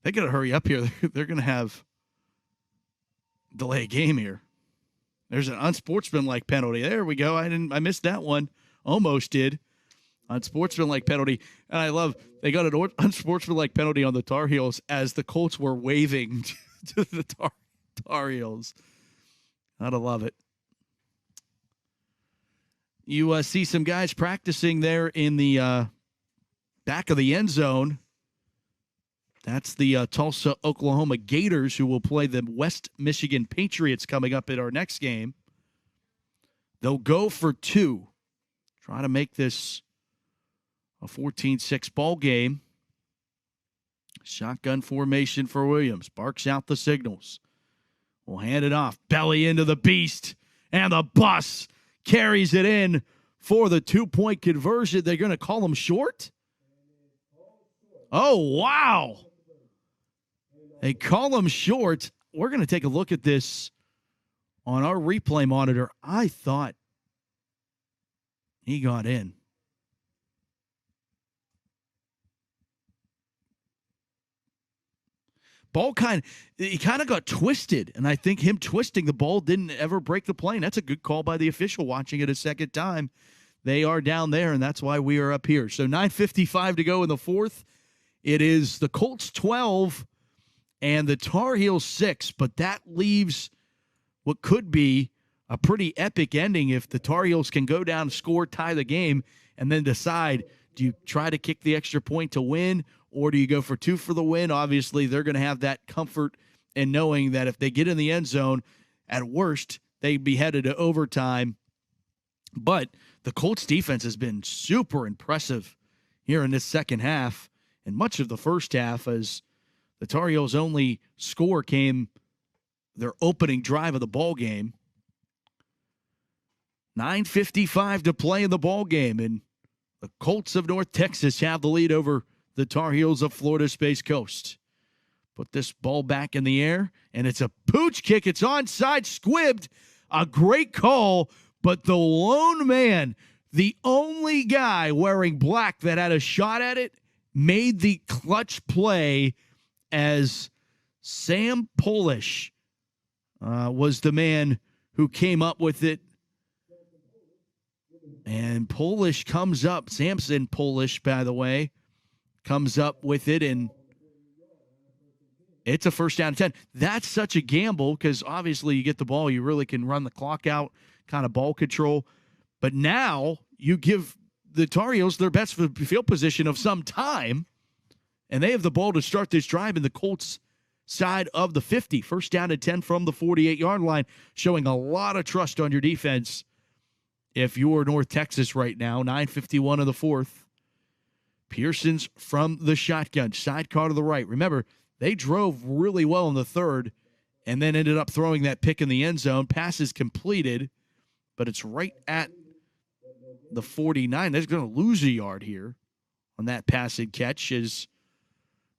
They got to hurry up here. They're going to have delay game here. There's an unsportsmanlike penalty. There we go. I missed that one. Almost did. Unsportsmanlike penalty. And I love they got an unsportsmanlike penalty on the Tar Heels as the Colts were waving to the Tar Heels. Gotta love it. You see some guys practicing there in the back of the end zone. That's the Tulsa, Oklahoma Gators, who will play the West Michigan Patriots coming up in our next game. They'll go for 2. Try to make this a 14-6 ball game. Shotgun formation for Williams. Barks out the signals. We'll hand it off. Belly into the beast. And the bus carries it in for the 2-point conversion. They're going to call him short? Oh, wow. They call him short. We're going to take a look at this on our replay monitor. I thought he got in. Ball he kind of got twisted, and I think him twisting the ball didn't ever break the plane. That's a good call by the official watching it a second time. They are down there, and that's why we are up here. So 9:55 to go in the fourth. It is the Colts 12 and the Tar Heels 6, but that leaves what could be a pretty epic ending if the Tar Heels can go down, score, tie the game, and then decide, do you try to kick the extra point to win, or do you go for 2 for the win? Obviously, they're going to have that comfort in knowing that if they get in the end zone, at worst, they'd be headed to overtime. But the Colts defense has been super impressive here in this second half and much of the first half, as the Tar Heels' only score came their opening drive of the ball game. 9:55 to play in the ball game, and the Colts of North Texas have the lead over the Tar Heels of Florida Space Coast. Put this ball back in the air, and it's a pooch kick. It's onside, squibbed. A great call, but the lone man, the only guy wearing black that had a shot at it, made the clutch play as Sam Polish was the man who came up with it. And Polish comes up, Samson Polish, by the way, comes up with it, and it's a first down and 10. That's such a gamble because obviously you get the ball, you really can run the clock out, kind of ball control. But now you give the Tar Heels their best field position of some time, and they have the ball to start this drive in the Colts side of the 50. First down and 10 from the 48-yard line, showing a lot of trust on your defense if you're North Texas right now. 9:51 of the fourth. Pearson's from the shotgun, sidecar to the right. Remember, they drove really well in the third and then ended up throwing that pick in the end zone. Pass is completed, but it's right at the 49. They're going to lose a yard here on that passing catch as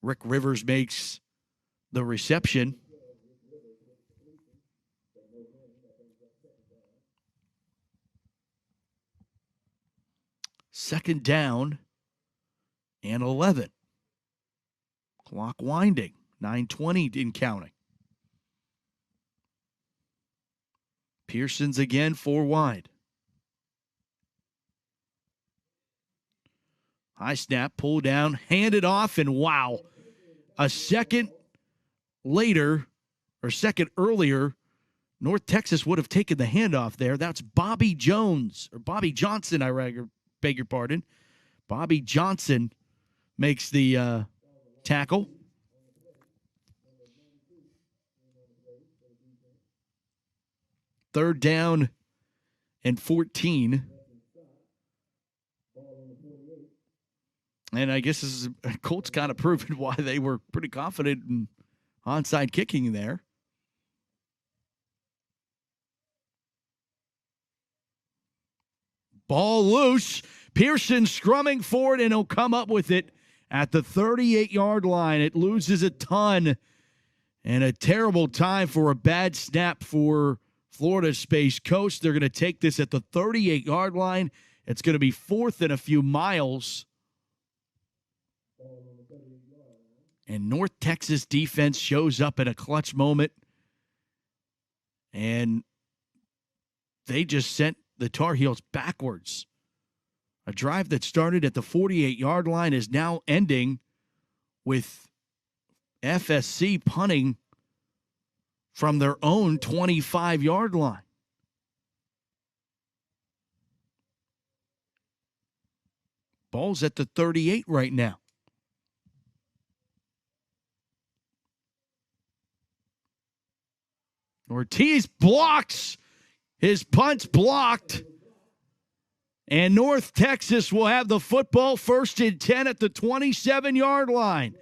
Rick Rivers makes the reception. Second down and 11. Clock winding. 9:20 in counting. Pearson's again, 4 wide. High snap, pull down, hand it off, and wow. A second later, or second earlier, North Texas would have taken the handoff there. That's Bobby Jones, or Bobby Johnson, I beg your pardon. Bobby Johnson makes the tackle. Third down and 14. And I guess this is Colts kind of proving why they were pretty confident in onside kicking there. Ball loose. Pearson scrumming forward, and he'll come up with it at the 38-yard line. It loses a ton, and a terrible time for a bad snap for Florida Space Coast. They're going to take this at the 38-yard line. It's going to be fourth and a few miles. And North Texas defense shows up at a clutch moment, and they just sent the Tar Heels backwards. A drive that started at the 48-yard line is now ending with FSC punting from their own 25-yard line. Ball's at the 38 right now. Ortiz blocks. His punt's blocked. And North Texas will have the football, 1st and 10 at the 27-yard line.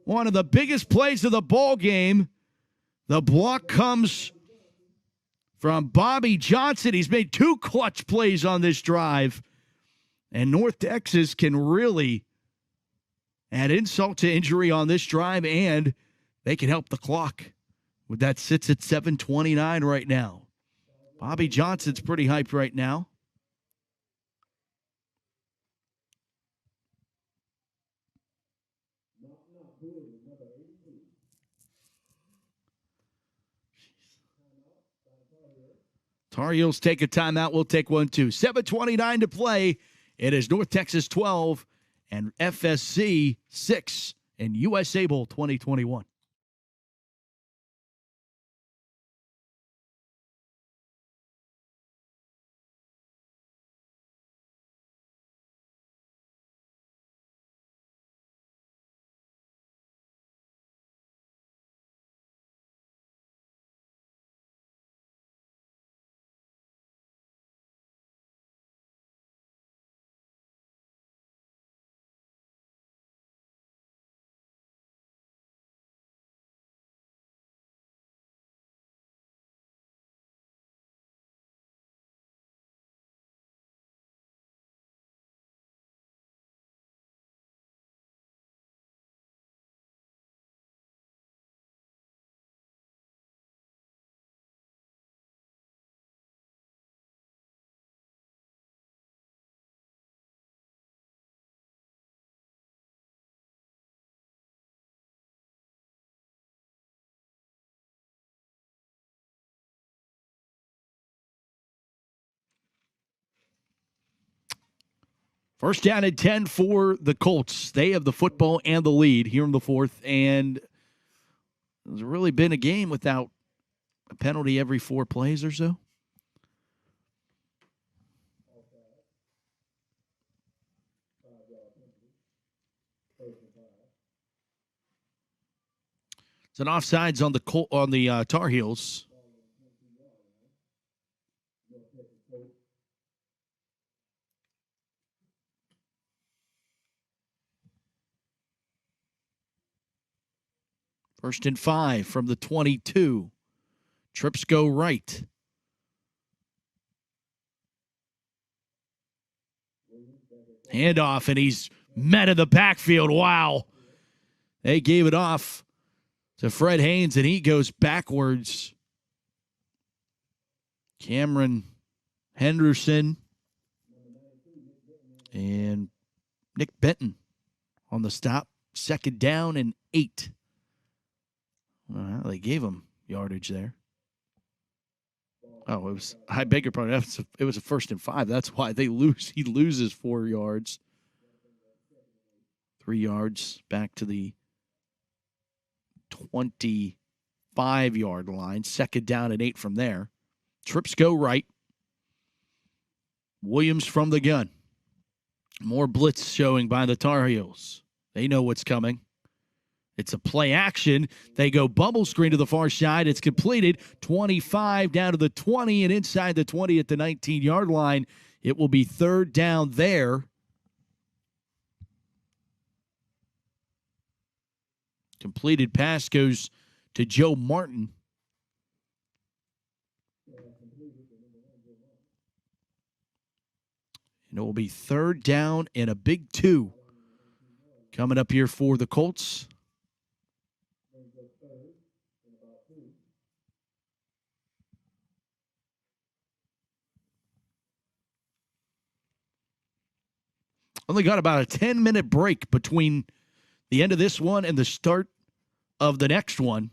One of the biggest plays of the ball game. The block comes from Bobby Johnson. He's made 2 clutch plays on this drive. And North Texas can really add insult to injury on this drive, and they can help the clock. With that sits at 7:29 right now. Bobby Johnson's pretty hyped right now. Tar Heels take a timeout. We'll take one too. 7:29 to play. It is North Texas 12 and FSC 6 in USA Bowl 2021. First down and 10 for the Colts. They have the football and the lead here in the 4th. And there's really been a game without a penalty every 4 plays or so. It's an offsides on the Tar Heels. First and 5 from the 22. Trips go right. Handoff, and he's met in the backfield. Wow. They gave it off to Fred Haynes, and he goes backwards. Cameron Henderson and Nick Benton on the stop. 2nd down and 8. Well, they gave him yardage there. Oh, I beg your pardon. It was a 1st and 5. That's why they lose. He loses 4 yards. 3 yards back to the 25-yard line. 2nd down and 8 from there. Trips go right. Williams from the gun. More blitz showing by the Tar Heels. They know what's coming. It's a play action. They go bubble screen to the far side. It's completed. 25 down to the 20 and inside the 20 at the 19-yard line. It will be 3rd down there. Completed pass goes to Joe Martin. And it will be 3rd down and a big 2 coming up here for the Colts. Only got about a 10-minute break between the end of this one and the start of the next one.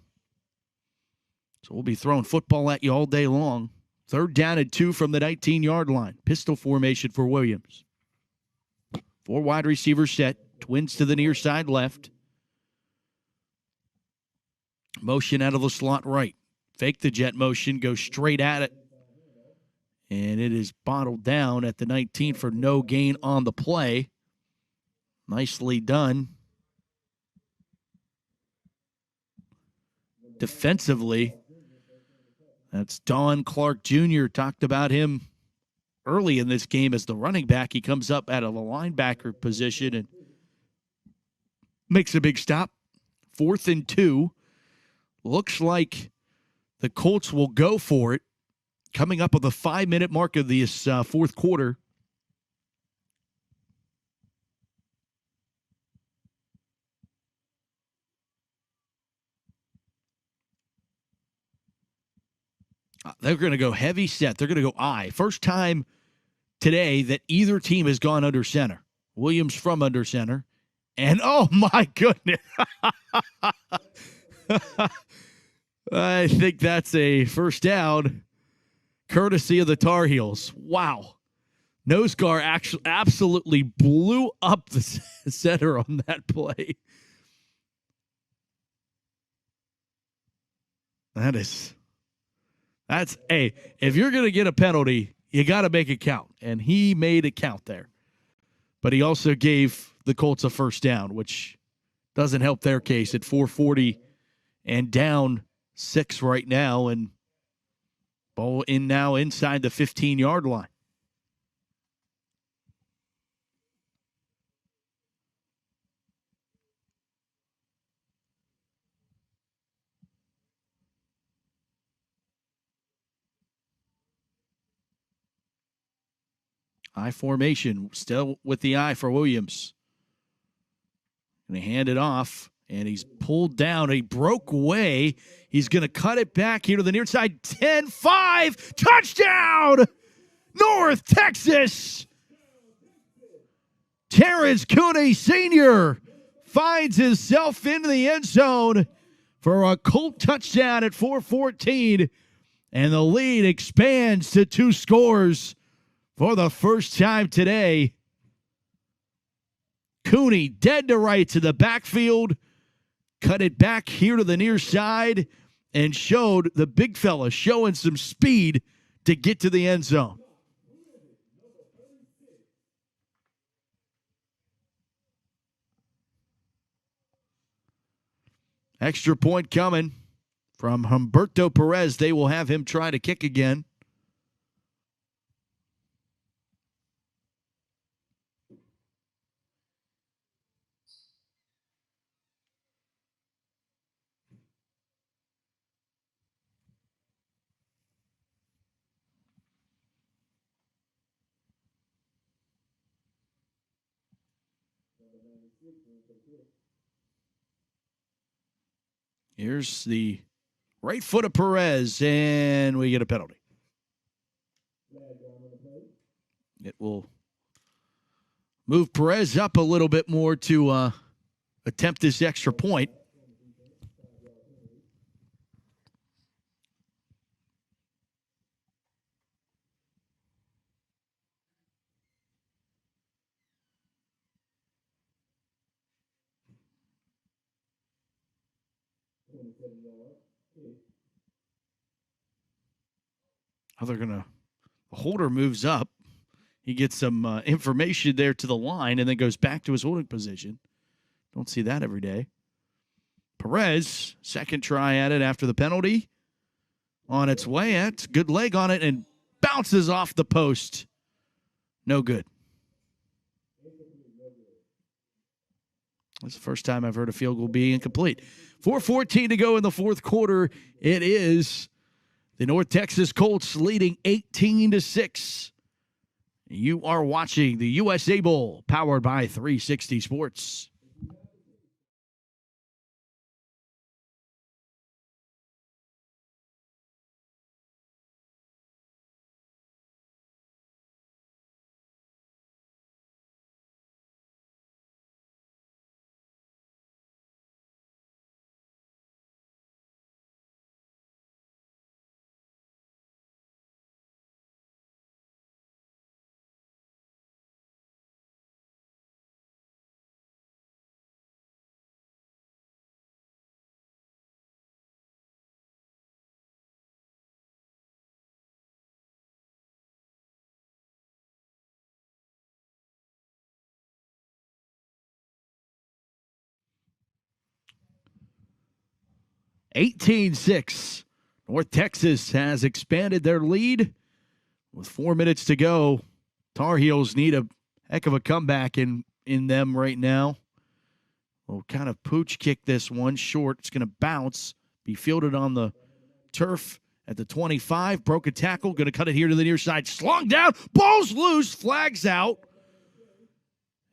So we'll be throwing football at you all day long. 3rd down and 2 from the 19-yard line. Pistol formation for Williams. 4 wide receivers set. Twins to the near side left. Motion out of the slot right. Fake the jet motion. Go straight at it. And it is bottled down at the 19 for no gain on the play. Nicely done. Defensively That's Don Clark Jr. Talked about him early in this game as the running back. He comes up out of the linebacker position and makes a big stop. 4th and 2. Looks like the Colts will go for it. Coming up on the 5-minute mark of this fourth quarter. They're going to go heavy set. They're going to go I. First time today that either team has gone under center. Williams from under center. And, oh, my goodness. I think that's a first down, courtesy of the Tar Heels. Wow. Nose guard actually absolutely blew up the center on that play. Hey, if you're going to get a penalty, you got to make it count. And he made it count there. But he also gave the Colts a first down, which doesn't help their case at 4:40 and down 6 right now. And ball in now inside the 15-yard line. I formation, still with the eye for Williams. And he hand it off, and he's pulled down. He broke away. He's going to cut it back here to the near side. 10-5, touchdown, North Texas. Terrence Cooney Sr. finds himself into the end zone for a Colt touchdown at 4:14, and the lead expands to 2 scores. For the first time today, Cooney dead to right to the backfield, cut it back here to the near side, and showed the big fella showing some speed to get to the end zone. Extra point coming from Humberto Perez. They will have him try to kick again. Here's the right foot of Perez, and we get a penalty. It will move Perez up a little bit more to attempt this extra point. The holder moves up. He gets some information there to the line and then goes back to his holding position. Don't see that every day. Perez, second try at it after the penalty. On its way. It's good leg on it and bounces off the post. No good. That's the first time I've heard a field goal be incomplete. 4:14 to go in the fourth quarter. It is the North Texas Colts leading 18-6. You are watching the USA Bowl, powered by 360 Sports. (18-6). North Texas has expanded their lead with 4 minutes to go. Tar Heels need a heck of a comeback in them right now. We'll kind of pooch kick this one short. It's going to bounce, be fielded on the turf at the 25. Broke a tackle, going to cut it here to the near side. Slung down, ball's loose, flags out.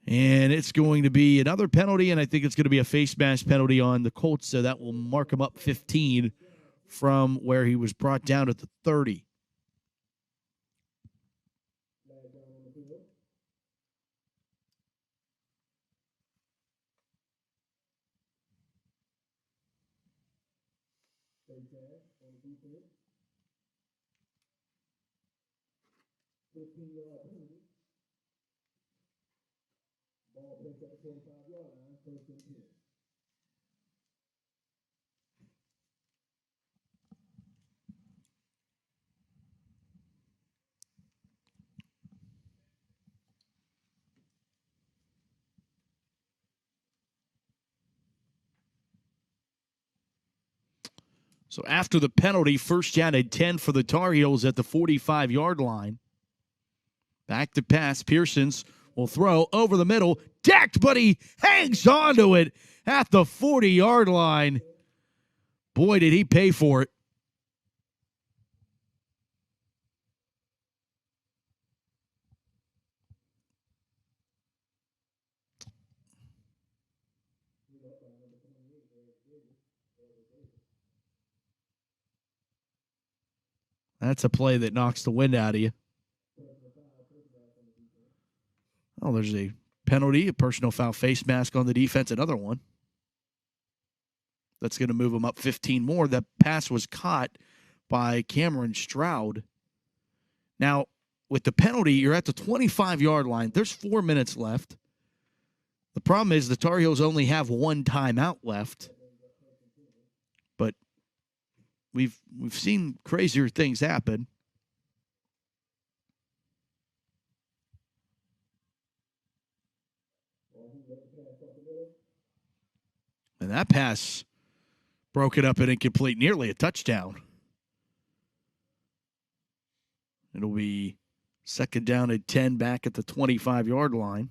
And it's going to be another penalty, and I think it's going to be a face mask penalty on the Colts, so that will mark him up 15 from where he was brought down at the 30. So after the penalty, first down and 10 for the Tar Heels at the 45-yard line. Back to pass. Pearsons will throw over the middle. Decked, but he hangs on to it at the 40-yard line. Boy, did he pay for it. That's a play that knocks the wind out of you. Oh, there's a penalty, a personal foul face mask on the defense, another one. That's going to move him up 15 more. That pass was caught by Cameron Stroud. Now, with the penalty, you're at the 25-yard line. There's 4 minutes left. The problem is the Tar Heels only have one timeout left. But we've seen crazier things happen. And that pass broke it up and incomplete, nearly a touchdown. It'll be second down and 10 back at the 25-yard line.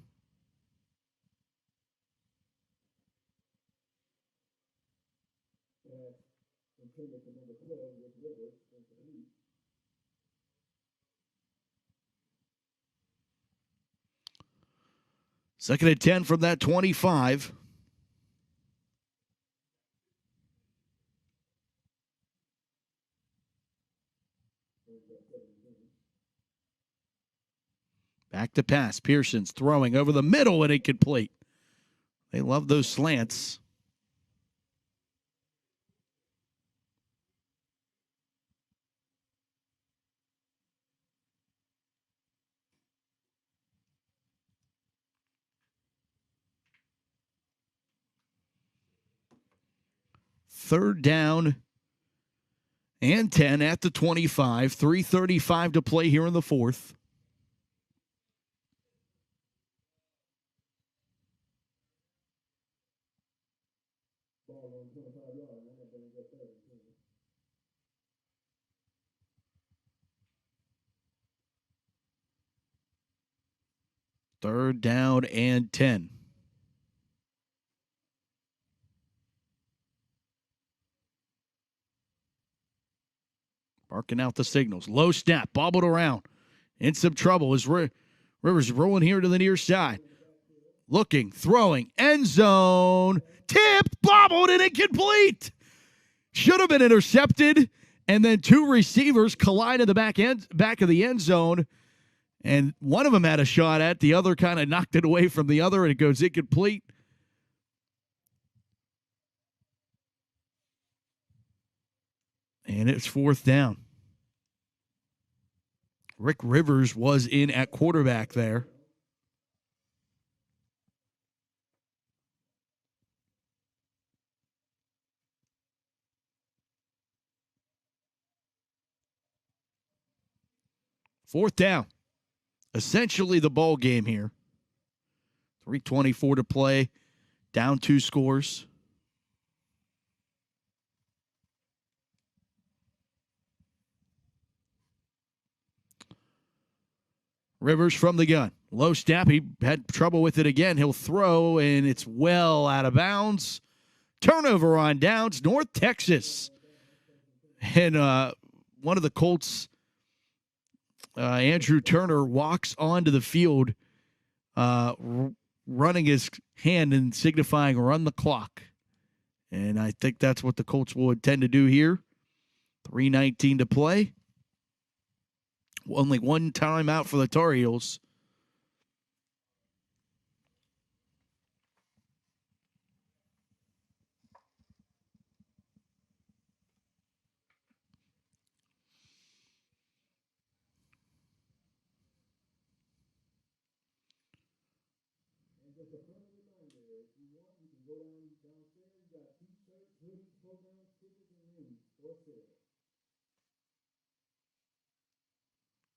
Second and 10 from that 25. Back to pass. Pearson's throwing over the middle and incomplete. They love those slants. Third down and 10 at the 25. 3:35 to play here in the fourth. Third down and 10. Barking out the signals. Low snap, bobbled around. In some trouble as Rivers rolling here to the near side. Looking, throwing, end zone. Tipped, bobbled, and incomplete. Should have been intercepted. And then two receivers collide in the back of the end zone. And one of them had a shot at, the other kind of knocked it away from the other, and it goes incomplete. And it's fourth down. Rick Rivers was in at quarterback there. Fourth down. Essentially the ball game here. 3:24 to play. Down 2 scores. Rivers from the gun. Low snap. He had trouble with it again. He'll throw, and it's well out of bounds. Turnover on downs, North Texas. And one of the Colts, Andrew Turner, walks onto the field running his hand and signifying run the clock. And I think that's what the Colts will intend to do here. 3:19 to play. Only one timeout for the Tar Heels.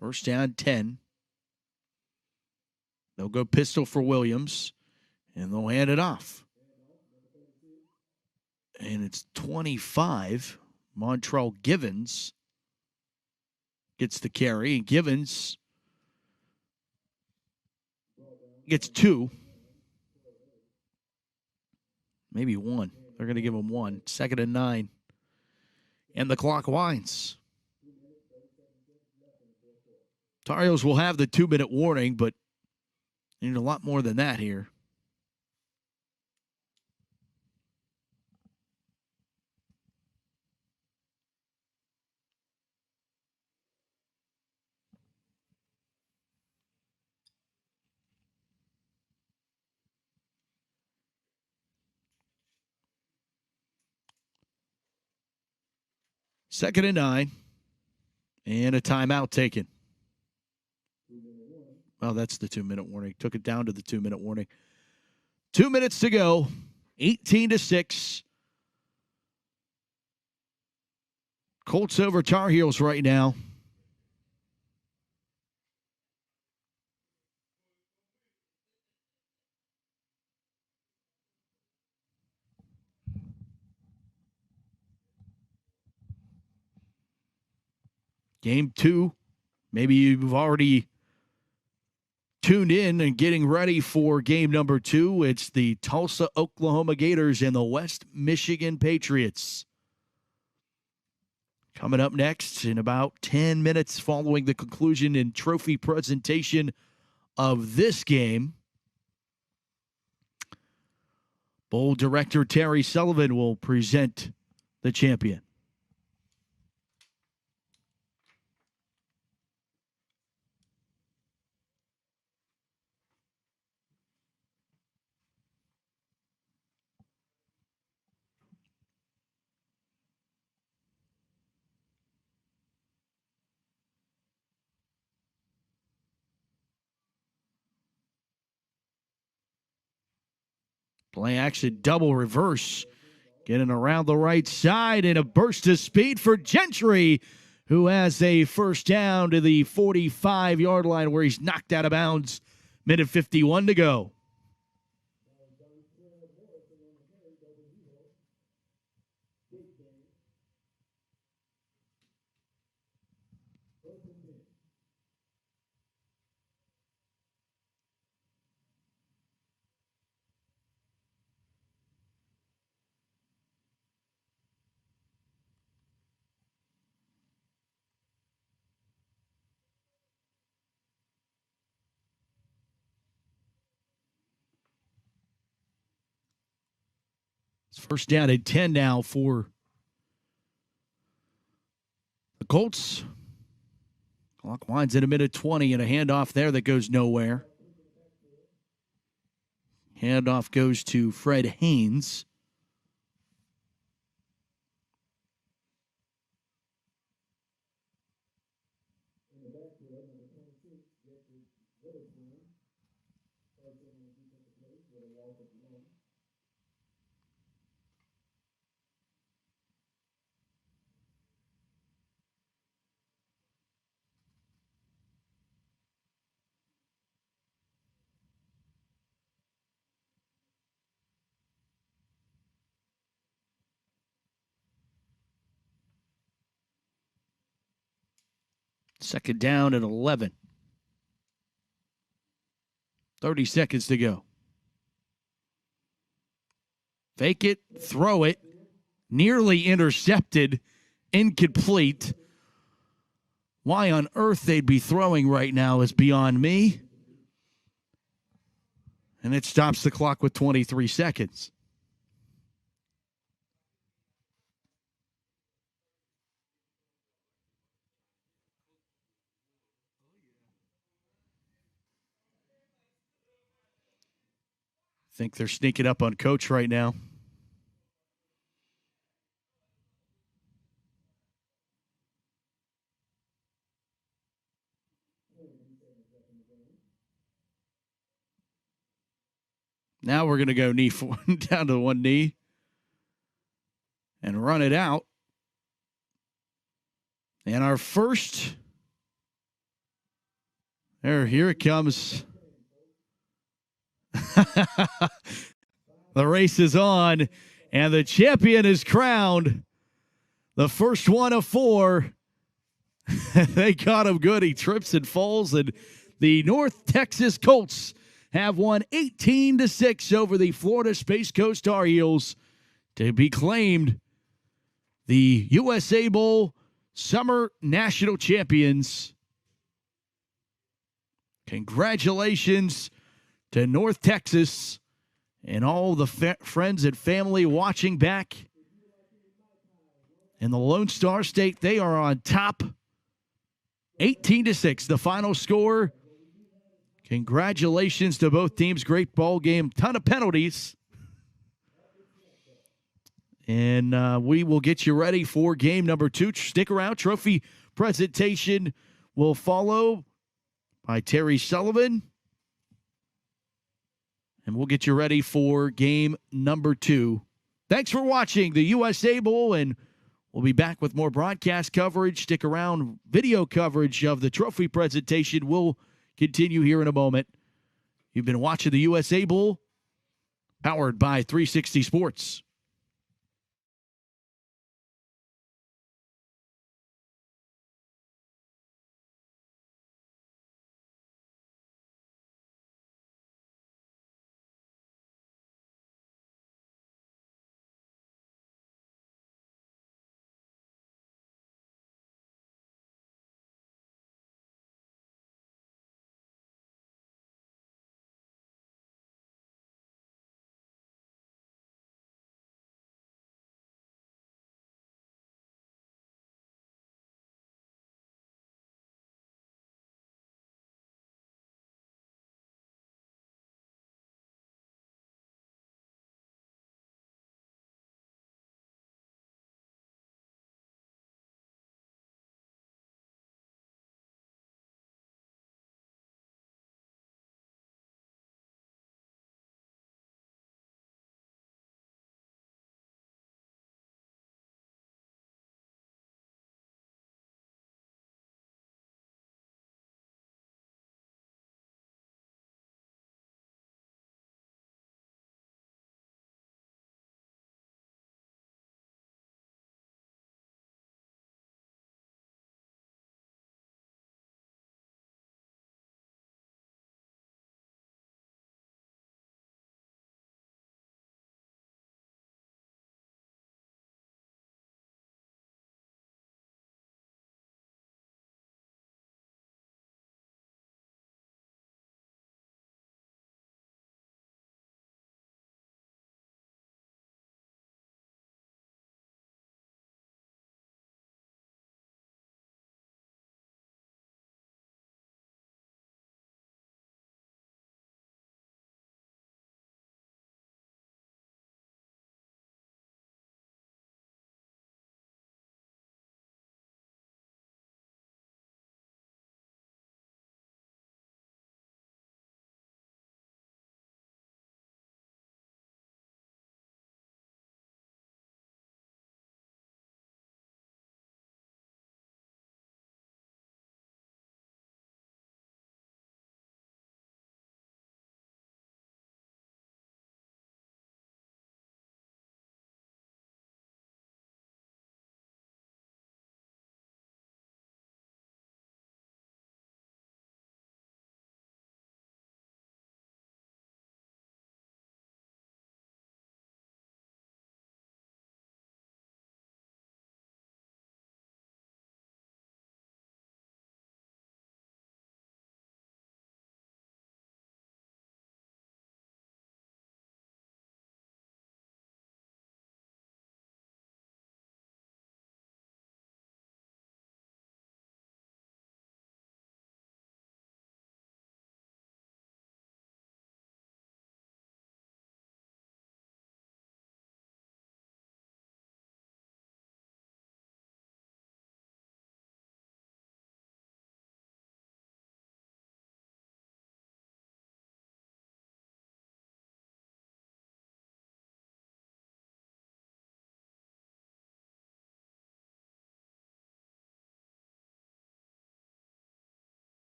First down, 10. They'll go pistol for Williams, and they'll hand it off. And it's 25. Montrell Givens gets the carry, and Givens gets 2. Maybe 1. They're going to give him 1. 2nd and 9. And the clock winds. Tar Heels will have the 2-minute warning, but they need a lot more than that here. Second and 9. And a timeout taken. Oh, that's the 2-minute warning. Took it down to the 2-minute warning. 2 minutes to go. 18-6. Colts over Tar Heels right now. Game 2. Maybe you've already tuned in and getting ready for game number 2. It's the Tulsa, Oklahoma Gators and the West Michigan Patriots. Coming up next in about 10 minutes following the conclusion and trophy presentation of this game. Bowl director Terry Sullivan will present the champion. Play action, double reverse. Getting around the right side and a burst of speed for Gentry, who has a first down to the 45-yard line where he's knocked out of bounds. Minute 51 to go. It's first down and 10 now for the Colts. Clock winds at a minute 20 and a handoff there that goes nowhere. Handoff goes to Fred Haynes. Second down and 11. 30 seconds to go. Fake it, throw it, nearly intercepted, incomplete. Why on earth they'd be throwing right now is beyond me. And it stops the clock with 23 seconds. Think they're sneaking up on Coach right now. Now we're going to go knee down to one knee and run it out. And our first, here it comes. The race is on, and the champion is crowned. The first one of 4. They got him good. He trips and falls, and the North Texas Colts have won 18-6 over the Florida Space Coast Tar Heels to be claimed the USA Bowl Summer National Champions. Congratulations to North Texas and all the friends and family watching back in the Lone Star State. They are on top, 18-6, the final score. Congratulations to both teams. Great ball game. Ton of penalties. And we will get you ready for game number 2. Stick around. Trophy presentation will follow by Terry Sullivan. And we'll get you ready for game number 2. Thanks for watching the USA Bowl, and we'll be back with more broadcast coverage. Stick around. Video coverage of the trophy presentation will continue here in a moment. You've been watching the USA Bowl, powered by 360 Sports.